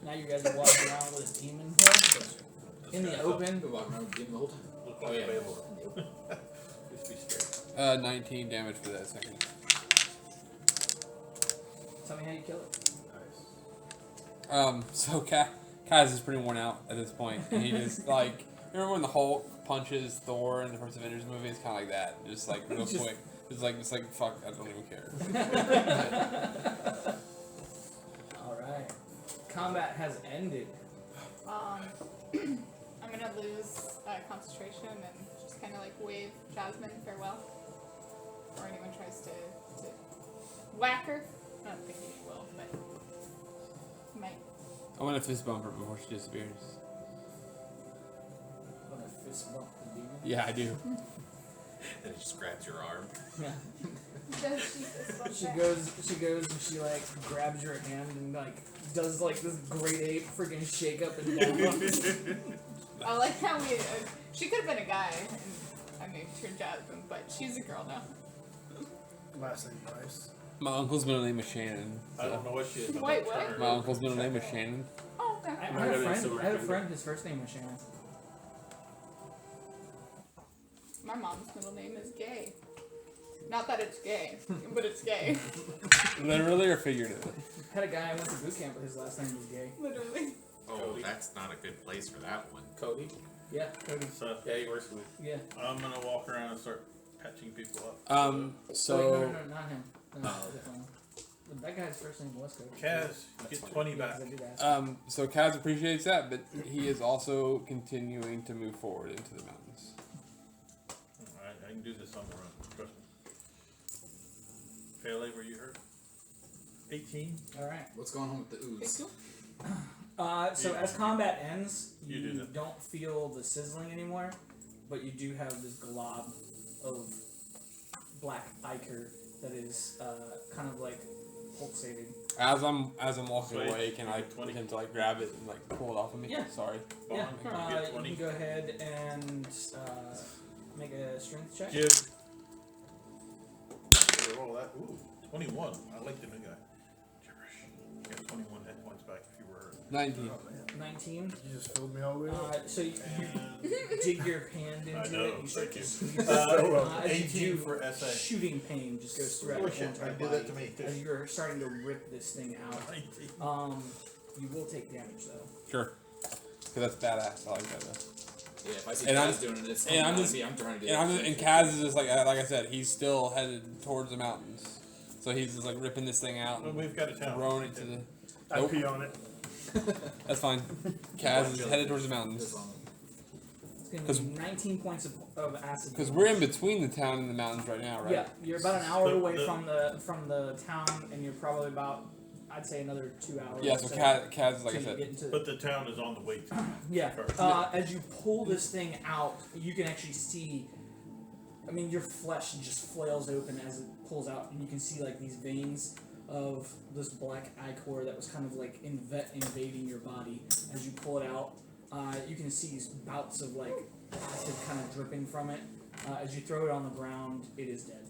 Now you guys are walking around with a demon here. In the open. Been walking around with the demon the whole time. look Oh, like yeah. a Balor. Just be straight. 19 damage for that second. Tell me how you kill it. Nice. So Kaz is pretty worn out at this point. And he just like, remember when the Hulk punches Thor in the first Avengers movie? It's kind of like that. Just like real Just- quick. Just like fuck, I don't even care. Alright. Combat has ended. I'm gonna lose concentration and just kind of like wave Jasmine farewell. Or anyone tries to whack her. I don't think he will, but he might. I want to fist bump her before she disappears. I'm gonna fist bump the demon. Yeah, I do. Then it just grabs your arm. Yeah. Does she fist bump She back? goes and she like grabs your hand and like does like this great ape freaking shake up and down. I like how we. She could have been a guy, and I named her Jasmine, but she's a girl now. Last name Rice. My uncle's middle name is Shannon. I don't know what she is. but Wait, I'm what? trying to- My uncle's middle name is Shannon. Oh, okay. I had Might a have been friend. some I had a random- friend. His first name was Shannon. My mom's middle name is Gay. Not that it's gay, but it's gay. Literally or figuratively? Had a guy I went to boot camp, but his last name was Gay. Literally. Oh, Cody. that's not a good place for that one. Cody? Yeah, Cody. So Yeah, he works for me. Yeah. I'm gonna walk around and start patching people up. Oh, wait, no, So not him. No, different one. That guy's first name was Cody. Kaz, you get 20 Yeah, back. 'cause I did ask. so Kaz appreciates that, but he is also continuing to move forward into the mountains. Alright, I can do this on the run. Trust me. Pele, were you hurt? 18? All right. What's going on with the ooze? So as combat ends, You you do that. don't feel the sizzling anymore, but you do have this glob of black ichor that is kind of like pulsating. As I'm walking Sweet. away, can I 20. attempt to like grab it and like pull it off of me? Yeah. Sorry. Yeah, Bond, you get you 20. can go ahead and make a strength check. Give. Roll that. Ooh, 21. I like the new guy. Gibberish. You got 21 hit points back if you were hurt. 19. 19. You just filled me all the way up. So you And dig your hand into I know, it. You start thank to you. squeeze. As 18 you do, for SA. shooting pain just goes throughout Oh your shit, entire I do body. that to me too. As you're starting to rip this thing out. 19. You will take damage though. Sure. Because that's badass. I like that though. Yeah, if I see And Kaz I'm- doing it, it's and coming I'm out just- of me. I'm trying to do And Kaz is just like I said, he's still headed towards the mountains. So he's just like ripping this thing out Well, and we've got a town. throwing it to the. I Nope. pee on it. That's fine. Kaz is headed towards the This mountains. one. It's gonna be 19 points of acid. Because damage. we're in between the town and the mountains right now, right? Yeah, you're about an hour The- away the- from the town, and you're probably about, I'd say, another 2 hours. Yeah, so or Kaz is like I till you said. get into But the town is on the way to. yeah. first. As you pull this thing out, you can actually see. I mean, your flesh just flails open as it pulls out, and you can see like these veins of this black ichor that was kind of like invading your body. As you pull it out, you can see bouts of like acid kind of dripping from it. As you throw it on the ground, it is dead.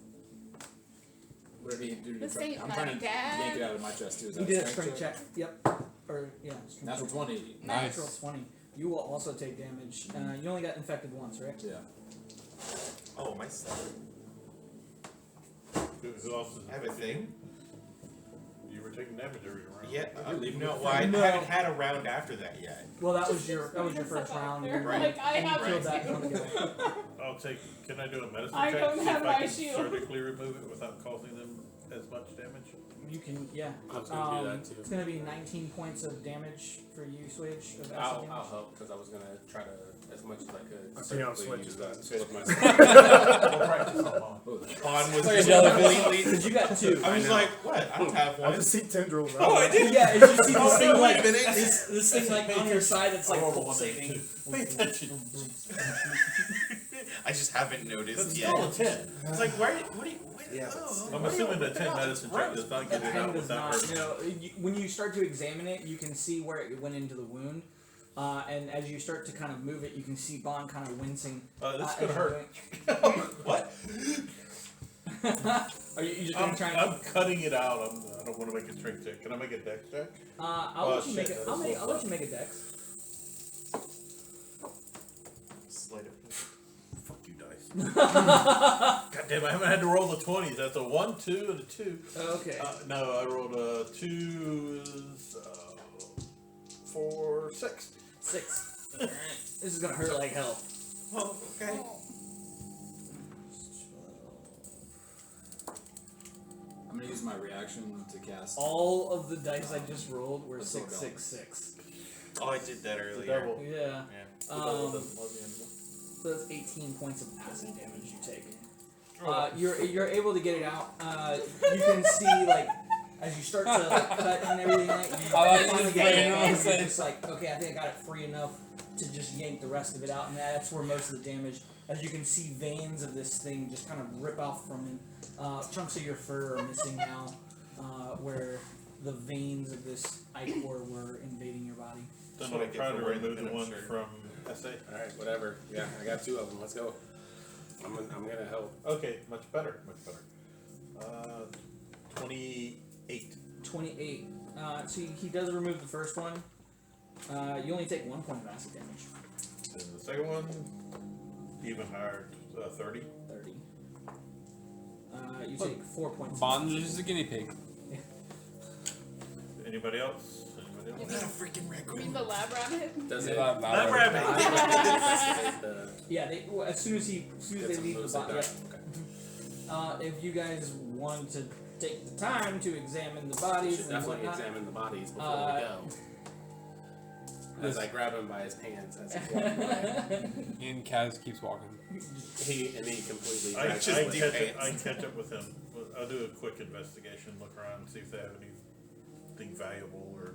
What did he do to This try? ain't I'm my trying to dad. yank it out of my chest too. Is You that did a strength check. Yep. Or yeah. strength Natural check. 20. Natural 20. You will also take damage. You only got infected once, right? Yeah. Oh, my son. Who else is I have a thing. You were taking damage every round. Yeah, You're leaving no, with well, I No. haven't had a round after that yet. Well, that was your first round. They're You like, I you have killed to. that one guy. I'll take. Can I do a medicine I check? don't See have if my I can shield. surgically remove it without causing them as much damage. You can, yeah. I was gonna do that too. It's gonna be 19 points of damage for you, Switch. Of acid I'll damage. help because I was gonna try to as much as I could. I see how surgically Switch use is that done. with my We'll practice on mine. Bond was Like a just jellyfish. completely. Because you got two. I was know. like, what? I don't have I one. just see tendrils. Oh, I did. Yeah, as you see Oh, this thing wait like a minute. this thing like on your side, it's like I rolled a 1 and a pulsating. 2. Pay attention. I just haven't noticed That's yet. still a 10. It's like, why? What do you? Yeah, oh, I'm what do you- assuming what that the 10 hell? medicine check does not The get it pen out does without not. hurting. You know, when you start to examine it, you can see where it went into the wound. And as you start to kind of move it, you can see Bond kind of wincing. This is as gonna you're hurt. What? doing it. Are you just gonna try and? I'm cutting it out. I don't want to make a strength check. Can I make a dex check? I'll Oh, let you make shit, it. that's so I'll let fun. you make a dex. Sleight of hand. Fuck you, dice. God damn, I haven't had to roll the 20s. That's a 1, 2, and a 2. Okay. No, I rolled a 2, 4, 6. 6. Alright. This is gonna hurt like hell. Oh, okay. I'm gonna use my reaction to cast. All of the dice I just rolled were Let's go 6, down. 6, 6. Oh, I did that The earlier. devil. Yeah. Yeah. The devil doesn't love you anymore. So that's 18 points of acid damage you take. Oh. You're able to get it out. You can see like as you start to cut and everything like you I like finally this get it brain, out, honestly. you're just like, okay, I think I got it free enough to just yank the rest of it out, and that's where most of the damage. As you can see, veins of this thing just kind of rip off from it. Chunks of your fur are missing now, where the veins of this ichor were invading your body. Then That's what I I'll get try for to wearing remove the the one shirt. from SA. All right, whatever. Yeah, I got 2 of them. Let's go. I'm gonna help. Okay, much better, much better. 28. 28. So he does remove the first one. You only take 1 point of acid damage. And the second one, even higher, 30. 30. You take 4 points. of Bond's damage. just a guinea pig. Anybody else? Anybody Is else? that a freaking You raccoon? mean the lab rabbit? Does Yeah, it? lab rabbit. investigate the- Yeah, as soon as they get leave the some body. moves Yeah. If you guys want to take the time to examine the We bodies should and definitely whatnot, examine the bodies before we go. As I grab him by his pants as he's walking away. And Kaz keeps walking. He completely I drags just him can away. do catch up. I pants. can catch up with him. I'll do a quick investigation, look around, see if they have anything valuable or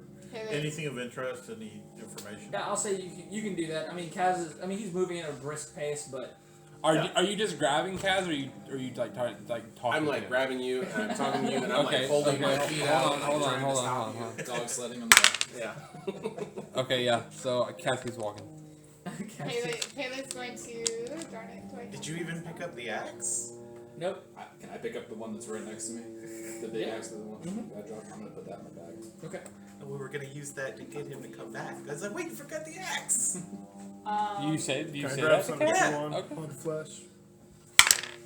anything of interest, any information. yeah, I'll say you can do that. I mean, Kaz is. I mean, he's moving at a brisk pace, but Are you just grabbing Kaz, or are you like talking? I'm to like him? grabbing you and I'm talking to you and I'm Okay, like holding okay. my feet out. Hold on, like, hold trying to on, stop hold on. Dog sledding on the back. you. Yeah. Okay, yeah. So Kaz keeps walking. Pele's going to. Darn it. Do I Did you even pick up the axe? nope. Can I pick up the one that's right next to me? The big Yeah. axe, the one Mhm. I dropped. I'm gonna put that in my bag. Okay. And we were gonna use that to get him to come back. I was like, wait, you forgot the axe. Do you say Can I that? grab something to Yeah. chew on? Okay. On the flesh.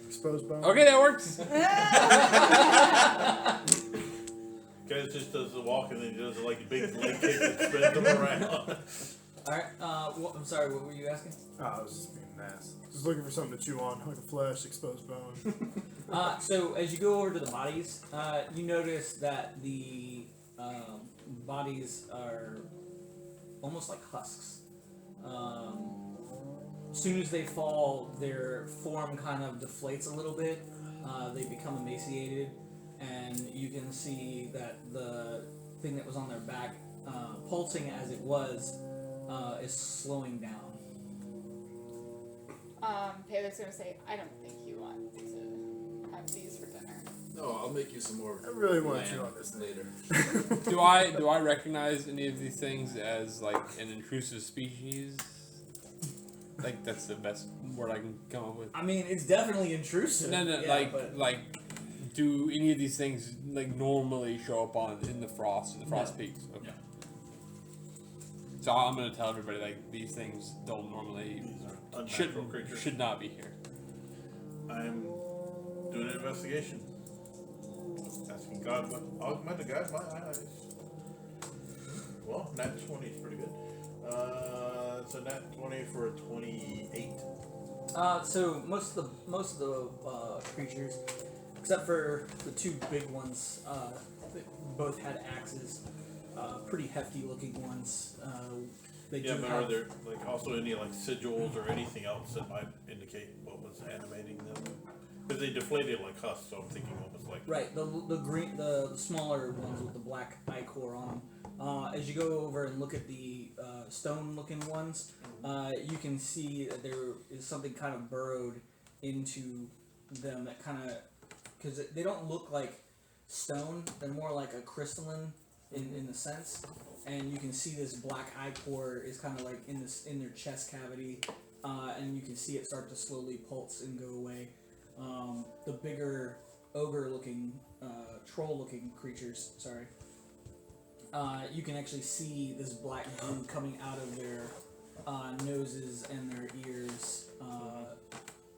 Exposed bone. Okay, that works. Guys just does the walk and then he does like a big leg kick that spins him around. All right. I'm sorry. What were you asking? Oh, I was just being an ass. Just looking for something to chew on, like a flesh, exposed bone. So as you go over to the bodies, you notice that the bodies are almost like husks. As soon as they fall, their form kind of deflates a little bit. They become emaciated, and you can see that the thing that was on their back, pulsing as it was, is slowing down. Pele's gonna say, I don't think you want to have these for dinner. No, I'll make you some more. I really want lamb you on this later. Do I recognize any of these things as like an intrusive species? Like that's the best word I can come up with. I mean, it's definitely intrusive. No, yeah, but like, do any of these things like normally show up in the frost peaks? Okay. No. So I'm gonna tell everybody like these things don't normally Unnatural creatures. should not be here. I'm doing an investigation. Asking God, augment to guide my eyes. Well, nat 20 is pretty good. It's a nat 20 for a 28. So most of the creatures, except for the two big ones, they both had axes. Pretty hefty looking ones. They Yeah, do but have, are there like also any like sigils or anything else that might indicate what was animating them? Because they deflated like husks, so I'm thinking almost like right, the smaller ones with the black eye core on them. As you go over and look at the stone-looking ones, you can see that there is something kind of burrowed into them that kind of, because they don't look like stone; they're more like a crystalline in the sense. And you can see this black eye core is kind of like in their chest cavity, and you can see it start to slowly pulse and go away. The bigger ogre-looking, troll-looking creatures, sorry, you can actually see this black goo coming out of their noses and their ears,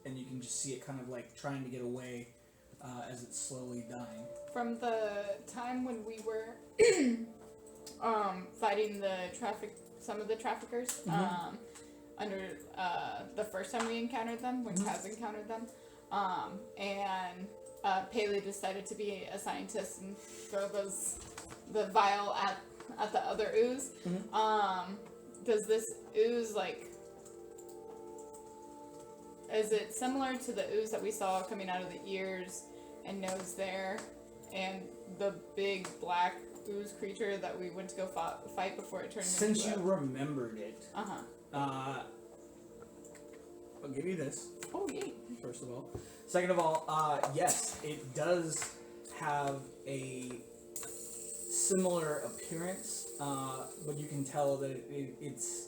and you can just see it kind of like trying to get away as it's slowly dying. From the time when we were fighting some of the traffickers, under the first time we encountered them, when Kaz encountered them, and Paley decided to be a scientist and throw the vial at the other ooze. Does this ooze is it similar to the ooze that we saw coming out of the ears and nose there, and the big black ooze creature that we went to go fight before it turned Since into you remembered it, I'll give you this. Oh, yay. First of all. Second of all, yes, it does have a similar appearance, but you can tell that it's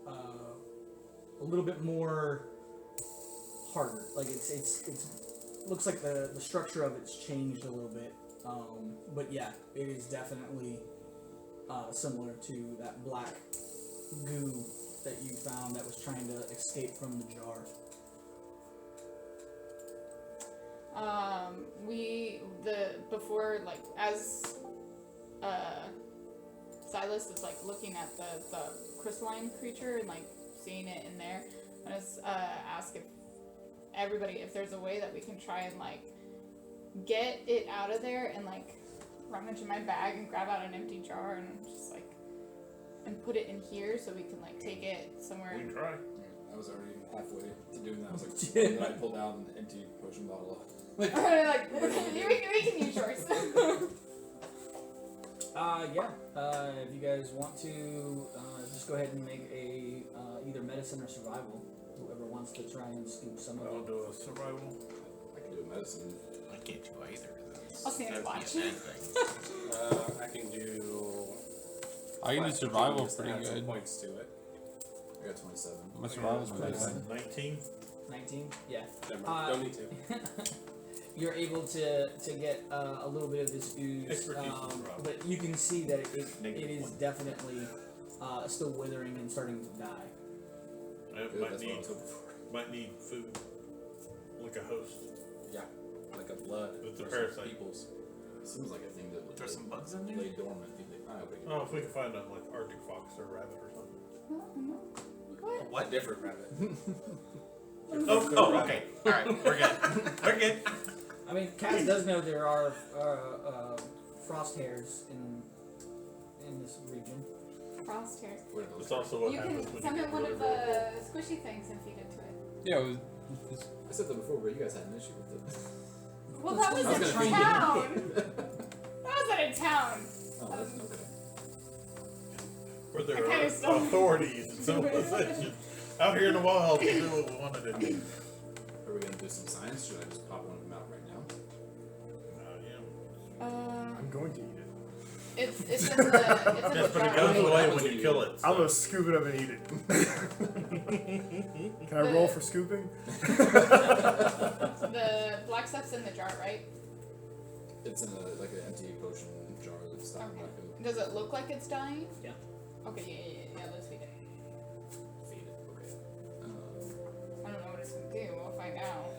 a little bit more harder. Like it's looks like the structure of it's changed a little bit. But yeah, it is definitely similar to that black goo that you found that was trying to escape from the jar. As Silas is like looking at the crystalline creature and like seeing it in there, I just ask if there's a way that we can try and like get it out of there and like rummage in my bag and grab out an empty jar and just like and put it in here so we can like take it somewhere. we can try. I was already halfway to doing that. I was like, then I pulled out an empty potion bottle. like we can use yours. If you guys want to, just go ahead and make a either medicine or survival. Whoever wants to try and scoop some of I'll it. do a survival. I can do a medicine. I can't do either of those. I'll stand and That'd watch. be a bad thing. I can do. I can do Flash survival Genius to pretty add some good. points to it. I got 27. My survival's pretty Nice. good. 19. 19? Yeah. Never mind. Don't need to. You're able to get a little bit of this ooze, Expertise in survival. but you can see that it Negative is one. definitely still withering and starting to die. It Good, might that's what I need was hoping for. might need food, like a host. Yeah, like a blood. With the for some parasite. people's. Seems like a thing that would Throw some bugs in there? lay dormant. I hope we can. Oh, if we can find a like Arctic fox or rabbit or something. What? Different rabbit. Oh, okay. Alright, we're good. We're good. I mean, Kaz does know there are frost hairs in this region. Frost hair. What are those? It's also what You happens can when summon you get one rid of of it. the squishy things and feed it to it. Yeah, it was, I said that before, but you guys had an issue with it. Well, that was I was in gonna feed town. That was in town. Oh, that's okay. Where there I kinda are still- authorities and civilization out here in the wild to do what we wanted to do. Are we gonna do some science? Should I just pop one of them out right now? I'm going to eat it. It's in the Yes, but it goes jar. away when you kill it. I'm So. gonna scoop it up and eat it. Can I roll for scooping? The black stuff's in the jar, right? It's in like an empty potion jar that's stopped Okay. back up. Does it look like it's dying? Yeah. Okay, yeah, let's feed it. Feed it. Okay. I don't know what it's gonna do. We'll find out.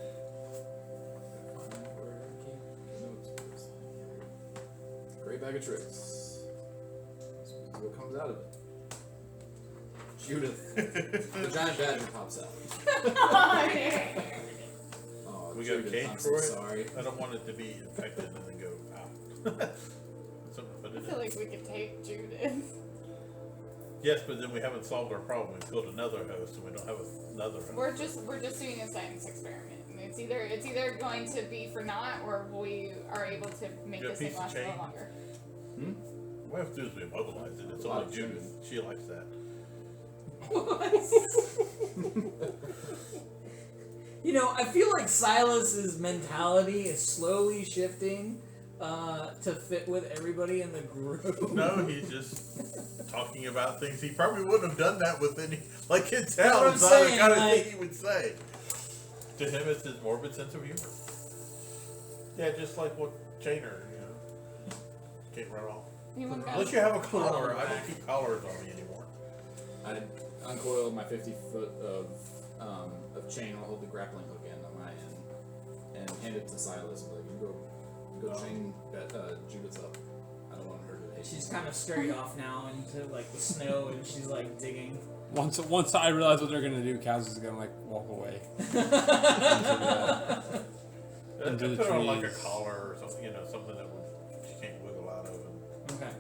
Great bag of tricks. This is what comes out of it. Judith. The giant badger pops out. Oh, We got a Judith, cage I'm for so it? sorry. I don't want it to be infected and then go out. Something to put I it feel in. like we could take Judith. Yes, but then we haven't solved our problem. We built another host and we don't have another host. We're just doing a science experiment. And it's either going to be for naught or we are able to make You got this a thing piece of last a little chain? longer. What we have to do is we immobilize it. It's A lot only of Judith. She likes that. You know, I feel like Silas's mentality is slowly shifting to fit with everybody in the group. No, he's just talking about things. He probably wouldn't have done that with any, like in what town. I'm It's not the saying, kind of like- thing he would say. To him, it's his morbid sense of humor. Yeah, just like what Chainer, you know, can't run off. Anyone got Unless you have a Pull on collar. the I don't back. keep collars on me anymore. I uncoiled my 50 foot of chain. I'll hold the grappling hook end on my end and hand it to Silas. Like, you go chain Judith up. I don't want her to hate She's me. kind of straight off now into like the snow, and she's like digging. Once I realize what they're gonna do, Kaz is gonna like walk away. Into the Put her on like a trees. collar or something, you know, something that she can't wiggle out of. Okay.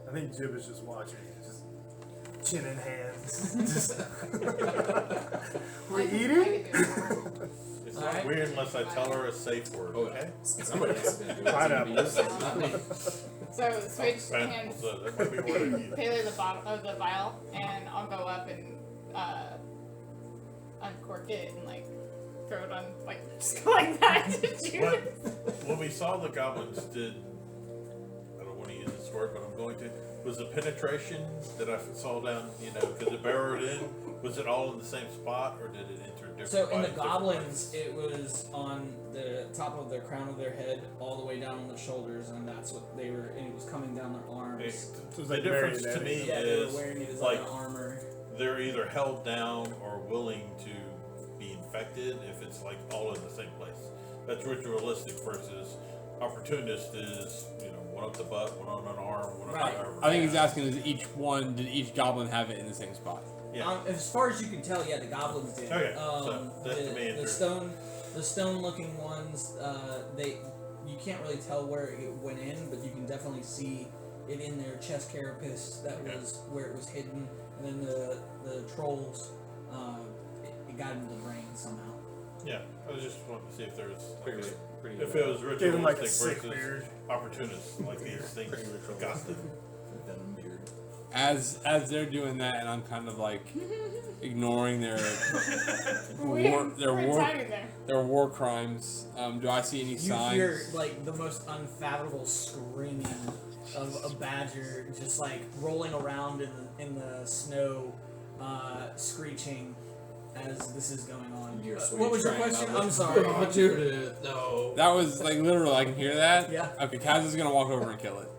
I think Jib is just watching, just chin in hands. Just we eating? It's All not right. weird unless I tell her a safe word. Oh, Okay. somebody else is gonna do it. It's Pineapple. gonna be you, not me. So switch Pineapple, hands. so that might be what I need. Pele the bottom of the vial, and I'll go up and uncork it and like throw it on, like just go like that to Judith. When we saw the goblins did, I don't want to use this word, but I'm going to, was the penetration that I saw down, you know, because it burrowed in, was it all in the same spot or did it enter different So in the bodies, different goblins, it was on the top of their crown of their head, all the way down on the shoulders, and that's what they were. And it was coming down their arms. places? So it's The like difference to marionette. me Yeah, they were is wearing it as like like an armor. they're either held down or willing to be infected if it's like all in the same place. That's ritualistic versus opportunist is, you know, one up the butt, one on an arm, one Right. on the I think he's asking is did each goblin have it in the same spot? Yeah. As far as you can tell, yeah, the goblins did. Okay, so that's the main the stone-looking ones. You can't really tell where it went in, but you can definitely see it in their chest carapace. That Okay. was where it was hidden, and then the trolls, it got into the brain somehow. Yeah, I was just wanting to see if there was Pretty, pretty. if it was Gave him like a ritualistic sick versus beard. opportunist, like these things got them. Venom beard. As they're doing that, and I'm kind of like ignoring their We're timing there. their war crimes. Do I see any You signs? hear like the most unfathomable screaming of a badger just like rolling around in the snow, screeching as this is going on. You're What was your crying question? out, I'm sorry. "Oh, Judith, no. That was like literally. I can hear that. Yeah. Okay, Kaz is gonna walk over and kill it,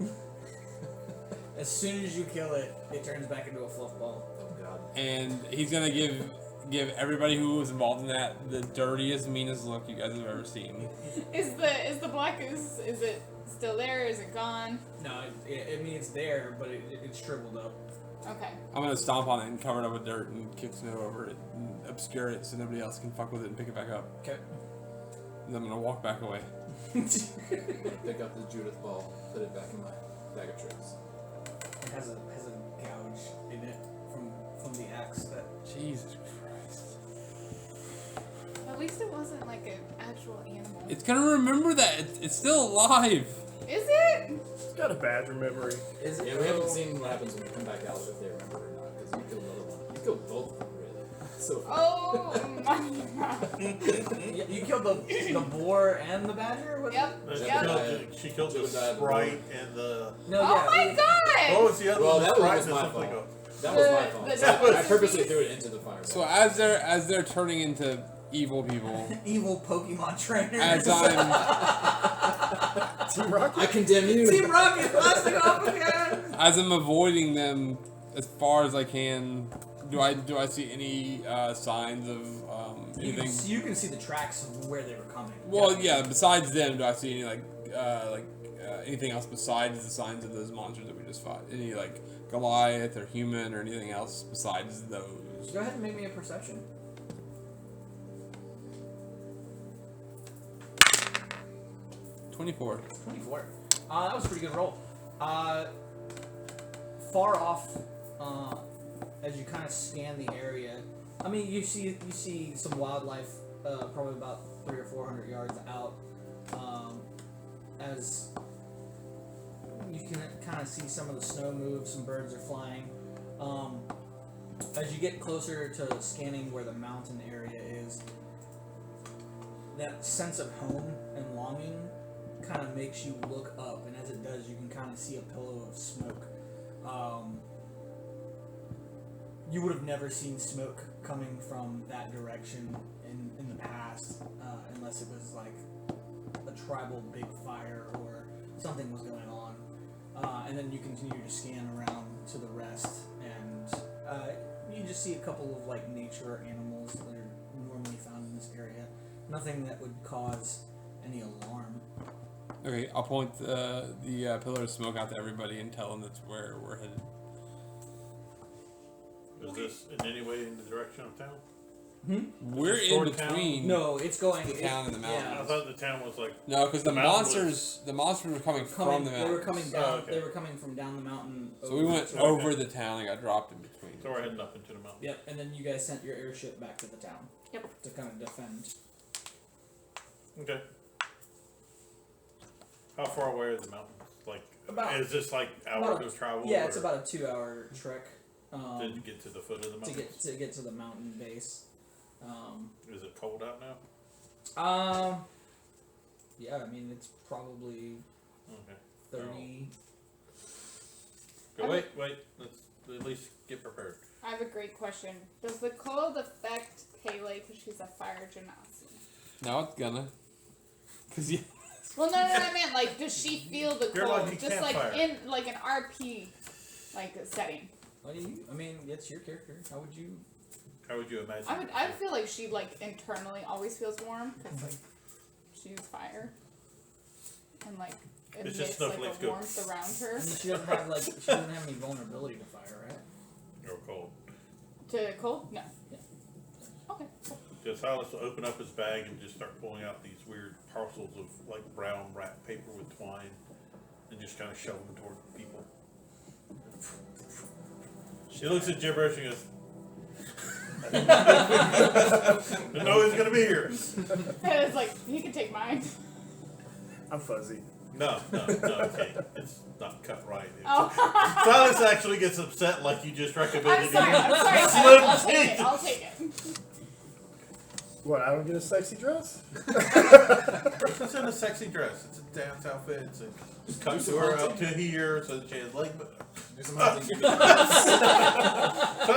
As soon as you kill it, it turns back into a fluff ball. Oh god. and he's gonna give everybody who was involved in that the dirtiest, meanest look you guys have ever seen. Is the black is it still there? Is it gone? No, I mean it's there, but it's shriveled up. Okay. I'm gonna stomp on it and cover it up with dirt and kick snow over it and obscure it so nobody else can fuck with it and pick it back up. Okay. And I'm gonna walk back away. I'm gonna pick up the Judith ball, put it back in my bag of tricks. It has a gouge in it from the axe that. Jesus Christ. At least it wasn't like an actual animal. It's gonna remember that. It's still alive. Is it? It's got a badger memory. Is it? Yeah, we haven't seen what happens when we come back out, if they remember or not, because you killed the other one. You killed both of them, really. So Oh my god. You killed the boar and the badger? What? Yep. She Yep. killed the sprite and the. No, Oh my What god! was the other Well, one? that The was sprite my or something fault. else? that was my The- fault. the So I Dr. purposely Seuss. threw it into the fire. So as they're turning into evil people, Evil Pokemon trainers. as I'm Team Rocket. I condemn you. Team Rocket blasting off again. as I'm avoiding them as far as I can, do I see any signs of anything? You can see the tracks of where they were coming. Well, yeah. Besides them, do I see any anything else besides the signs of those monsters that we just fought? Any like Goliath or human or anything else besides those? Go ahead and make me a perception. 24. 24. That was a pretty good roll. Far off, as you kind of scan the area, I mean, you see some wildlife, probably about 300 or 400 yards out. As you can kind of see some of the snow move, some birds are flying. As you get closer to scanning where the mountain area is, that sense of home and longing kind of makes you look up, and as it does, you can kind of see a pillow of smoke. You would have never seen smoke coming from that direction in the past, unless it was like a tribal big fire or something was going on. And then you continue to scan around to the rest, and you just see a couple of like nature animals that are normally found in this area. Nothing that would cause any alarm. Okay, I'll point the pillar of smoke out to everybody and tell them that's where we're headed. Is this in any way in the direction of town? We're it in toward town? between No, it's going the town and the I mountains. thought the town was like. No, because the mountain monsters were coming from the mountains. They were coming down. Oh, okay. They were coming from down the mountain. So we went over the town and got dropped in between. So we're heading up into the mountain. Yep, and then you guys sent your airship back to the town. Yep. To kind of defend. Okay. How far away are the mountains? Like, is this like hours of travel? Yeah, it's or about a 2-hour trek. to get to the foot of the mountain. To get to the mountain base. Is it cold out now? Yeah, I mean it's probably Okay. 30. Go wait. Let's at least get prepared. I have a great question. Does the cold affect Kaylee because she's a fire genasi? Now it's gonna. Cause yeah. Well, no, I meant like, does she feel the You're cold? like a Just like campfire. in like an RP like setting. What do you? I mean, it's your character. How would you? How would you imagine? I would feel like she like internally always feels warm because like she's fire and like It's emits just like snowflakes a go. warmth around her. I mean, she doesn't have like she doesn't have any vulnerability to fire, right? You're cold. To cold? No. Yeah. Okay. Cool. Just Silas will open up his bag and just start pulling out these weird parcels of like brown wrapped paper with twine, and just kind of shove them toward people. She looks at gibberish and goes, "Didn't know he was gonna be here." And it's like he can take mine. I'm fuzzy. No, okay, it's not cut right. Oh. Silas actually gets upset like you just recommended. I'm sorry. Slim I'll take teeth. it. I'll take it. What? I don't get a sexy dress? It's in a sexy dress. It's a dance outfit. It's just cut to her up to here so that she has leg. Do some hunting. So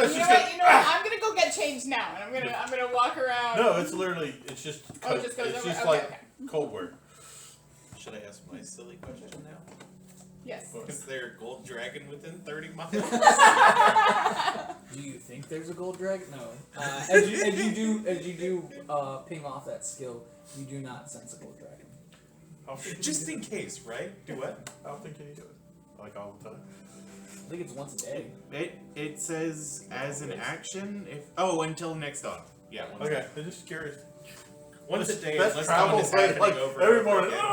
You she's know what? You know what? I'm gonna go get changed now, and I'm gonna walk around. No, it's literally it's just Oh, it just goes it's over? just Okay, like okay. cold wear. Should I ask my silly question now? Yes. Is there a gold dragon within 30 miles? Do you think there's a gold dragon? No. As you do ping off that skill, you do not sense a gold dragon. How often can Just you in do case, right? Do what? it? How often can you do it? Like all the time? I think it's once a day. It says as an action if until next dawn. Yeah. Once Okay, I'm just curious. Once a day, That's unless travel, someone is right? happening Like over every and over morning. again.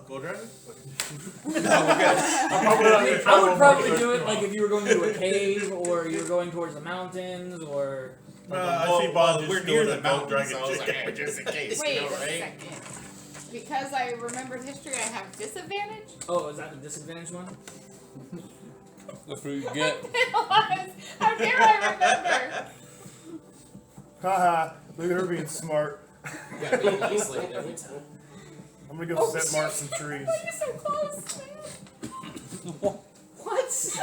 Gold dragon? No, we're good. I'm probably not gonna I travel would probably more do it than like if you were going to a cave or you were going towards the mountains or. I see Bond just we're doing near the a gold mountain, dragon so I was like, chick. hey, just in case, Wait you know, a right? second. Because I remembered history, I have disadvantage. Oh, is that the disadvantage one? That's what you get. How dare I remember? Haha, look at her being smart. You gotta be isolated every time. I'm gonna go set mark some trees. You're so close, man. What?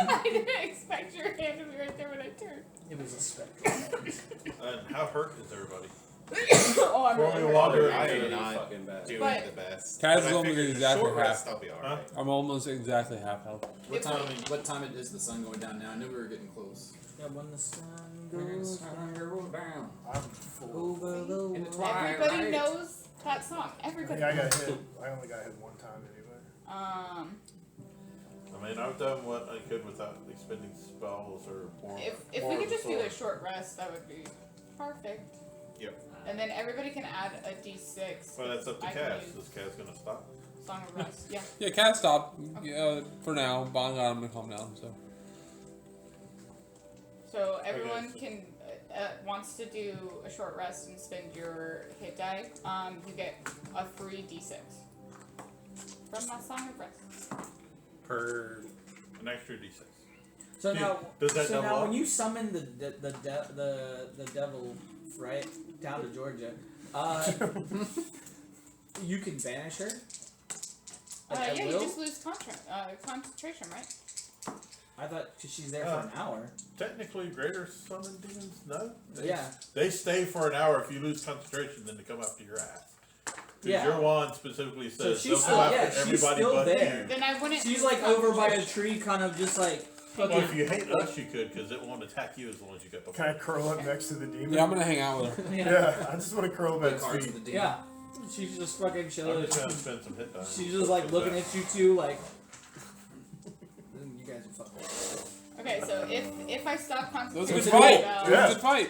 I didn't expect your hand to be right there when I turned. It was a spectrum. And how hurt is everybody? Oh, I'm Before we really wander, I Really am not fucking bad. doing But- the best. Kaz But is I almost figured exactly short rest, half. I'll be alright. I'm almost exactly half health. What time it is the sun going down now? I knew we were getting close. Yeah, when the sun goes down I'm full. over the In the water. Everybody knows that song. I Everybody. think I got hit. I only got hit one time anyway. I mean, I've done what I could without expending spells or more. If more we of could the just do a sword. short rest, that would be perfect. Yep. And then everybody can add a d6. Well, that's up to I can Cass. use Is Cass gonna stop? Song of Rest. Yeah. Yeah, Cat stop. For now, Bond got him to calm down. So So everyone so- can wants to do a short rest and spend your hit die. You get a free d6 from my Song of Rest. Per An extra d6. So Dude, now, does that so double now up? when you summon the devil, right, down to Georgia, you can banish her. Like, at Yeah, you will? just lose concentration, right? I thought 'cause she's there for an hour. Technically, greater summon demons, no. Yeah. They stay for an hour. If you lose concentration, then they come after your ass. Because Yeah. your wand specifically So says she's they'll still, come yeah, after she's everybody still but there. you. Then I wouldn't. She's lose like over by a concentration. tree, kind of just like Well, fucking. if you hate us, you could, because it won't attack you as long as you got the Can I curl up next to the demon? yeah, I'm gonna hang out with her. Yeah, I just want to curl up at The his cards feet. of the demon. Yeah. She's just fucking I'm chilling. just gonna spend some hit dice. She's just like looking at you two, like. You guys are fucking. Okay, so if I stop That was a concentrating, good fight. well, That was a good fight.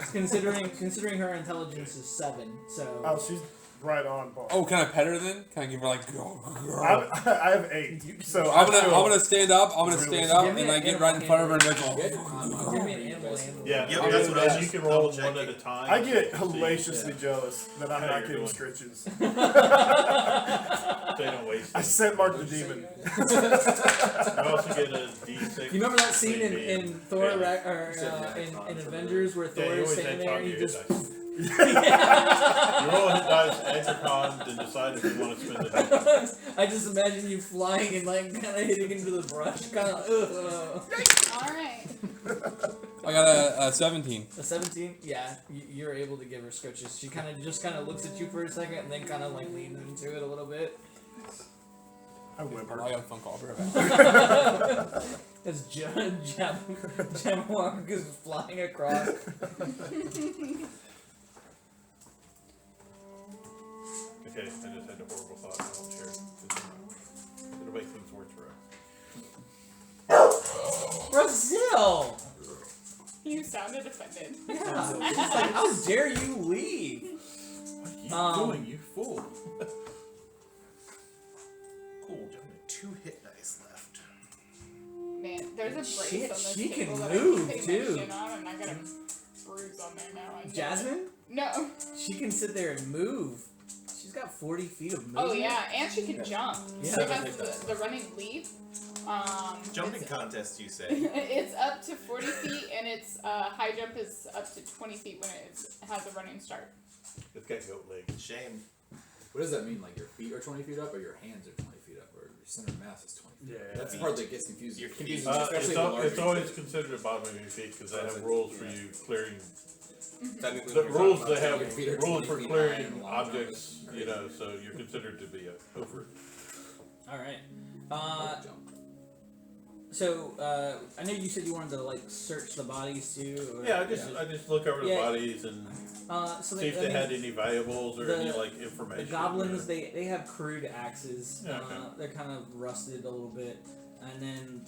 Considering her intelligence is 7, so. Oh, she's right on ball. Oh, can I pet her then? Can I give her like? I have 8, so I'm gonna stand up. I'm gonna Really stand up Give me and I an get right in front of her and like, You had your con mod. Give me an animal. Yeah, Yep, and that's what I was then you just can roll double one at a checking. time. I get to see hellaciously jealous that I'm How not you're getting doing. scritches. if They don't waste I it. sent Mark the demon. You also get a d6. You remember that scene in, maybe. in Thor Yeah. in Avengers where Yeah, Thor you is always standing hedgehog there and your he just. hit dice. You roll a hit dice, add your con, then decide if you want to spend it. I just imagine you flying and like kind of hitting into the brush, kind of. all right. I got a 17. A 17, yeah, you're able to give her scratches. She kind of looks at you for a second and then kind of like leans into it a little bit. I whimper. I got a phone call. I'll be right back. As Jamwalk is flying across. Okay, I just had a horrible thought. I'll share it. It'll make things worse for us. Brazil! You sounded offended. Yeah, it's just like, how dare you leave? What are you doing, you fool? Cool, gentlemen. 2 hit dice left. Man, there's a brace Shit, on this she table can that move, I keep too. putting my shit on, and I got a bruise on there now. I know it. Jasmine? No. She can sit there and move. She's got 40 feet of movement. Oh yeah, and she can jump. Yeah. She has the running leap. Jumping it's, contest, you say? it's up to 40 feet, and its high jump is up to 20 feet when it has a running start. It's got goat legs. Shame. What does that mean? Like your feet are 20 feet up, or your hands are 20 feet up, or your center of mass is 20 feet? Yeah. That's the part that gets confusing. Your feet. Confusing, It's, especially the larger it's always feet. considered the bottom of your feet because they Oh, have it's rules like- for yeah. you clearing. Technically, The when you're rules talking they about have your feet are rules 20 for feet high and clearing long objects, jump. you know, so you're considered to be over it. Alright. Jump. So, I know you said you wanted to, like, search the bodies too. Or, Yeah, I just look over the Yeah. bodies and so see if I they mean, had any valuables or any like the information. goblins, they have crude axes. Yeah, okay. They're kind of rusted a little bit. And then,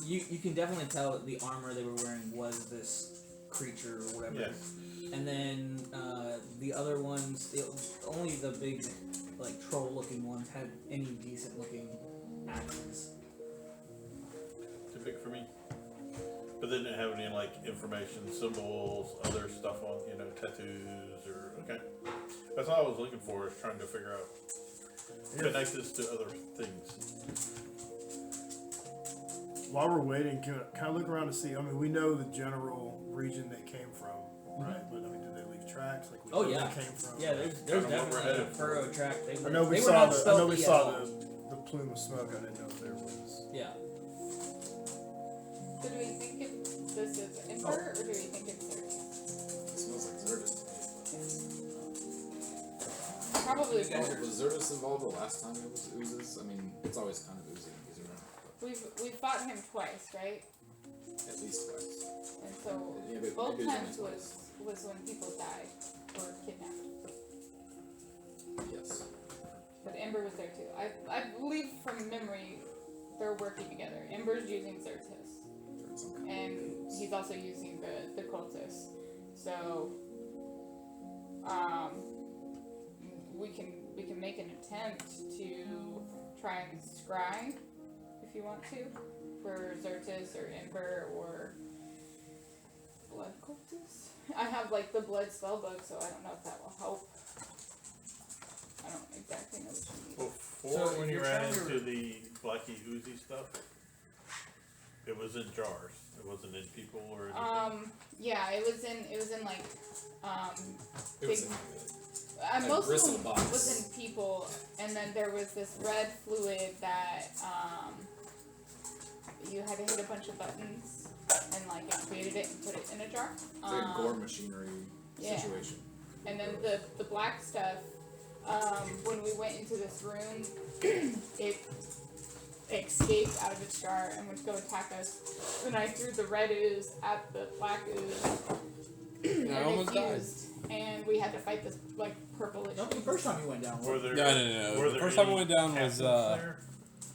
you can definitely tell that the armor they were wearing was this creature or whatever. Yes. And then, the other ones, only the big, like, troll-looking ones had any decent-looking axes. Too big for me. But they didn't have any like information, symbols, other stuff on, you know, tattoos or okay. That's all I was looking for, is trying to figure out connect this to other things. While we're waiting, can I look around to see? I mean, we know the general region they came from, right? But I mean, did they tracks, like Oh, where yeah. they came from? Yeah, there's Kind of what we're definitely a headed for. furrow track. They I were, know we they were saw not the. I know stealthy we at saw all. the plume of smoke. I didn't know there was. Yeah. So do we think this is Ember, or do we think it's Xerxes? It smells like Xerxes to me. Probably Was both. Xerxes involved the last time it was oozes? I mean, it's always kind of oozy in User, We've fought him twice, right? at least twice. And so Yeah, but both maybe it's times only was when people died or kidnapped. Yes. But Ember was there too. I believe from memory they're working together. Ember's using Xerxes. They're in some kind of And he's also using the cultists. So we can make an attempt to try and scry if you want to for Xerxes or Ember or blood cultists. I have like the blood spellbook, so I don't know if that will help. I don't exactly know what you need. Before, So when if you you're ran trying to- into the blacky oozy stuff, it was in jars. It wasn't in people or anything. Yeah, it was in like It was big. like Most of bristle them box. was in people, and then there was this red fluid that you had to hit a bunch of buttons, and like it created it and put it in a jar. It's like a gore machinery yeah. situation. And then the black stuff, when we went into this room, it escaped out of its jar and went to go attack us. And I threw the red ooze at the black ooze. And I it almost died. fused, and we had to fight this like purplish Not the first time you went down. Were there, No. were The there first time I any went down was captives there?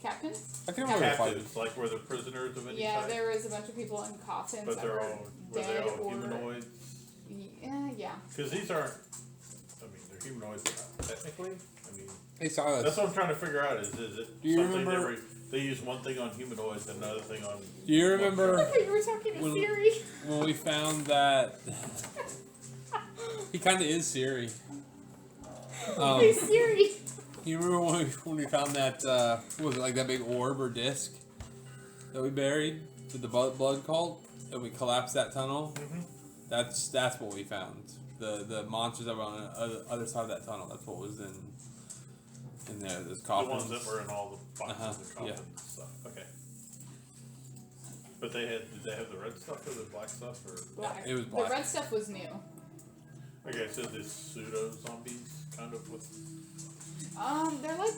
captain. I can't remember if I Captives, like were there prisoners of any Yeah, type? there was a bunch of people in coffins But that they're were all were they dead all or humanoids? yeah. Because these aren't. I mean, they're humanoids but not technically. I mean, They saw us. that's what I'm trying to figure out. Is it Do you something remember- they use one thing on humanoids and another thing on? Do you remember Okay, you were talking to When- Siri. when we found that he kind of is Siri? Hey Siri. You remember when we found that what was it, like that big orb or disc that we buried with the blood cult, and we collapsed that tunnel? Mhm. That's what we found. The monsters that were on the other side of that tunnel. That's what was in there. Those The coffins. ones that were in all the boxes and yeah. coffins and stuff. Okay. But did they have the red stuff or the black stuff or? Black. It was black. The red stuff was new. Okay, so this pseudo zombies kind of with. They're like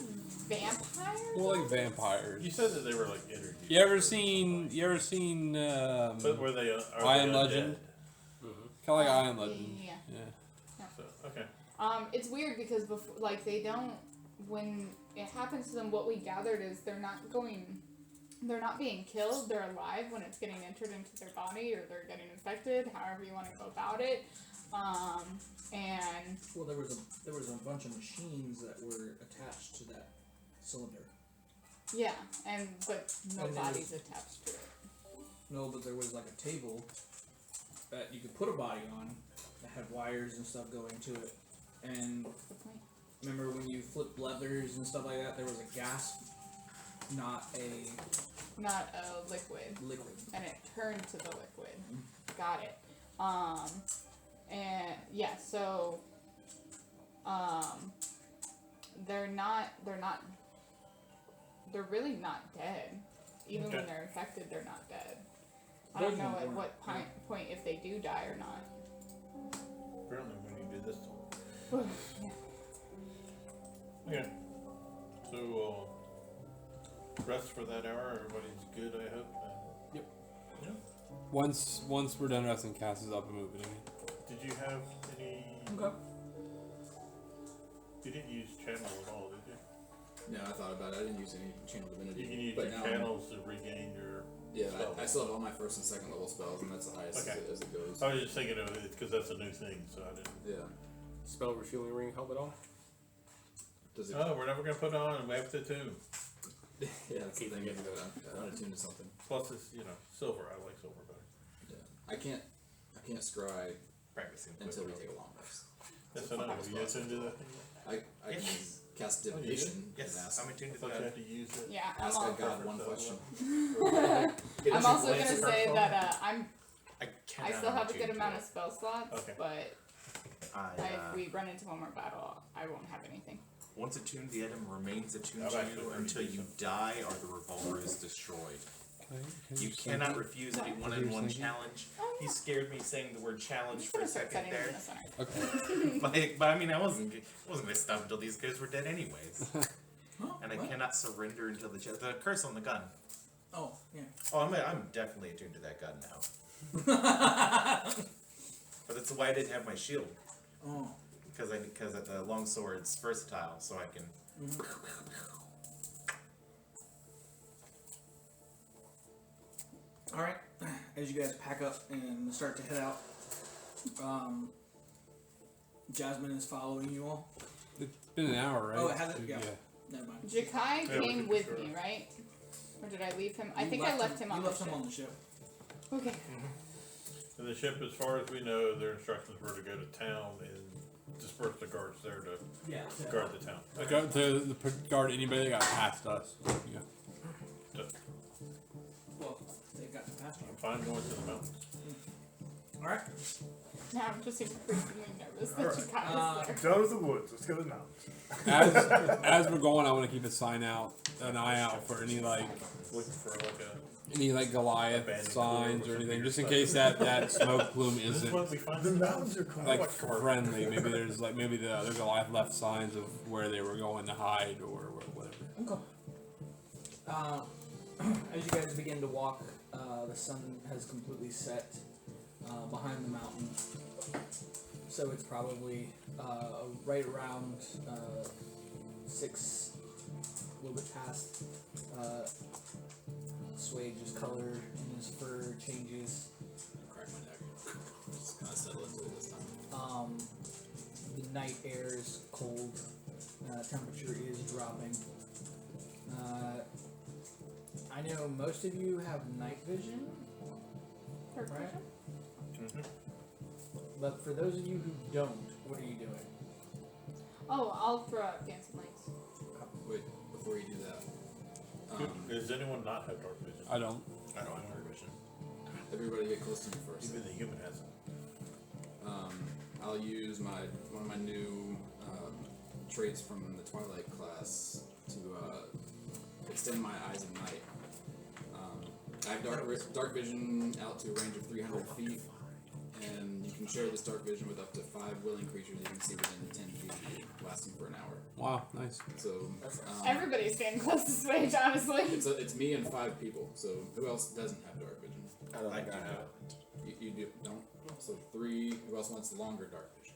vampires. Well, like vampires. You said that they were like energy. You ever seen? But were they? Are I Am they Legend? undead? Kind of like I Am Legend. Yeah. Yeah. So, okay. It's weird because before, like, they don't. When it happens to them, what we gathered is they're not being killed. They're alive when it's getting entered into their body, or they're getting infected. However you want to go about it. And Well, there was a bunch of machines that were attached to that cylinder. yeah, but no And there body's attached to it. No, but there was like a table that you could put a body on that had wires and stuff going to it. And What's the point? remember when you flipped levers and stuff like that, there was a gas, not a Not a liquid. liquid. And it turned to the liquid. Got it. And yeah, so they're really not dead. Even when Okay. they're infected, they're not dead. I don't Those know ones at weren't, what point if they do die or not. Apparently, when you do this. To Yeah. Okay. So, rest for that hour. Everybody's good, I hope. Yep. Yeah. Once we're done resting, Cass is up and moving again. Did you have any? Okay. You didn't use channel at all, did you? No, I thought about it. I didn't use any channel divinity. You can use but your now channels to regain your. Yeah, spell. I still have all my first and second level spells, and that's the highest Okay. as it goes. I was just thinking of it because that's a new thing, so I didn't. Yeah. Spell refueling ring help at all? Does it? Oh, we're never gonna put it on, and we have to tune. Yeah, that's the thing. You have to go attune to something. Plus, it's silver. I like silver better. Yeah. I can't scry Practicing. until we take a long rest. Yes, I know. You guys into that thing? I can cast Oh, you divination Yes, and ask, I'm attuned I to thought you that. had to use it. Yeah, ask I'm, a god one preference, question. I'm also gonna say that I I still have a good amount of spell slots, Okay. but If we run into one more battle, I won't have anything. Once attuned, the item remains attuned I've to actually you heard until you you do die or the revolver is destroyed. You just cannot think- refuse a What? one-on-one Thinking? challenge. Oh, He yeah. scared me saying the word I'm challenge just for a gonna start second setting them there. in the center. Okay. But I mean, I wasn't gonna stop until these guys were dead anyways. Oh, And I what? cannot surrender until the curse on the gun. Oh, yeah. Oh, I'm definitely attuned to that gun now. But that's why I didn't have my shield, Oh. because the long sword's versatile, so I can. All right. As you guys pack up and start to head out, Jasmine is following you all. It's been an hour, right? Oh, it hasn't? Yeah. Never mind. Jakai Yeah, we came can with sure. me, right? Or did I leave him? I You think I left him on You the left ship. him on the ship. Okay. And the ship, as far as we know, their instructions were to go to town and disperse the guards there to Yeah. guard the town. To guard anybody that got past us. Yeah. So, Well, they got past you. I'm fine going to the mountains. All right. Now I'm just increasingly nervous that Alright. Jakai is there. Done with the woods. Let's go to the mountains. As we're going, I want to keep a sign out, an eye out for any Looking for Goliath Abandoned signs quarter or or anything, something. just in case that smoke plume This is isn't what we find. The mountains are quiet. like friendly. Maybe there's maybe the other Goliath left signs of where they were going to hide or whatever. Okay. As you guys begin to walk, the sun has completely set behind the mountain. So it's probably right around 6, a little bit past. Swage's color and his fur changes. Crack my neck. Just kind of settle into it this time. The night air is cold. Temperature is dropping. I know most of you have night vision, Dark right? vision? But for those of you who don't, what are you doing? Oh, I'll throw out dancing lights. Wait, before you do that, Does anyone not have dark vision? I don't. I don't have dark vision. everybody get close to me first. Even the human has it. I'll use one of my new traits from the Twilight class to extend my eyes at night. I have dark vision out to a range of 300 feet, and you can share this dark vision with up to 5 willing creatures you can see within 10 feet of you, lasting for an hour. Wow, nice. So Everybody's staying close to Swage, honestly. it's me and 5 people. So who else doesn't have dark vision? I don't think I have. You don't. So 3. Who else wants the longer dark vision?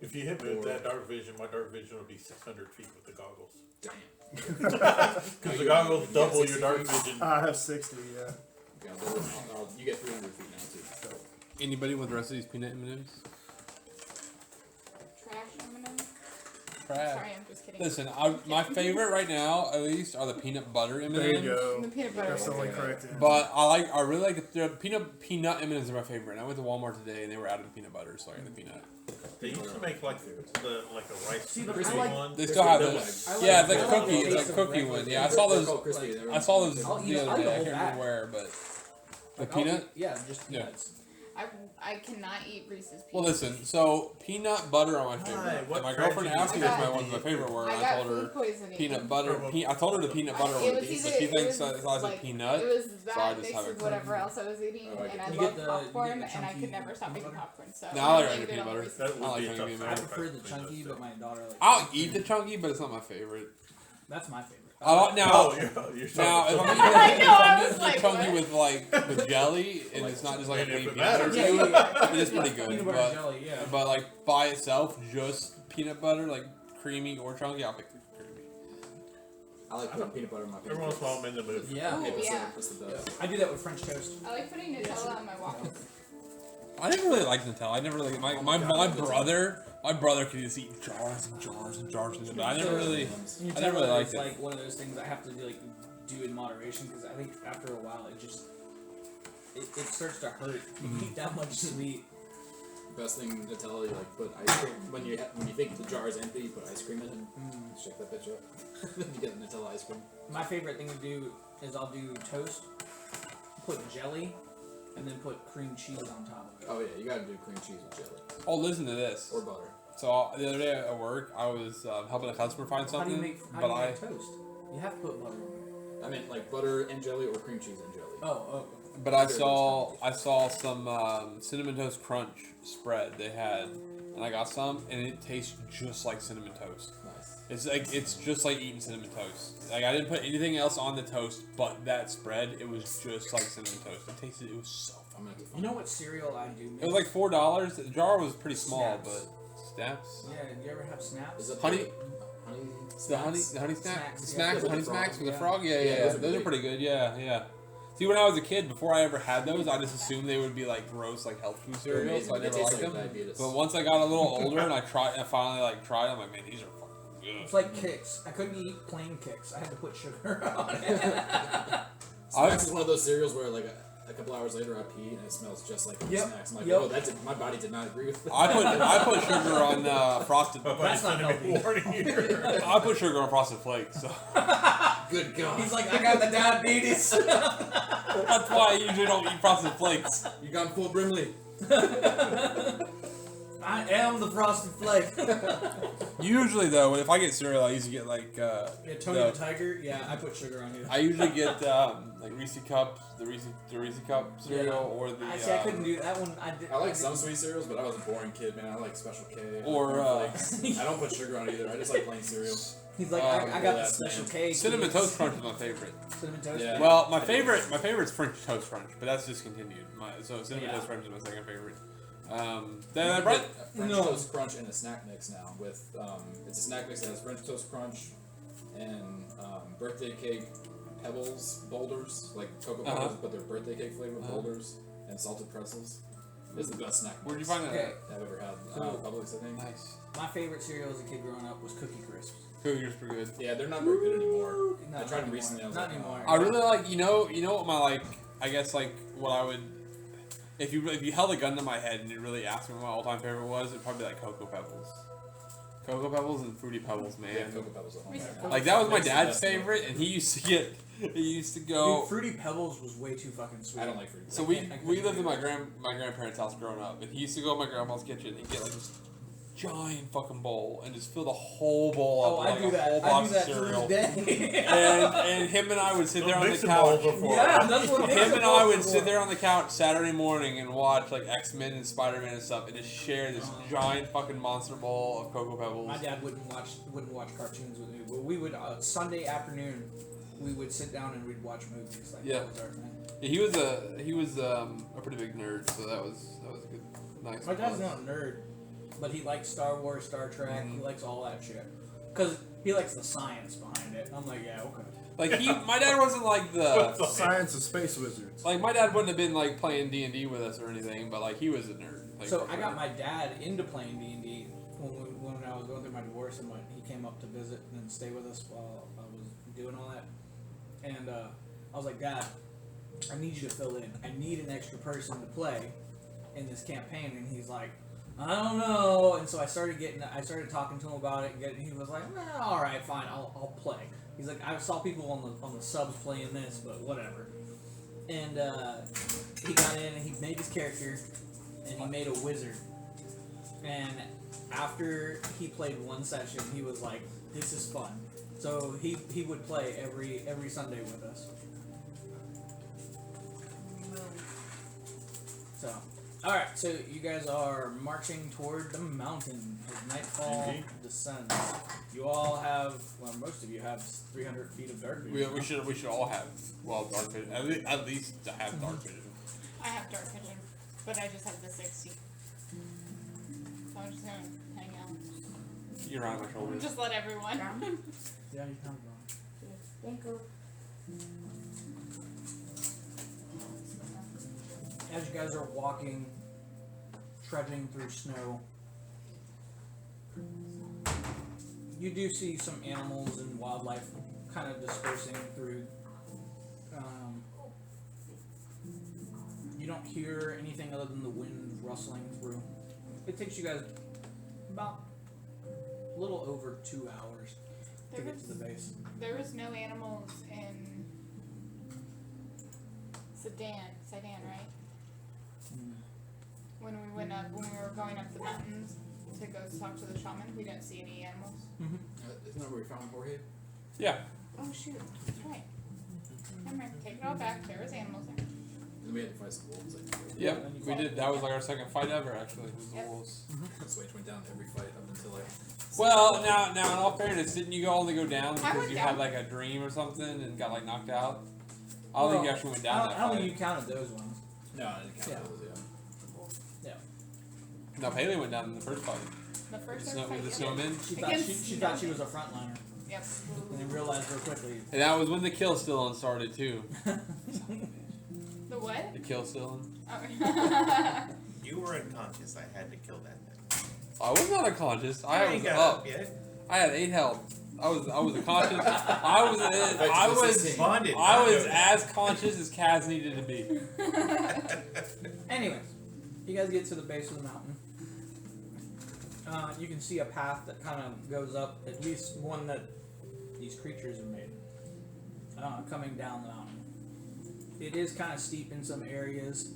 If you hit me with that dark vision, my dark vision would be 600 feet with the goggles. Damn. Because the goggles You got double 60 your dark feet? vision. I have 60, yeah. Okay, you get 300 feet now too. Anybody want the rest of these peanut M&Ms? Trash M&M. Trash. Sorry, I'm just kidding. Listen, my favorite right now, at least, are the peanut butter M&Ms. There you go. The peanut butter. That's the only Okay. correct answer. But I really like the peanut M&Ms are my favorite. And I went to Walmart today and they were out of peanut butter, so I got the peanut. They used to make like a rice See, but crispy I like- one. They still have They're those. like- Yeah, it's like I a like cookie. the It's like taste of cookie regular one. Yeah, I peanut saw They're those. called crispy. They're I saw in- those I'll eat- the other I'll eat day. the I whole can't bag. remember where, but the Like, I'll peanut. eat- yeah, just Yeah. peanuts. I cannot eat Reese's Pieces. Well, listen. So peanut butter are my Hi, favorite. what And my girlfriend tragedy asked me did which you my one's my favorite were, I and I got told food her poisoning. peanut butter. I told her the peanut butter It one, was but either, she thinks it was it was like, like peanut. It was so I that just mixed have with it. whatever else I was eating, Oh, I and get I You love get the- popcorn, you get the and I chunky could never stop making peanut popcorn. So No, I like blamed it peanut on butter. Reese's. That would I like be a chunky tough peanut I butter. prefer the sacrifice chunky, between but my daughter like. I'll eat the chunky, but it's not my favorite. That's my favorite. Now, Oh, you're now, if I'm eating, I if know, I I'm was eating like, the chunky what? with jelly, and it's not just like a And if plain it peanut butter, matters. Yeah, yeah, it is pretty yeah, good. peanut butter But, jelly, yeah. but like by itself, just peanut butter, like creamy or chunky, I'll pick the creamy. I like putting peanut butter in my Every once in a while I'm in the mood. Yeah. Ooh, Hey, what's yeah. That's the best. I do that with French toast. I like putting Nutella on my waffles. I never really liked Nutella. I never really my brother could just eat jars and jars and jars of it. But I never really. Nutella I never really liked is it. like one of those things I have to do in moderation because I think after a while it starts to hurt. You eat that much sweet. Best thing to tell you, like put ice cream when you think the jar is empty, you put ice cream in it. Shake that bitch up. Then you get Nutella ice cream. My favorite thing to do is I'll do toast, put jelly and then put cream cheese on top of it. Oh yeah, you gotta do cream cheese with jelly Oh, listen to this. or butter. So the other day at work, I was helping a customer find How something, do you make but I toast? You have to put butter on it. I mean, like butter and jelly or cream cheese and jelly. Oh. but I saw some cinnamon toast crunch spread they had, and I got some, and it tastes just like cinnamon toast. Nice. It's just like eating cinnamon toast. Like I didn't put anything else on the toast but that spread. It was just like cinnamon toast. It was so fun. I'm gonna have to You find know what cereal I do make? It was like $4. The jar was pretty small, Snaps. but snaps. Yeah, do you ever have snaps? Is it Honey- the The honey Snacks, snack, the yeah. smacks, With the the honey frog. smacks with the Yeah. frog. Yeah, Yeah, those those are are pretty good. Yeah. See, when I was a kid, before I ever had those, I just assumed they would be like gross, like health food They're cereal, amazing. so I They never taste liked like them. diabetes. But once I got a little older and I finally tried, I'm like, man, these are fucking good. It's like Kix. I couldn't eat plain Kix. I had to put sugar on it. Snacks is one of those cereals where like a couple hours later I pee and it smells just like Yep. snacks. I'm like, Yep. oh, my body did not agree with that. I put sugar on frosted. That's not healthy. I put sugar on frosted flakes. So Good God. He's like, I got the diabetes. that's why I usually don't eat frosted flakes. You gone full Brimley. I am the frosted flake. Usually though, if I get cereal, I usually get like Yeah, Tony the- the Tiger. Yeah, I put sugar on it. I usually get like Reese cups, the Reese cup cereal, Yeah. or the I couldn't do that one. I did. I like some sweet cereals, but I was a boring kid, man. I like Special K. Or, Flakes. I don't put sugar on it either. I just like plain cereal. He's like, I got the yeah, special man. cake. cinnamon toast crunch is my favorite. Cinnamon toast. Yeah. Well, my favorite's French toast crunch, but that's discontinued. So cinnamon Yeah. toast crunch is my second favorite. Then You I can brought. get a French No. toast crunch in a snack mix now. With it's a snack mix that has French toast crunch and birthday cake pebbles boulders, like cocoa pebbles, but they're birthday cake flavored boulders and salted pretzels. It's the best snack mix Where'd you find that? Okay. I've ever had. Publix, I think. Nice. My favorite cereal as a kid growing up was Cookie Crisps. Cookies are good. Yeah, they're not very good anymore. No, I not tried them anymore. recently. I was Not like, anymore. I really like you know what my like I guess like what I would if you held a gun to my head and you really asked me what my all time favorite was, it'd probably be like Cocoa Pebbles. Cocoa Pebbles and Fruity Pebbles, man. Yeah, Cocoa Pebbles. At Reese's home. Like that was my Makes the dad's best milk. favorite, and he used to go. Dude, Fruity Pebbles was way too fucking sweet. I don't like fruit. So I we couldn't lived do in my that. grandparents' house growing up, and he used to go in my grandma's kitchen and get like this giant fucking bowl and just fill the whole bowl up Oh, with I like do a that. whole I box do that of to cereal. this day. and him and I would sit there on the Mixing bowls couch. before. Yeah, that's what Him and I would sit there. there on the couch Saturday morning and watch like X-Men and Spider-Man and stuff, and just share this giant fucking monster bowl of Cocoa Pebbles. My dad wouldn't watch cartoons with me, but we would Sunday afternoon we would sit down and we'd watch movies. Like Yeah. that was our thing. He was a pretty big nerd, so that was a good nice. My dad's not a nerd, but he likes Star Wars, Star Trek. He likes all that shit because he likes the science behind it. I'm like, yeah, okay. Like my dad wasn't like the Science of space wizards. like my dad wouldn't have been like playing D&D with us or anything, but like he was a nerd. Like, So I got my dad into playing D&D when I was going through my divorce, and he came up to visit and stay with us while I was doing all that. And I was like, Dad, I need you to fill in. I need an extra person to play in this campaign. And he's like, I don't know. And so I started talking to him about it. And he was like, all right, fine, I'll play. He's like, I saw people on the subs playing this, but whatever. And he got in and he made his character, and he made a wizard. And after he played one session, he was like, this is fun. So he would play every Sunday with us. So, alright, so you guys are marching toward the mountain as nightfall descends. You all have, well, most of you have 300 feet of dark vision. we should all have dark vision. At least to have dark vision. I have dark vision, but I just have the 60. So I'm just gonna hang out. You're on my shoulders. Just let everyone. Yeah, you can. Thank you. As you guys are walking, trudging through snow, you do see some animals and wildlife kind of dispersing through. You don't hear anything other than the wind rustling through. It takes you guys about a little over 2 hours to get to the base. There was no animals in Sedan, right? When we went up, when we were going up the mountains to go talk to the shaman, we didn't see any animals. Isn't that where we found Jorge? Yeah. Oh shoot, that's right. Never mind, take it all back. There was animals there. And we had to fight some wolves. Yep. We did. That was like our second fight ever, actually. Was the Yep. wolves. That's why it went down every fight up until like. Well, now, in all fairness, didn't you only go down because went you down. had like a dream or something and got like knocked out? I don't think you actually went down I that don't fight. think you counted those ones. No, I didn't count Yeah. those. Yeah. No, Haley went down in the first fight. The first With the fight, the yeah. snowmen. She thought Against she thought she was a frontliner, Yep. and then realized real quickly. And that was when the kill stealing started too. The what? The kill stealing. Oh. You were unconscious. I had to kill that thing. I was not unconscious. I You was got up. yet. I had 8 health. I was unconscious. I was as conscious as Kaz needed to be. Anyways, you guys get to the base of the mountain. You can see a path that kind of goes up, at least one that these creatures have made, coming down the mountain. It is kind of steep in some areas,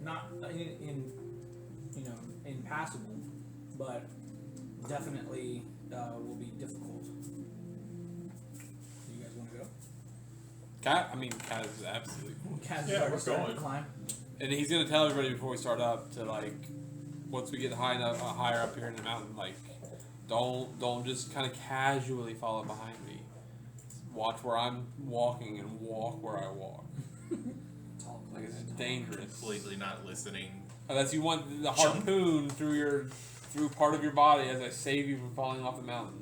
not in impassable, but definitely will be difficult. You guys want to go? Kaz is absolutely cool. Kaz Yeah, is we're starting to going. climb. And he's gonna tell everybody before we start up to like, once we get higher up here in the mountain, like, don't just kind of casually follow behind me. Watch where I'm walking and walk where I walk. Like it's dangerous. Completely not listening. Unless you want the harpoon through part of your body as I save you from falling off the mountain.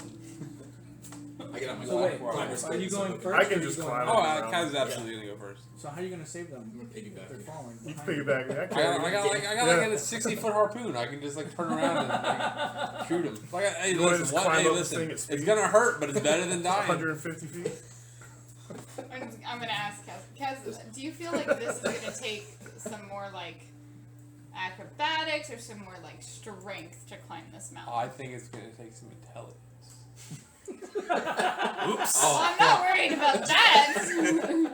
I get on my So wait, climber's are you skates, going so first? I or can are you just going climb Oh, up. Kaz is absolutely gonna go first. So how are you gonna save them? I'm gonna piggyback. They're falling. You behind you. piggyback me. I I can't. got like a 60-foot harpoon. I can just like turn around and like, shoot him. Like, hey, You wanna listen, just what, climb hey, up this listen. thing at It's speed? gonna hurt, but it's better than dying. 150 feet. I'm gonna ask Kaz, do you feel like this is gonna take some more like acrobatics or some more like strength to climb this mountain? I think it's gonna take some intelligence. Oops. Well, I'm not worried about that.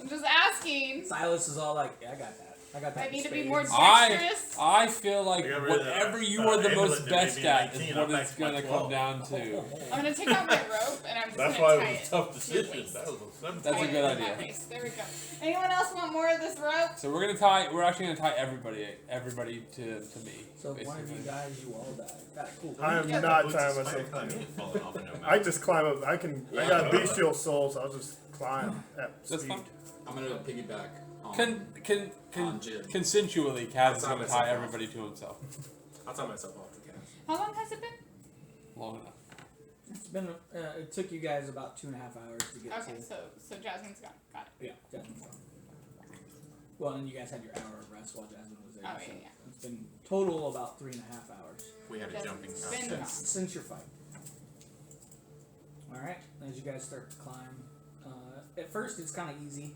I'm just asking. Silas is all like, yeah, I got that. I got that. I need to be spades." more dexterous. I feel like I got rid of that, whatever you are the amulet most that best made me at 19, is I'm what back it's to my gonna 12. come down to. I'm gonna take out my rope and I'm just That's gonna why tie it was a it tough to your decision. waist. That was a 7 That's a Tie it good to my idea. waist. There we go. Anyone else want more of this rope? So we're actually gonna tie everybody to me. So if one of you basically. guys, you all die. Got it, cool. I am Yeah, not Boots tying is myself. fine. I ain't falling off of no I mountain. just climb up. I got a bestial soul, so I'll just climb at That's speed. fine. I'm gonna piggyback on. Can On Jim. consensually, Kaz is I'll gonna tie tie myself everybody to himself. I'll tie myself off the cast. How long has it been? Long enough. It's been. It took you guys about 2.5 hours to get Okay, to. so Jasmine's gone. Got it. Yeah, Jasmine's gone. Well, and you guys had your hour of rest while Jasmine was there. Oh, so yeah. It's been total about 3.5 hours We had a Just jumping spin contest. it. since your fight. All right, as you guys start to climb, at first it's kind of easy.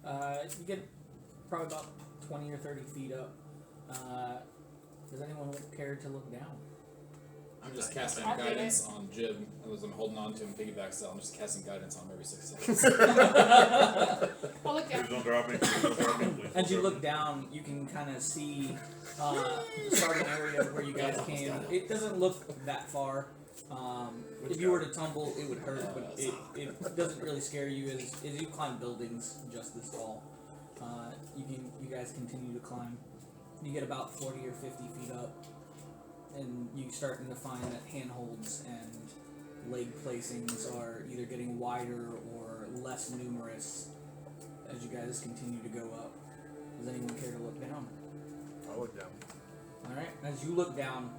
You get probably about 20 or 30 feet up. Does anyone care to look down? I'm just casting I'll do guidance on Jib. As I'm holding on to him piggyback style, I'm just casting guidance on him every 6 seconds. I'll look Please down. don't drop me. Please don't drop me. Please As don't you drop look down, you can kind of see the starting area where you guys came. It doesn't look that far. If you were to tumble, it would hurt, but it doesn't really scare you as you climb buildings just this tall. You guys continue to climb. You get about 40 or 50 feet up, and you starting to find that handholds and leg placings are either getting wider or less numerous as you guys continue to go up. Does anyone care to look down? I'll look down. Alright, as you look down,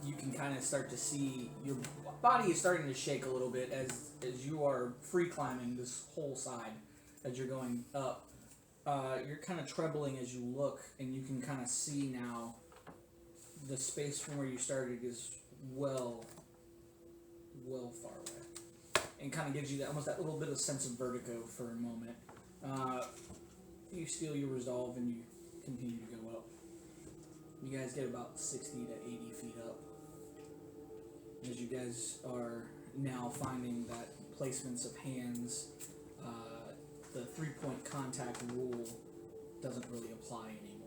you can kind of start to see your body is starting to shake a little bit as you are free climbing this whole side as you're going up. You're kind of trebling as you look, and you can kind of see now the space from where you started is well far away, and kind of gives you that almost that little bit of sense of vertigo for a moment. You steel your resolve and you continue to go up. You guys get about 60 to 80 feet up. As you guys are now finding that placements of hands, the 3-point contact rule doesn't really apply anymore.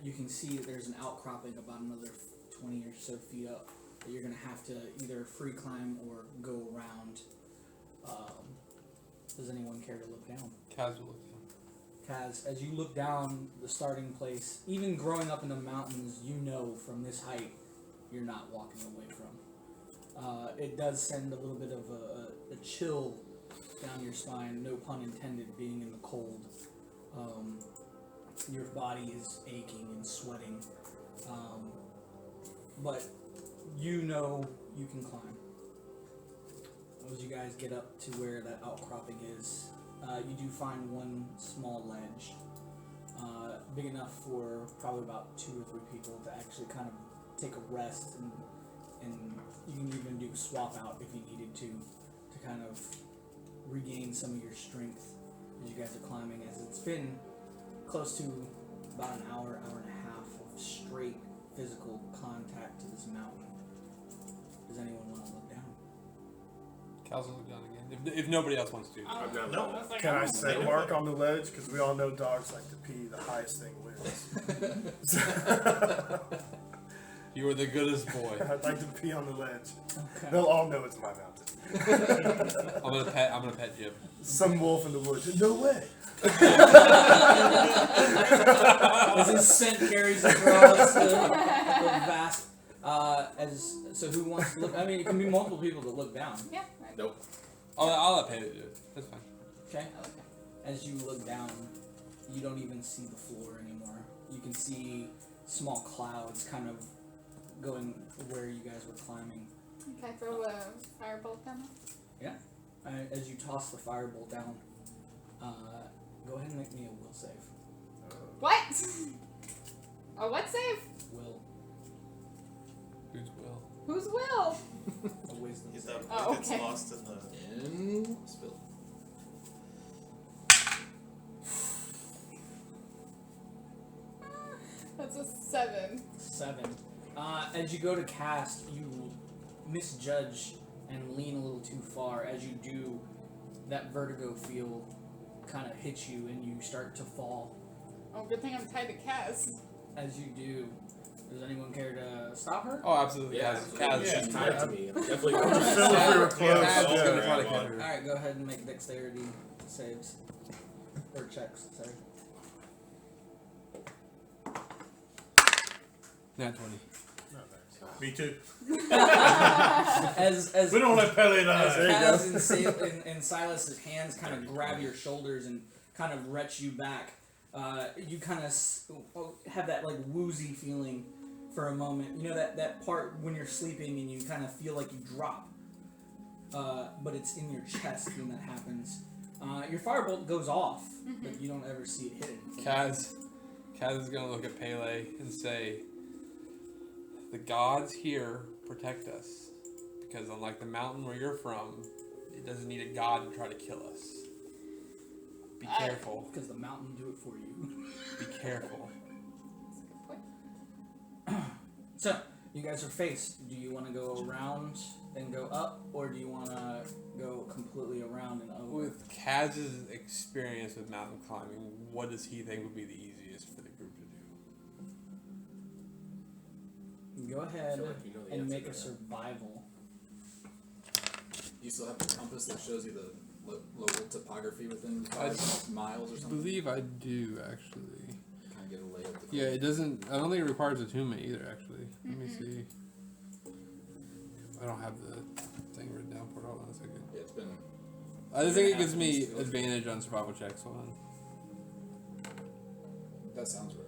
You can see that there's an outcropping about another 20 or so feet up that you're going to have to either free climb or go around. Does anyone care to look down? Kaz will look down. Kaz, as you look down the starting place, even growing up in the mountains, you know from this height you're not walking away from. It does send a little bit of a chill down your spine, no pun intended, being in the cold. Your body is aching and sweating, but you know you can climb. As you guys get up to where that outcropping is, you do find one small ledge, big enough for probably about 2 or 3 people to actually kind of take a rest, and you can even do a swap out if you needed to kind of regain some of your strength as you guys are climbing, as it's been close to about an hour, hour and a half of straight physical contact to this mountain. Does anyone want to look down? Kaz will look down again. If nobody else wants to. I've got No. one. Can I set a mark on the ledge? Because we all know dogs like to pee. The highest thing wins. You are the goodest boy. I'd like to pee on the ledge. Okay. They'll all know it's my mountain. I'm gonna pet Jib. Some wolf in the woods. No way. As his scent carries across the vast. So who wants to look? I mean, it can be multiple people that look down. Yeah. Nope. I'll let Peta do it. That's fine. Okay. As you look down, you don't even see the floor anymore. You can see small clouds kind of going where you guys were climbing. Can I throw a firebolt down there? As you toss the firebolt down, go ahead and make me a will save. What? A what save? Will. Who's Will? Who's Will? A wisdom Is save. that Oh, what gets okay. lost in the? In spill. That's a 7. 7. As you go to cast, you misjudge and lean a little too far. As you do, that vertigo feel kind of hits you and you start to fall. Oh, good thing I'm tied to Kaz. As you do, does anyone care to stop her? Oh, absolutely. Yeah, Kaz. Yeah. she's tied to me. I'm definitely Just going feel if we were close. Kaz is Yeah. gonna try to Yeah. catch her. Alright, go ahead and make dexterity saves. Or checks, sorry. Nat 20. Me too. As We don't let Pele as die. There you Kaz and Silas's hands kind of grab your shoulders and kind of retch you back, you kind of have that like woozy feeling for a moment. You know that part when you're sleeping and you kind of feel like you drop, but it's in your chest when that happens. Your firebolt goes off, but you don't ever see it hitting. Kaz is gonna look at Pele and say, "The gods here protect us, because unlike the mountain where you're from, it doesn't need a god to try to kill us. Be careful. Because the mountain do it for you. Be careful." So, you guys are faced. Do you want to go around and go up, or do you want to go completely around and over? With Kaz's experience with mountain climbing, what does he think would be the easiest for the group to do? Go ahead feel like you know the and answer make to a that. survival. You still have the compass that shows you the local topography within I 5 miles or I something? believe I do, actually. Kind of get a lay of the Yeah, it doesn't. I don't think it requires attunement either, actually. Let me see. I don't have the thing written down for it. Hold on a second. Yeah, it's been. I just think it gives Yeah, me it's- advantage on survival checks. Hold on. That sounds right.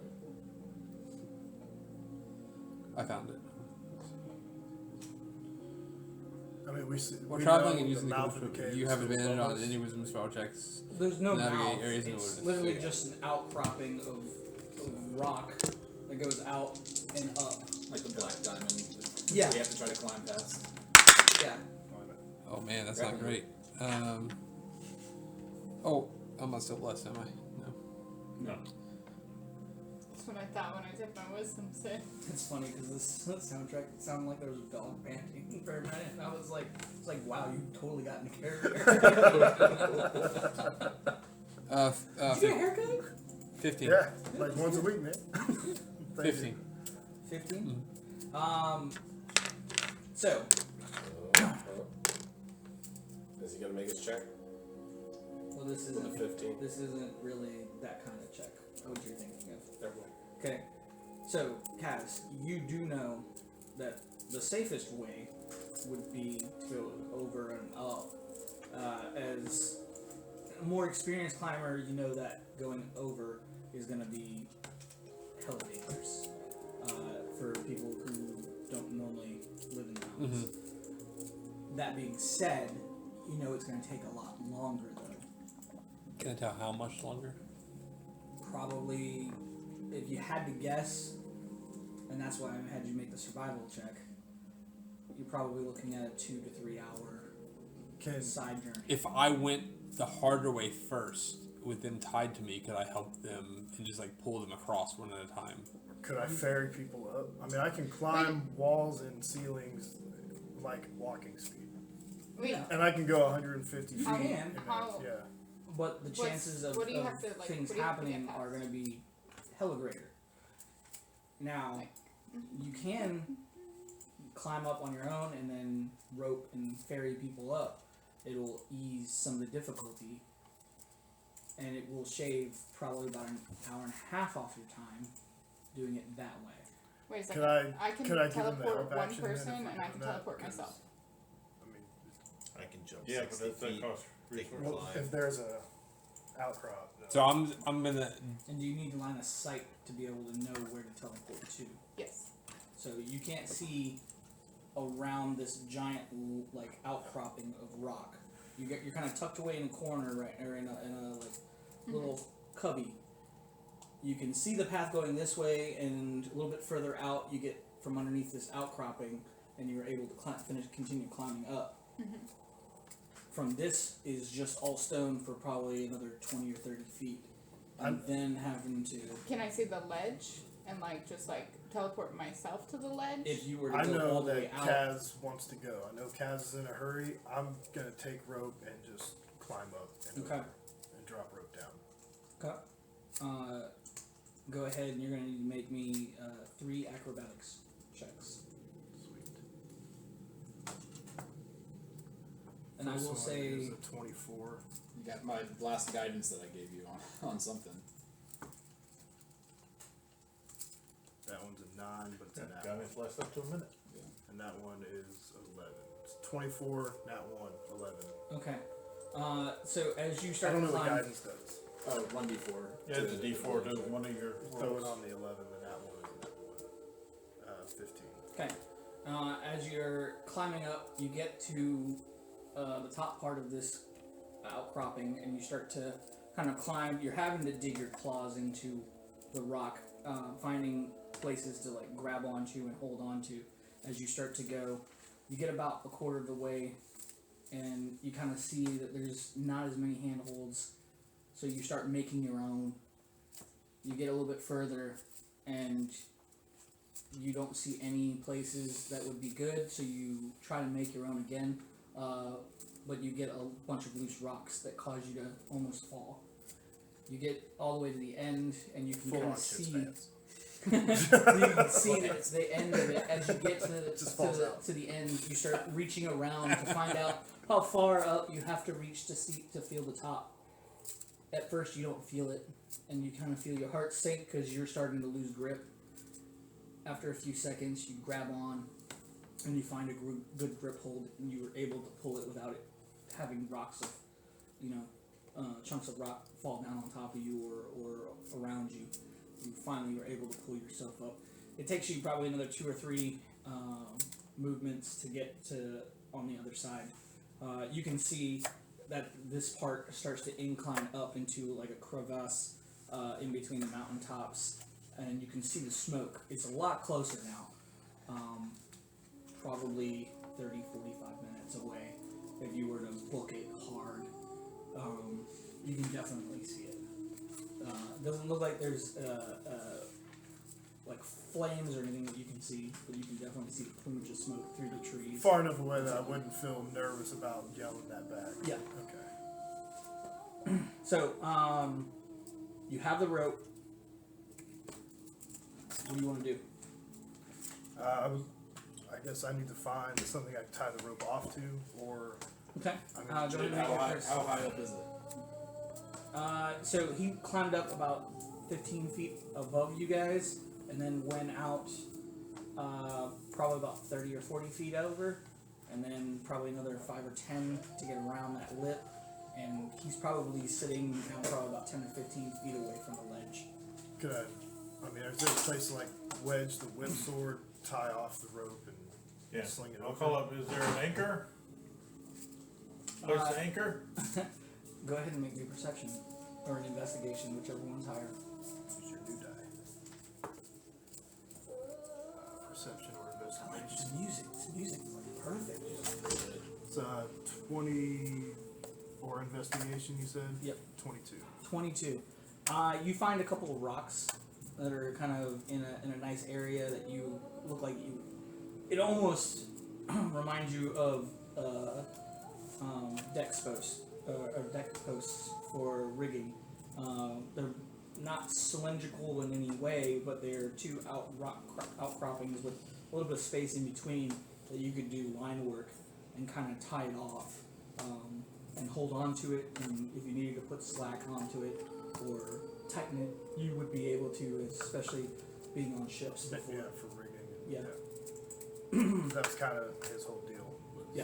I found it. I mean, While we traveling know and using the mouth compass, of the cave you is have full of advantage on bubbles. any wisdom survival checks. There's no Navigate mouth. areas in the It's wilderness. literally Yeah. just an outcropping of rock that goes out and up. Like the black diamond. that Yeah. We have to try to climb past. Yeah. Oh man, that's not great. Oh, I'm not still blessed, am I? No. No. That's what I thought when I did my wisdom save. It's funny because this soundtrack sounded like there was a dog panting for a minute, and I was like, it's like, wow, you totally got into character. Did you get a haircut? 15. Yeah, like once a week, man. Thank you. 15. 15. So Is he gonna make his check? well, this With a isn't 15. this isn't really that kind of check. What you're thinking of? Never mind. Okay. So, Kaz, you do know that the safest way would be to go over and up. As a more experienced climber, you know that going over is going to be hell dangerous for people who don't normally live in the mountains. That being said, you know it's going to take a lot longer, though. Can I tell how much longer? Probably, if you had to guess, and that's why I had you make the survival check, you're probably looking at a 2 to 3 hour Can side journey. If I went the harder way first with them tied to me, could I help them and just like pull them across one at a time? could I ferry people up? I mean, I can climb walls and ceilings like walking speed, Wait, Yeah. and I can go 150 feet. How- in a- how- yeah. But the chances of, what do you of have to, like, things what do you have to get happening past? are going to be hella greater. Now, Like- you can climb up on your own and then rope and ferry people up. It'll ease some of the difficulty, and it will shave probably about an hour and a half off your time doing it that way. Wait a Could second. I? can Could I give them the teleport help one action then person if we're and I can doing that? teleport 'Cause, myself. I mean, I can jump Yeah, but 60 that's that feet. cost They can resources. well, climb. if there's a outcrop. No. So I'm gonna. And you need line of sight to be able to know where to teleport to. Yes. So you can't see around this giant like outcropping of rock. You're kind of tucked away in a corner, right, or in a like little cubby. You can see the path going this way, and a little bit further out, you get from underneath this outcropping, and you're able to continue climbing up. From this is just all stone for probably another 20 or 30 feet, and then having to, Can I see the ledge and like just like teleport myself to the ledge? if you were to I go all know the way that out. Kaz wants to go. I know Kaz is in a hurry. I'm gonna take rope and just climb up and, Okay. over and drop rope down. Okay. Go ahead, and you're going to need to make me 3 acrobatics checks. Sweet. And I First will one say, is a 24. You got my last guidance that I gave you on something. That one's a 9, but it's an Got one. it less up to a minute. And that one is 11. It's 24, nat 1, 11. okay. So as you I start don't to know what climb, guidance does. Oh, 1d4. Yeah, it's a D4 to one of your Throw it rolls. on the 11, the nat 1 is nat 1. 15. okay. As you're climbing up, you get to the top part of this outcropping, and you start to kind of climb. You're having to dig your claws into the rock, finding places to like grab onto and hold onto. As you start to go, you get about a quarter of the way, and you kind of see that there's not as many handholds, so you start making your own. You get a little bit further, and you don't see any places that would be good, so you try to make your own again, but you get a bunch of loose rocks that cause you to almost fall. You get all the way to the end, and you can Full kind on of shit's see. pants. You can see that it's the end of it. As you get Just falls out. to the end, you start reaching around to find out how far up you have to reach to feel the top. At first, you don't feel it, and you kind of feel your heart sink because you're starting to lose grip. After a few seconds, you grab on, and you find a good grip hold, and you were able to pull it without it having rocks of, chunks of rock fall down on top of you or around you. You finally were able to pull yourself up. It takes you probably another 2 or 3 movements to get to on the other side. You can see that this part starts to incline up into like a crevasse in between the mountaintops, and you can see the smoke. It's a lot closer now, probably 30, 45 minutes away. If you were to book it hard, you can definitely see it. Doesn't look like there's like flames or anything that you can see, but you can definitely see the plumage of smoke through the trees. Far enough away that I wouldn't feel nervous about yelling that back. Yeah. Okay. So, You have the rope. What do you want to do? I guess I need to find something I can tie the rope off to, or Okay. I mean, Go ahead and make How your high, first. how high up is it? So he climbed up about 15 feet above you guys, and then went out probably about 30 or 40 feet over, and then probably another 5 or 10 to get around that lip. And he's probably sitting now probably about 10 or 15 feet away from the ledge. could I mean, is there a place to like wedge the whip sword, tie off the rope, and Yeah. sling it I'll over? call up. Is there an anchor? Where's the anchor? Go ahead and make me a perception or an investigation, whichever one's higher. Use your new die. Perception or I like investigation. this music. This music is like perfect. It's 20 or investigation. You said. Yep. 22. 22. You find a couple of rocks that are kind of in a nice area that you look like you. It almost reminds you of deck posts or deck posts for rigging. They're not cylindrical in any way, but they're two outcroppings with a little bit of space in between that you could do line work and kind of tie it off and hold on to it. And if you needed to put slack onto it or tighten it, you would be able to, especially being on ships before. Yeah, for rigging. Yeah. That's kind of his whole deal. Yeah.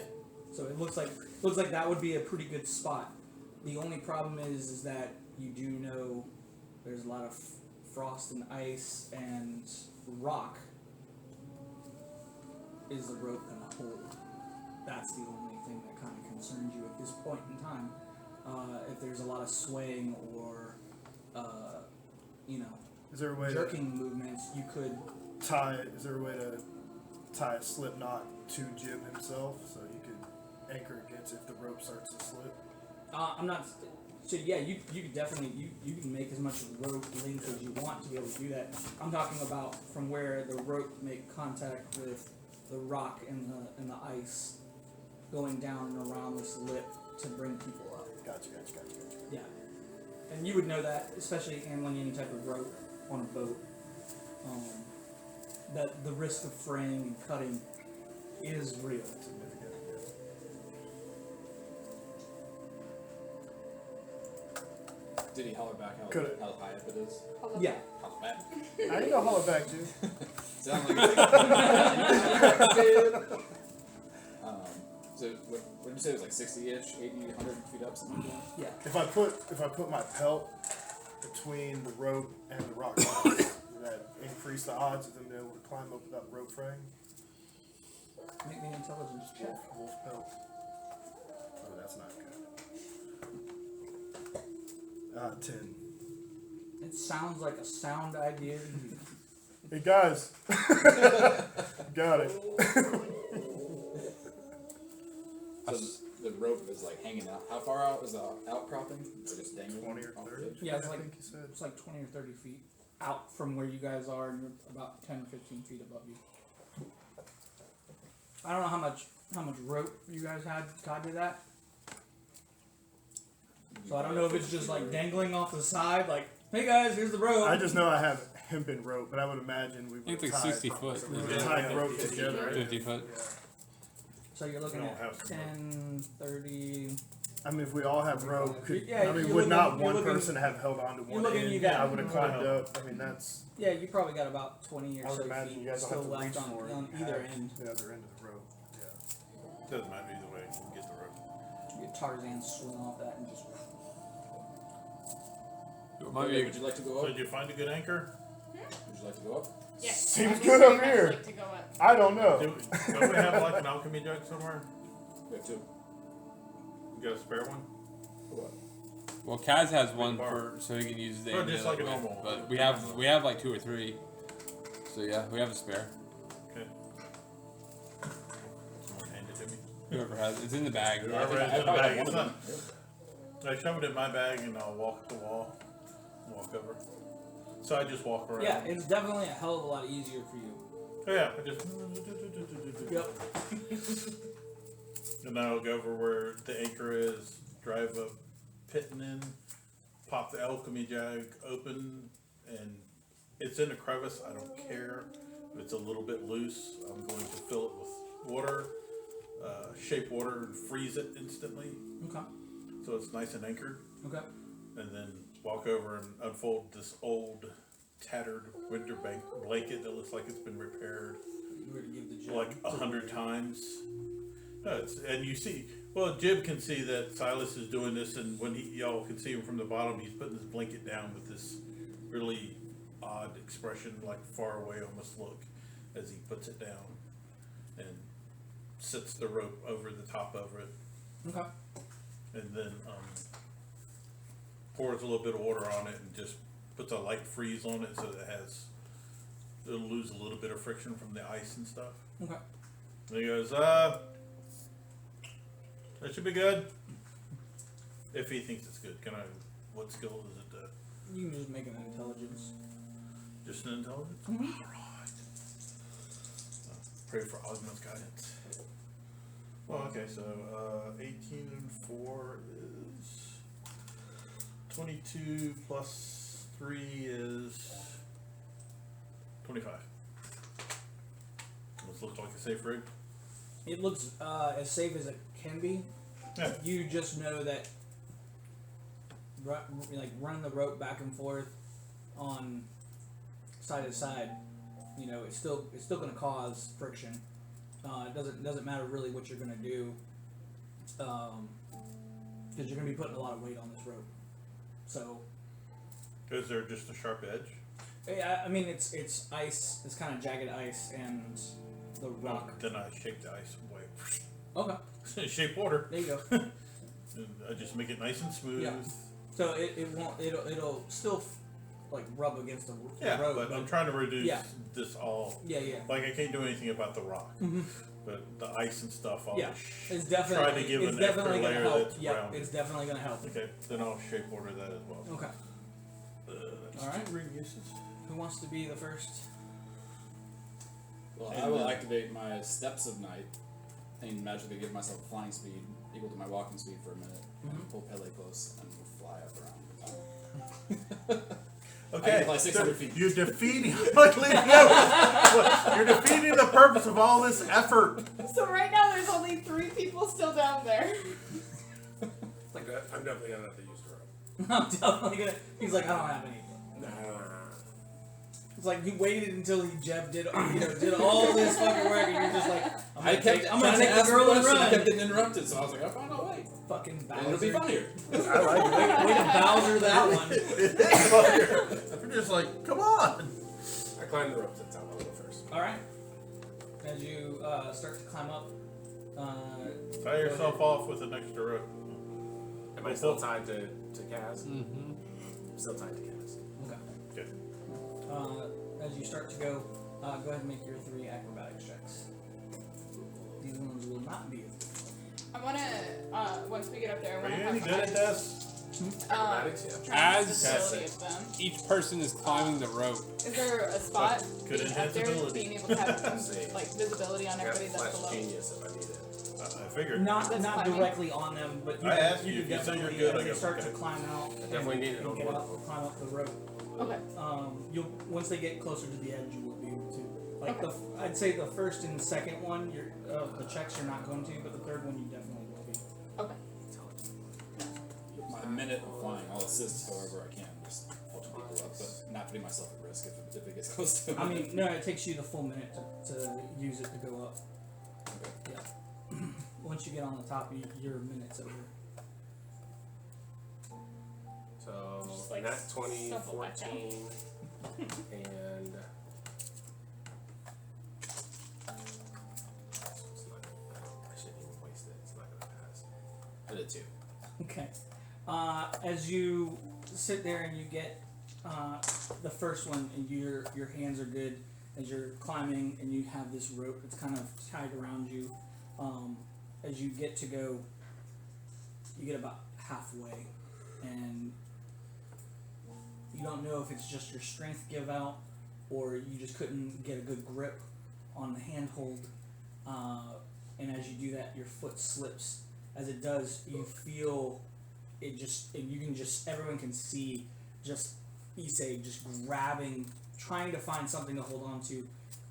So it looks like that would be a pretty good spot. The only problem is that you do know there's a lot of frost and ice and rock. Is the rope gonna hold? That's the only thing that kind of concerns you at this point in time. If there's a lot of swaying or, Is there a way jerking movements, you could. to tie? Is there a way to tie a slip knot to Jim himself so he could anchor against if the rope starts to slip? I'm not. So yeah, you could definitely you can make as much rope length as you want to be able to do that. I'm talking about from where the rope make contact with the rock and the ice, going down and around this lip to bring people up. Gotcha. Yeah, and you would know that, especially handling any type of rope on a boat. That the risk of fraying and cutting is real. Significant. Did he holler back Could how high up it is? Yeah. Holler back. I ain't gonna holler back, dude. Sounds like it's so what did you say? It was like 60-ish, 80, 100 feet up, something like that? Yeah. If I put my pelt between the rope and the rock, would that increase the odds of them being able to climb up without rope fraying? Make me an intelligence check. Wolf pelt. Oh, that's not good. 10. It sounds like a sound idea to me. Hey guys, got it. So the rope is like hanging out. How far out is the outcropping? Is it just dangling 20 or off the 30? edge? Yeah, it's I like think you said. it's like 20 or 30 feet out from where you guys are, and you're about 10 or 15 feet above you. I don't know how much rope you guys had tied to that. So I don't know if it's just like dangling off the side, like, hey guys, here's the rope. I just know I have hempen rope, but I would imagine we would think it's like tie 60 foot, We isn't would it? tie rope together. 50 foot. Yeah. So you're looking We at don't have some 10, 30. I mean, if we all have rope, could, Yeah, I mean, you're would not looking- one you're looking- person have held on to you're one looking, end? you got- I would have climbed up. I mean, that's. Yeah, you probably got about 20 or I would so imagine feet you guys still will have left to reach on, for it. on and either have end. The other end of the rope. Yeah. Doesn't matter either way. You can get the rope. You get Tarzan swing off that and just. Might be, Would you like to go So up? did you find a good anchor? Would you like to go up? Yes. Seems I would good very up much here. Like to go up. I don't know. Don't we have like an alchemy jug somewhere? We have two. You got a spare one? What? well, Kaz has one bar. for so he can use the Or end just of like it a with, normal- but normal. we have like 2 or 3. So yeah, we have a spare. Okay. Someone hand it to me. Whoever has it's in the bag. Yeah, I read it in the bag. It's not. I shove it in my bag and I'll walk the wall. Walk over. So I just walk around. Yeah, it's definitely a hell of a lot easier for you. Oh, yeah, I just. Yep. And then I'll go over where the anchor is, drive a pitting in, pop the alchemy jug open, and it's in a crevice. I don't care if it's a little bit loose. I'm going to fill it with water, shape water, and freeze it instantly, Okay. so it's nice and anchored. Okay. And then walk over and unfold this old, tattered winter blanket that looks like it's been repaired You were to give the jib like to the 100 lady. times. No, and you see, well, Jib can see that Silas is doing this, and when y'all can see him from the bottom, he's putting his blanket down with this really odd expression, like far away almost look, as he puts it down and sets the rope over the top of it, Okay. and then pours a little bit of water on it and just puts a light freeze on it so that it'll lose a little bit of friction from the ice and stuff. Okay. And he goes, that should be good. If he thinks it's good. What skill is it? You can just make an intelligence. Just an intelligence? Mhm. Alright. Pray for Osmond's guidance. Well, okay, so 18 and 4 is 22 plus 3 is 25. This looks like a safe rig. It looks as safe as it can be. Yeah. You just know that run the rope back and forth on side to side. You know, it's still going to cause friction. It doesn't matter really what you're going to do, because you're going to be putting a lot of weight on this rope. So, Is there just a sharp edge? I mean, it's ice. It's kind of jagged ice and the rock. Then I shake the ice away. Okay, Shape water. there you go. And I just make it nice and smooth. Yeah. So it won't. It'll still like rub against the Yeah, road. but I'm trying to reduce Yeah. this all. Yeah, yeah. Like I can't do anything about the rock, but the ice and stuff. I'll Yeah, just it's definitely try to give it's an extra definitely gonna layer help. that's Yeah, rounded. it's definitely gonna help. Okay, then I'll shape order that as well. Okay. That's All right. 2 ring uses. Who wants to be the first? Well, And I will then- activate my Steps of Night and magically give myself flying speed equal to my walking speed for a minute, and pull Pele close and fly up around. I Okay, can fly 600 feet. you're defeating. Look, leave no. You're defeating the purpose of all this effort. So right now there's only 3 people still down there. I'm definitely gonna have to use the rope. I'm definitely gonna. He's like, I don't have any. It's like you waited until Jeb did all this fucking work, and you're just like, I'm gonna take the girl and run. I kept getting interrupted, so I was like, I found a way. Fucking And it'll be Bowser. funnier. I like it. Way to Bowser that one. It is funnier. I'm just like, come on. I climbed the rope to the top. I'll go first. All right. As you start to climb up, Tie yourself off with an extra rope. Am I still tied to Kaz? Mm-hmm. I'm still tied to Kaz. Okay. Okay. As you start to go ahead and make your 3 acrobatics checks. These ones will not be as difficult. I wanna once we get up there, I Are wanna you have any good at this? Acrobatics, yeah. try As- the visibility of them. Each person is climbing the rope. Is there a spot Could being enhance up there ability. being able to have See. like visibility on I got everybody that's Flash below? Genius if I need it. I figured. Not That's not climbing. directly on them, but I asked you could if you said you're definitely, good, as I they go, start okay. to climb out. definitely need it and on get one up, of them. climb up the rope. Okay. You'll once they get closer to the edge, you will be able to. Like Okay. I'd say the first and second one, the checks you're not going to, but the third one you definitely will be. Okay. My minute of flying, I'll assist however I can, just helping people up, but not putting myself at risk if it gets close to I mean, no, it takes you the full minute to use it to go up. Okay. Yeah. Once you get on the top, your minute's over. So Just, like, nat 20, shuffle back 14, and it's not, I shouldn't even waste it. It's not gonna pass. I did 2. Okay. As you sit there and you get the first one, and your hands are good as you're climbing, and you have this rope that's kind of tied around you. As you get to go, you get about halfway, and you don't know if it's just your strength give out, or you just couldn't get a good grip on the handhold. And as you do that, your foot slips. As it does, you feel everyone can see just Issei just grabbing, trying to find something to hold on to,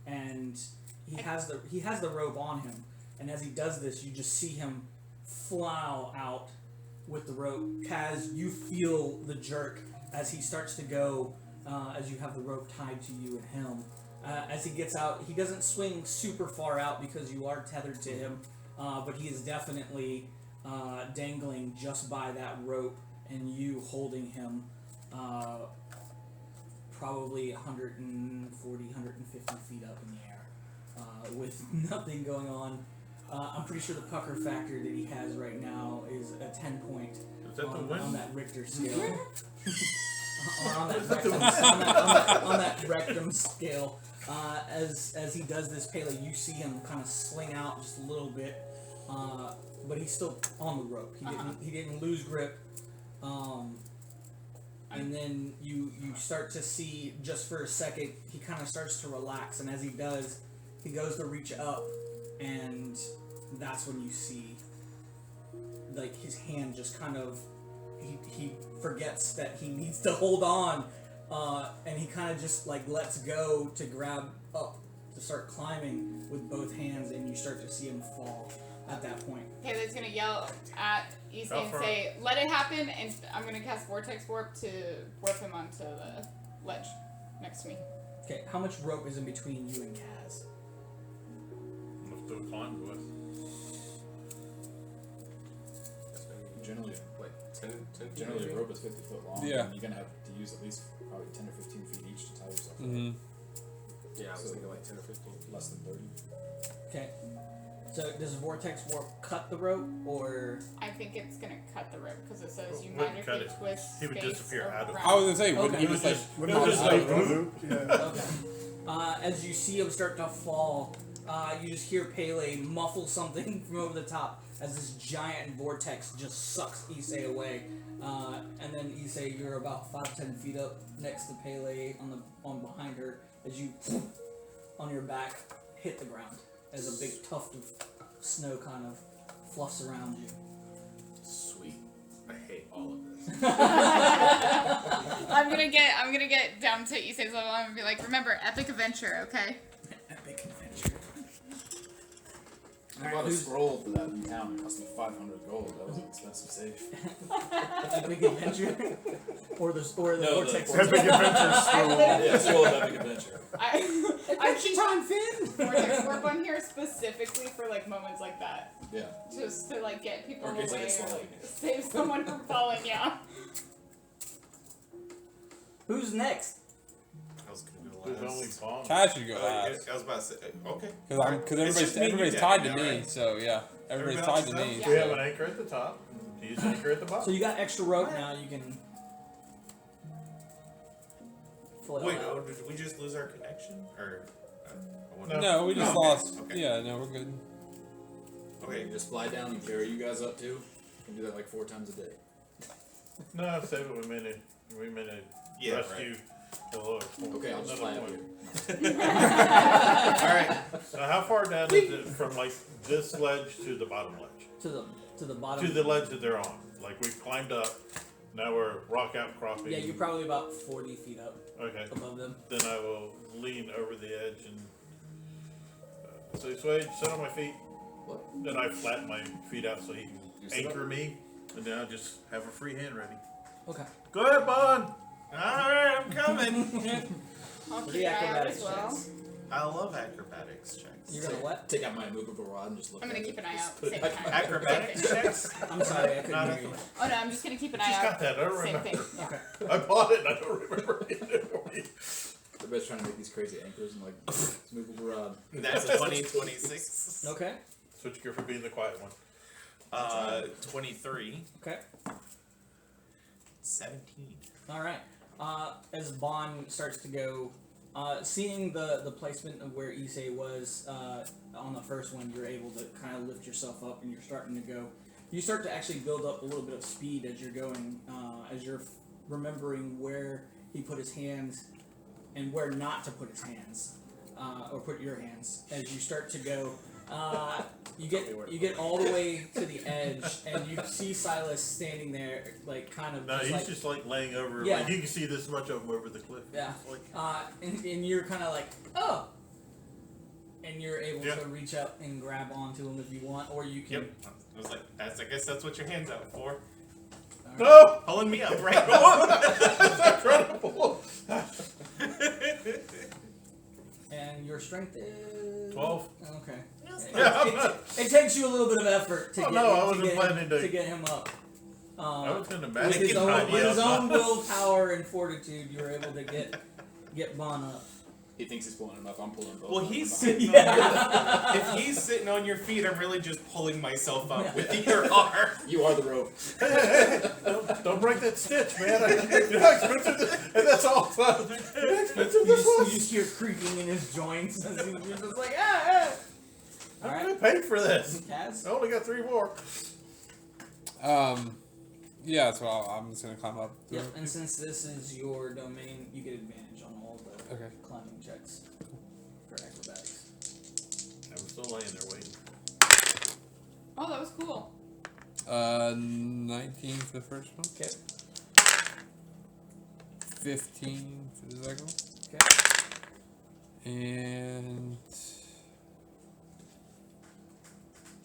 and he has the rope on him, and as he does this, you just see him fly out with the rope. Kaz, you feel the jerk as he starts to go, as you have the rope tied to you and him. As he gets out, he doesn't swing super far out because you are tethered to him, but he is definitely dangling just by that rope, and you holding him probably 140, 150 feet up in the air with nothing going on. I'm pretty sure the pucker factor that he has right now is a 10 point Is that the wind? on that Richter scale. Or on that rectum scale. As he does this, Pele, you see him kind of sling out just a little bit, but he's still on the rope. He didn't lose grip. And then you start to see, just for a second, he kind of starts to relax, and as he does, he goes to reach up, and that's when you see, like, his hand just kind of, he forgets that he needs to hold on, and he kind of just, like, lets go to grab up, to start climbing with both hands, and you start to see him fall at that point. Taylor's gonna yell at Issei and say, "Let it happen!" And I'm gonna cast Vortex Warp to warp him onto the ledge next to me. Okay, how much rope is in between you and Kaz? Let's do a climb with. Generally, like 10 generally, a rope is 50 foot long. Yeah. And you're gonna have to use at least probably 10 or 15 feet each to tie yourself. Mm-hmm. Yeah, I was thinking like 10 or 15. Less than 30. Okay. So does Vortex Warp cut the rope, or? I think it's gonna cut the rope because it says you Wouldn't cut magically it. twist He would space disappear out of it. around. I was gonna say, wouldn't Okay. he just like Wouldn't it just out like of the rope? loop? Yeah. Okay. As you see him start to fall, you just hear Pele muffle something from over the top as this giant vortex just sucks Issei away. And then Issei, you're about 5-10 feet up next to Pele on behind her as you on your back hit the ground as a big tuft of snow kind of fluffs around you. Sweet. I hate all of this. I'm gonna get down to Issei's level and be like, remember, epic adventure, okay? Epic adventure. I bought a scroll for that in town. It cost me 500 gold. That was an expensive save. Epic adventure, or the vortex. Epic adventure scroll. Yeah, scroll of epic adventure. I keep on Vortex Warp on here specifically for like moments like that. Yeah. Just to like get people Or in case I away get or slow. like save someone from falling, yeah. Who's next? I was gonna go There's only last. bomb. Kaz should go last. I was about to say, okay. Because It's just me and you everybody's guys tied to now, me. right? So yeah, everybody's Everybody tied to else me. is out? We have so- an anchor at the top. Use an anchor at the So bottom. you got extra rope now. You can. Flail Wait, out. did we just lose our connection? Or I wonder- No, we just Oh, okay, lost. okay. Yeah, no, we're good. Okay, You just fly down and carry you guys up too. You can do that like 4 times a day. No, save it. We made Yeah, rescue the lower. Okay, I'll just fly up here. Alright. So how far down is it from like this ledge to the bottom ledge? To the bottom. To the ledge that they're on. Like we've climbed up. Now we're rock outcropping. Yeah, you're probably about 40 feet up Okay. above them. Then I will lean over the edge and say, Swade, sit on my feet. What? Then I flatten my feet out so he You can sit anchor me. And then I'll just have a free hand ready. Okay. Go ahead, Bond. Alright, I'm coming. I'll What are keep the an eye out acrobatics as well. checks? I love acrobatics checks. You're gonna what? Take out my immovable rod and just look I'm at gonna it. keep an eye Just out. put it Same back time. in my- Acrobatics checks? I'm sorry, I Not couldn't hear you. Oh no, I'm just gonna keep an eye Just out. got that. I don't Same remember. thing. Okay. I bought it and I don't remember it. Everybody's trying to make these crazy anchors and like movable rod. That's a 2026. Okay. Switch gear for being the quiet one. 23. Okay. 17. All right. As Bond starts to go, seeing the placement of where Issei was on the first one, you're able to kind of lift yourself up and you're starting to go. You start to actually build up a little bit of speed as you're going, as you're remembering where he put his hands and where not to put his hands, or put your hands. As you start to go, You get all the way to the edge, and you see Silas standing there, like kind of. No, just he's like, just like laying over. Yeah. Like you can see this much of him over the cliff. Yeah. Like, And you're kind of like, oh. And you're able Yeah. to reach up and grab onto him if you want, or you can. Yep. I was like, I guess that's what your hand's out for. no! Pulling me up, right? And your strength is 12. Okay. Yeah. It takes you a little bit of effort to Oh, get, no, I to wasn't get planning him, to- to get him up. I was going to With magic his and own, hide with you his up. own willpower and fortitude, you were able to get Bon up. He thinks he's pulling him up. I'm pulling both. Well, of them he's up. sitting on if he's sitting on your feet, I'm really just pulling myself up with your arm. You are the rope. Hey, don't break that stitch, man. You know how expensive this, and that's all. You know how expensive You this just, you was? just hear creaking in his joints as you're just like, ah. I'm Alright, going to pay for this. Kaz? I only got 3 more. Yeah, so I'm just gonna climb up. Yep, and since this is your domain, you get advantage on all the Okay. climbing checks for acrobatics. I'm still laying there waiting. Oh, that was cool. 19 for the first one. Okay. 15 for the second one. Okay. And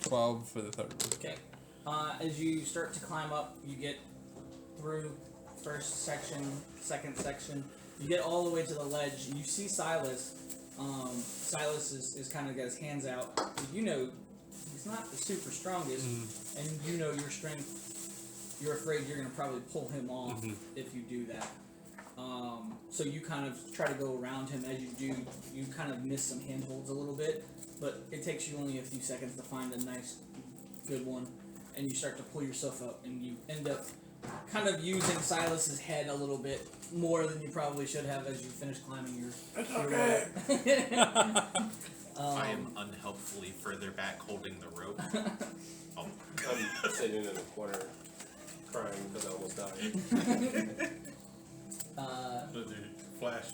12 for the third one. Okay. As you start to climb up, you get through first section, second section. You get all the way to the ledge, and you see Silas. Silas is kind of got his hands out. You know, he's not the super strongest, and you know your strength. You're afraid you're going to probably pull him off if you do that. So you kind of try to go around him. As you do, you kind of miss some handholds a little bit, but it takes you only a few seconds to find a nice, good one. And you start to pull yourself up, and you end up kind of using Silas's head a little bit more than you probably should have as you finish climbing your. It's your okay. I am unhelpfully further back holding the rope. Oh. I'm sitting in a corner crying because I almost died. So did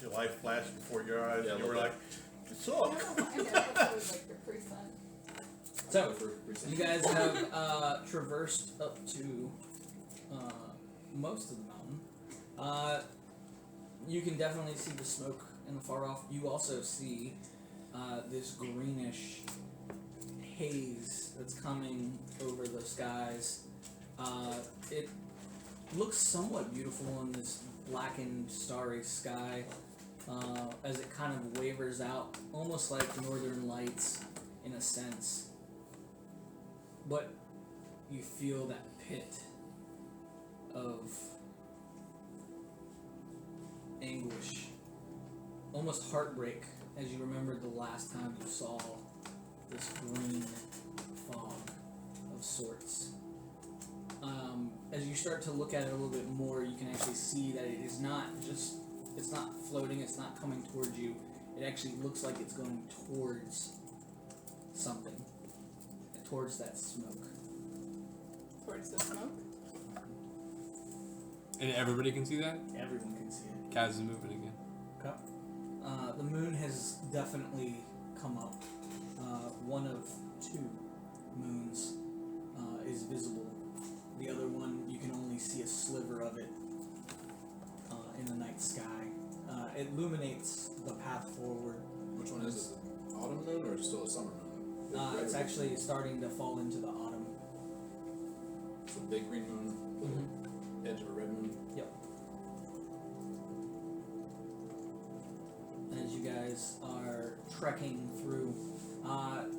your life flashed before your eyes, Yeah, and a you were little like, it sucks. So, you guys have traversed up to most of the mountain. You can definitely see the smoke in the far off. You also see this greenish haze that's coming over the skies. It looks somewhat beautiful in this blackened, starry sky as it kind of wavers out, almost like northern lights in a sense. But you feel that pit of anguish, almost heartbreak, as you remembered the last time you saw this green fog of sorts. As you start to look at it a little bit more, you can actually see that it is not just, it's not floating, it's not coming towards you. It actually looks like it's going towards something, towards that smoke. Towards the smoke. And everybody can see that? Everyone can see it. Kaz is moving again. Okay. The moon has definitely come up. One of 2 moons is visible. The other one, you can only see a sliver of it in the night sky. It illuminates the path forward. Which one is it? Autumn moon or still a summer moon? It's actually starting to fall into the autumn. It's a big green moon with the edge of a red moon. Yep. As you guys are trekking through,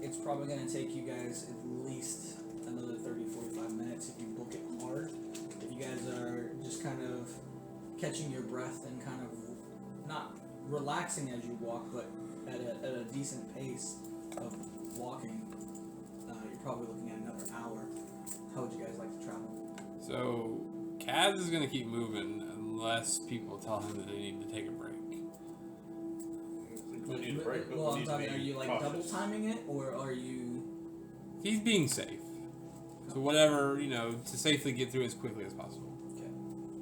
it's probably going to take you guys at least another 30-45 minutes if you book it hard. If you guys are just kind of catching your breath and kind of not relaxing as you walk, but at a decent pace of walking, you're probably looking at another hour. How would you guys like to travel? So, Kaz is gonna keep moving unless people tell him that they need to take a break. We need a break, but Well, we I'm need to talking, be are you like cautious. double timing it, or are you? He's being safe. So whatever, to safely get through as quickly as possible. Okay.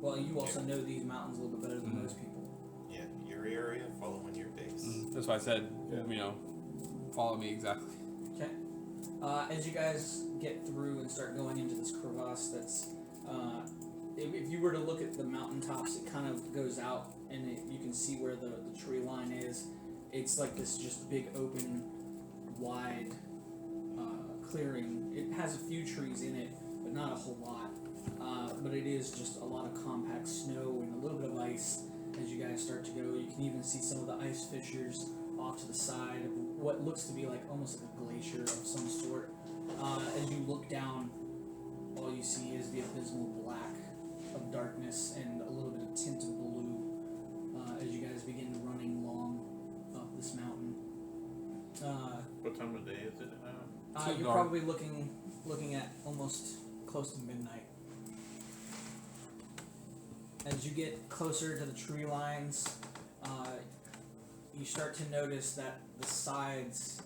Well, you also know these mountains a little bit better than most people. Yeah, your area, following your base. That's why I said, follow me exactly. Okay. As you guys get through and start going into this crevasse, that's if you were to look at the mountaintops, it kind of goes out, and you can see where the tree line is. It's like this just big open, wide clearing. It has a few trees in it, but not a whole lot. But it is just a lot of compact snow and a little bit of ice as you guys start to go. You can even see some of the ice fissures off to the side of what looks to be like almost like a glacier of some sort. As you look down, all you see is the abysmal black of darkness and a little bit of tint of blue as you guys begin running long up this mountain. What time of day is it now? You're probably looking at almost close to midnight. As you get closer to the tree lines, you start to notice that the sides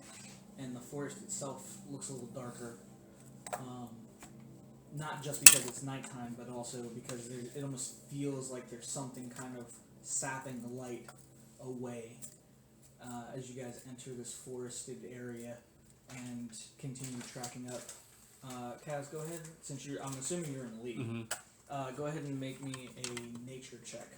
and the forest itself looks a little darker. Not just because it's nighttime, but also because it almost feels like there's something kind of sapping the light away as you guys enter this forested area and continue tracking up. Kaz, go ahead. Since I'm assuming you're in the lead. Mm-hmm. Go ahead and make me a nature check.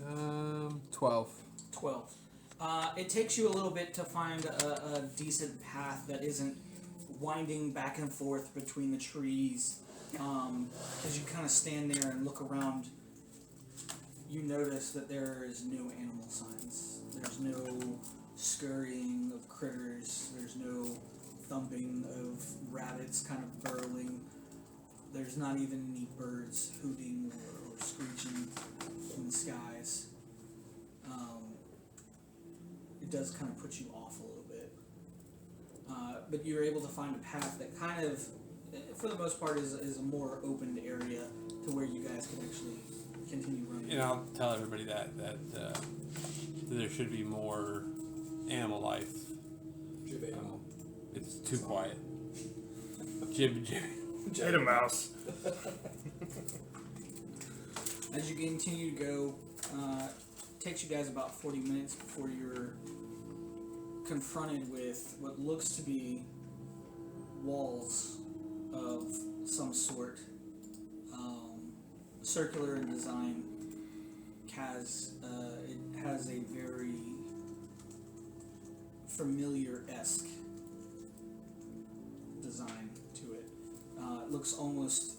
Um, 12. 12. It takes you a little bit to find a decent path that isn't winding back and forth between the trees. As you kind of stand there and look around, you notice that there is no animal signs. There's no scurrying of critters. There's no thumping of rabbits kind of burrowing. There's not even any birds hooting or screeching in the skies. It does kind of put you off a little bit. But you're able to find a path that kind of, for the most part, is a more opened area to where you guys can actually continue running. And I'll tell everybody that there should be more animal life. It's too quiet. Jib. Hit a mouse. As you continue to go, takes you guys about 40 minutes before you're confronted with what looks to be walls of some sort, circular in design. It has a very familiar-esque design to it. It looks almost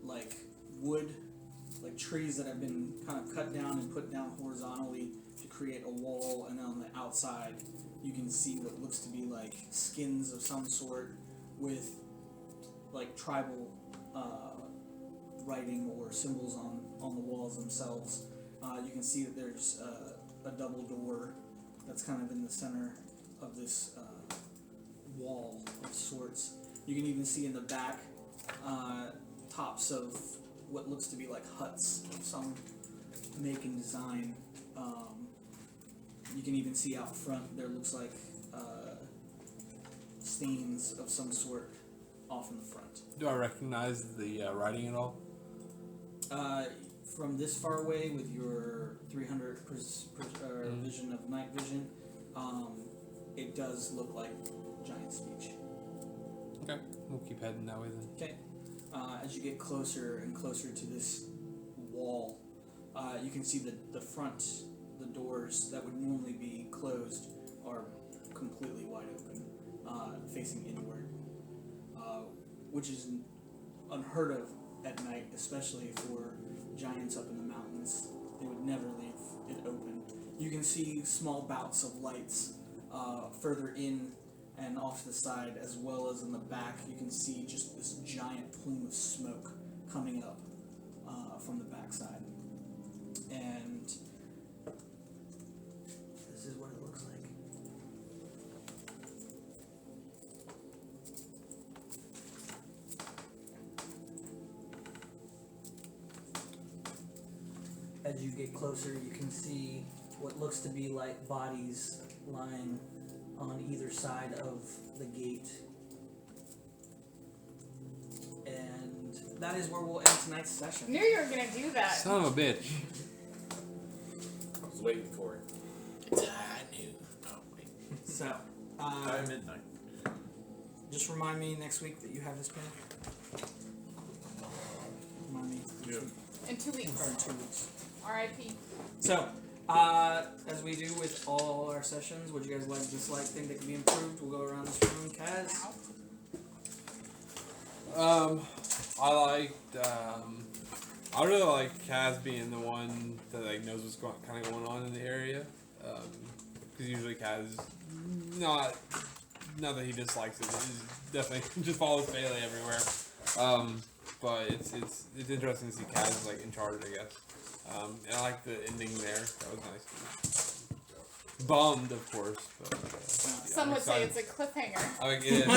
like wood, like trees that have been kind of cut down and put down horizontally to create a wall, and then on the outside you can see what looks to be like skins of some sort with like tribal writing or symbols on the walls themselves. You can see that there's a double door that's kind of in the center of this wall of sorts. You can even see in the back tops of what looks to be like huts of some make and design. You can even see out front there looks like stains of some sort off in the front. Do I recognize the writing at all? From this far away with your 300 vision of night vision, it does look like giant speech. Okay, we'll keep heading that way then. Okay. As you get closer and closer to this wall, you can see the front, the doors that would normally be closed are completely wide open, facing inward, which is unheard of at night, especially for giants up in the mountains. They would never leave it open. You can see small bouts of lights further in and off to the side, as well as in the back. You can see just this giant plume of smoke coming up from the backside. And this is what it looks like. As you get closer, you can see what looks to be like bodies lying on either side of the gate. And that is where we'll end tonight's session. Knew you were gonna do that. Son of a bitch. I was waiting for it. It's high noon. Oh, wait. So, By midnight. just remind me next week that you have this pen. Remind me. Yeah. In 2 weeks. Or in 2 weeks. R.I.P. So, as we do with all our sessions, what do you guys like, dislike, think that can be improved? We'll go around this room. Kaz? I liked, I really like Kaz being the one that like knows what's kind of going on in the area, because usually Kaz, not that he dislikes it, he's definitely just follows Bailey everywhere. But it's interesting to see Kaz like in charge, I guess. And I like the ending there. That was nice. Bummed, of course, but Some would say it's a cliffhanger. I mean, it is.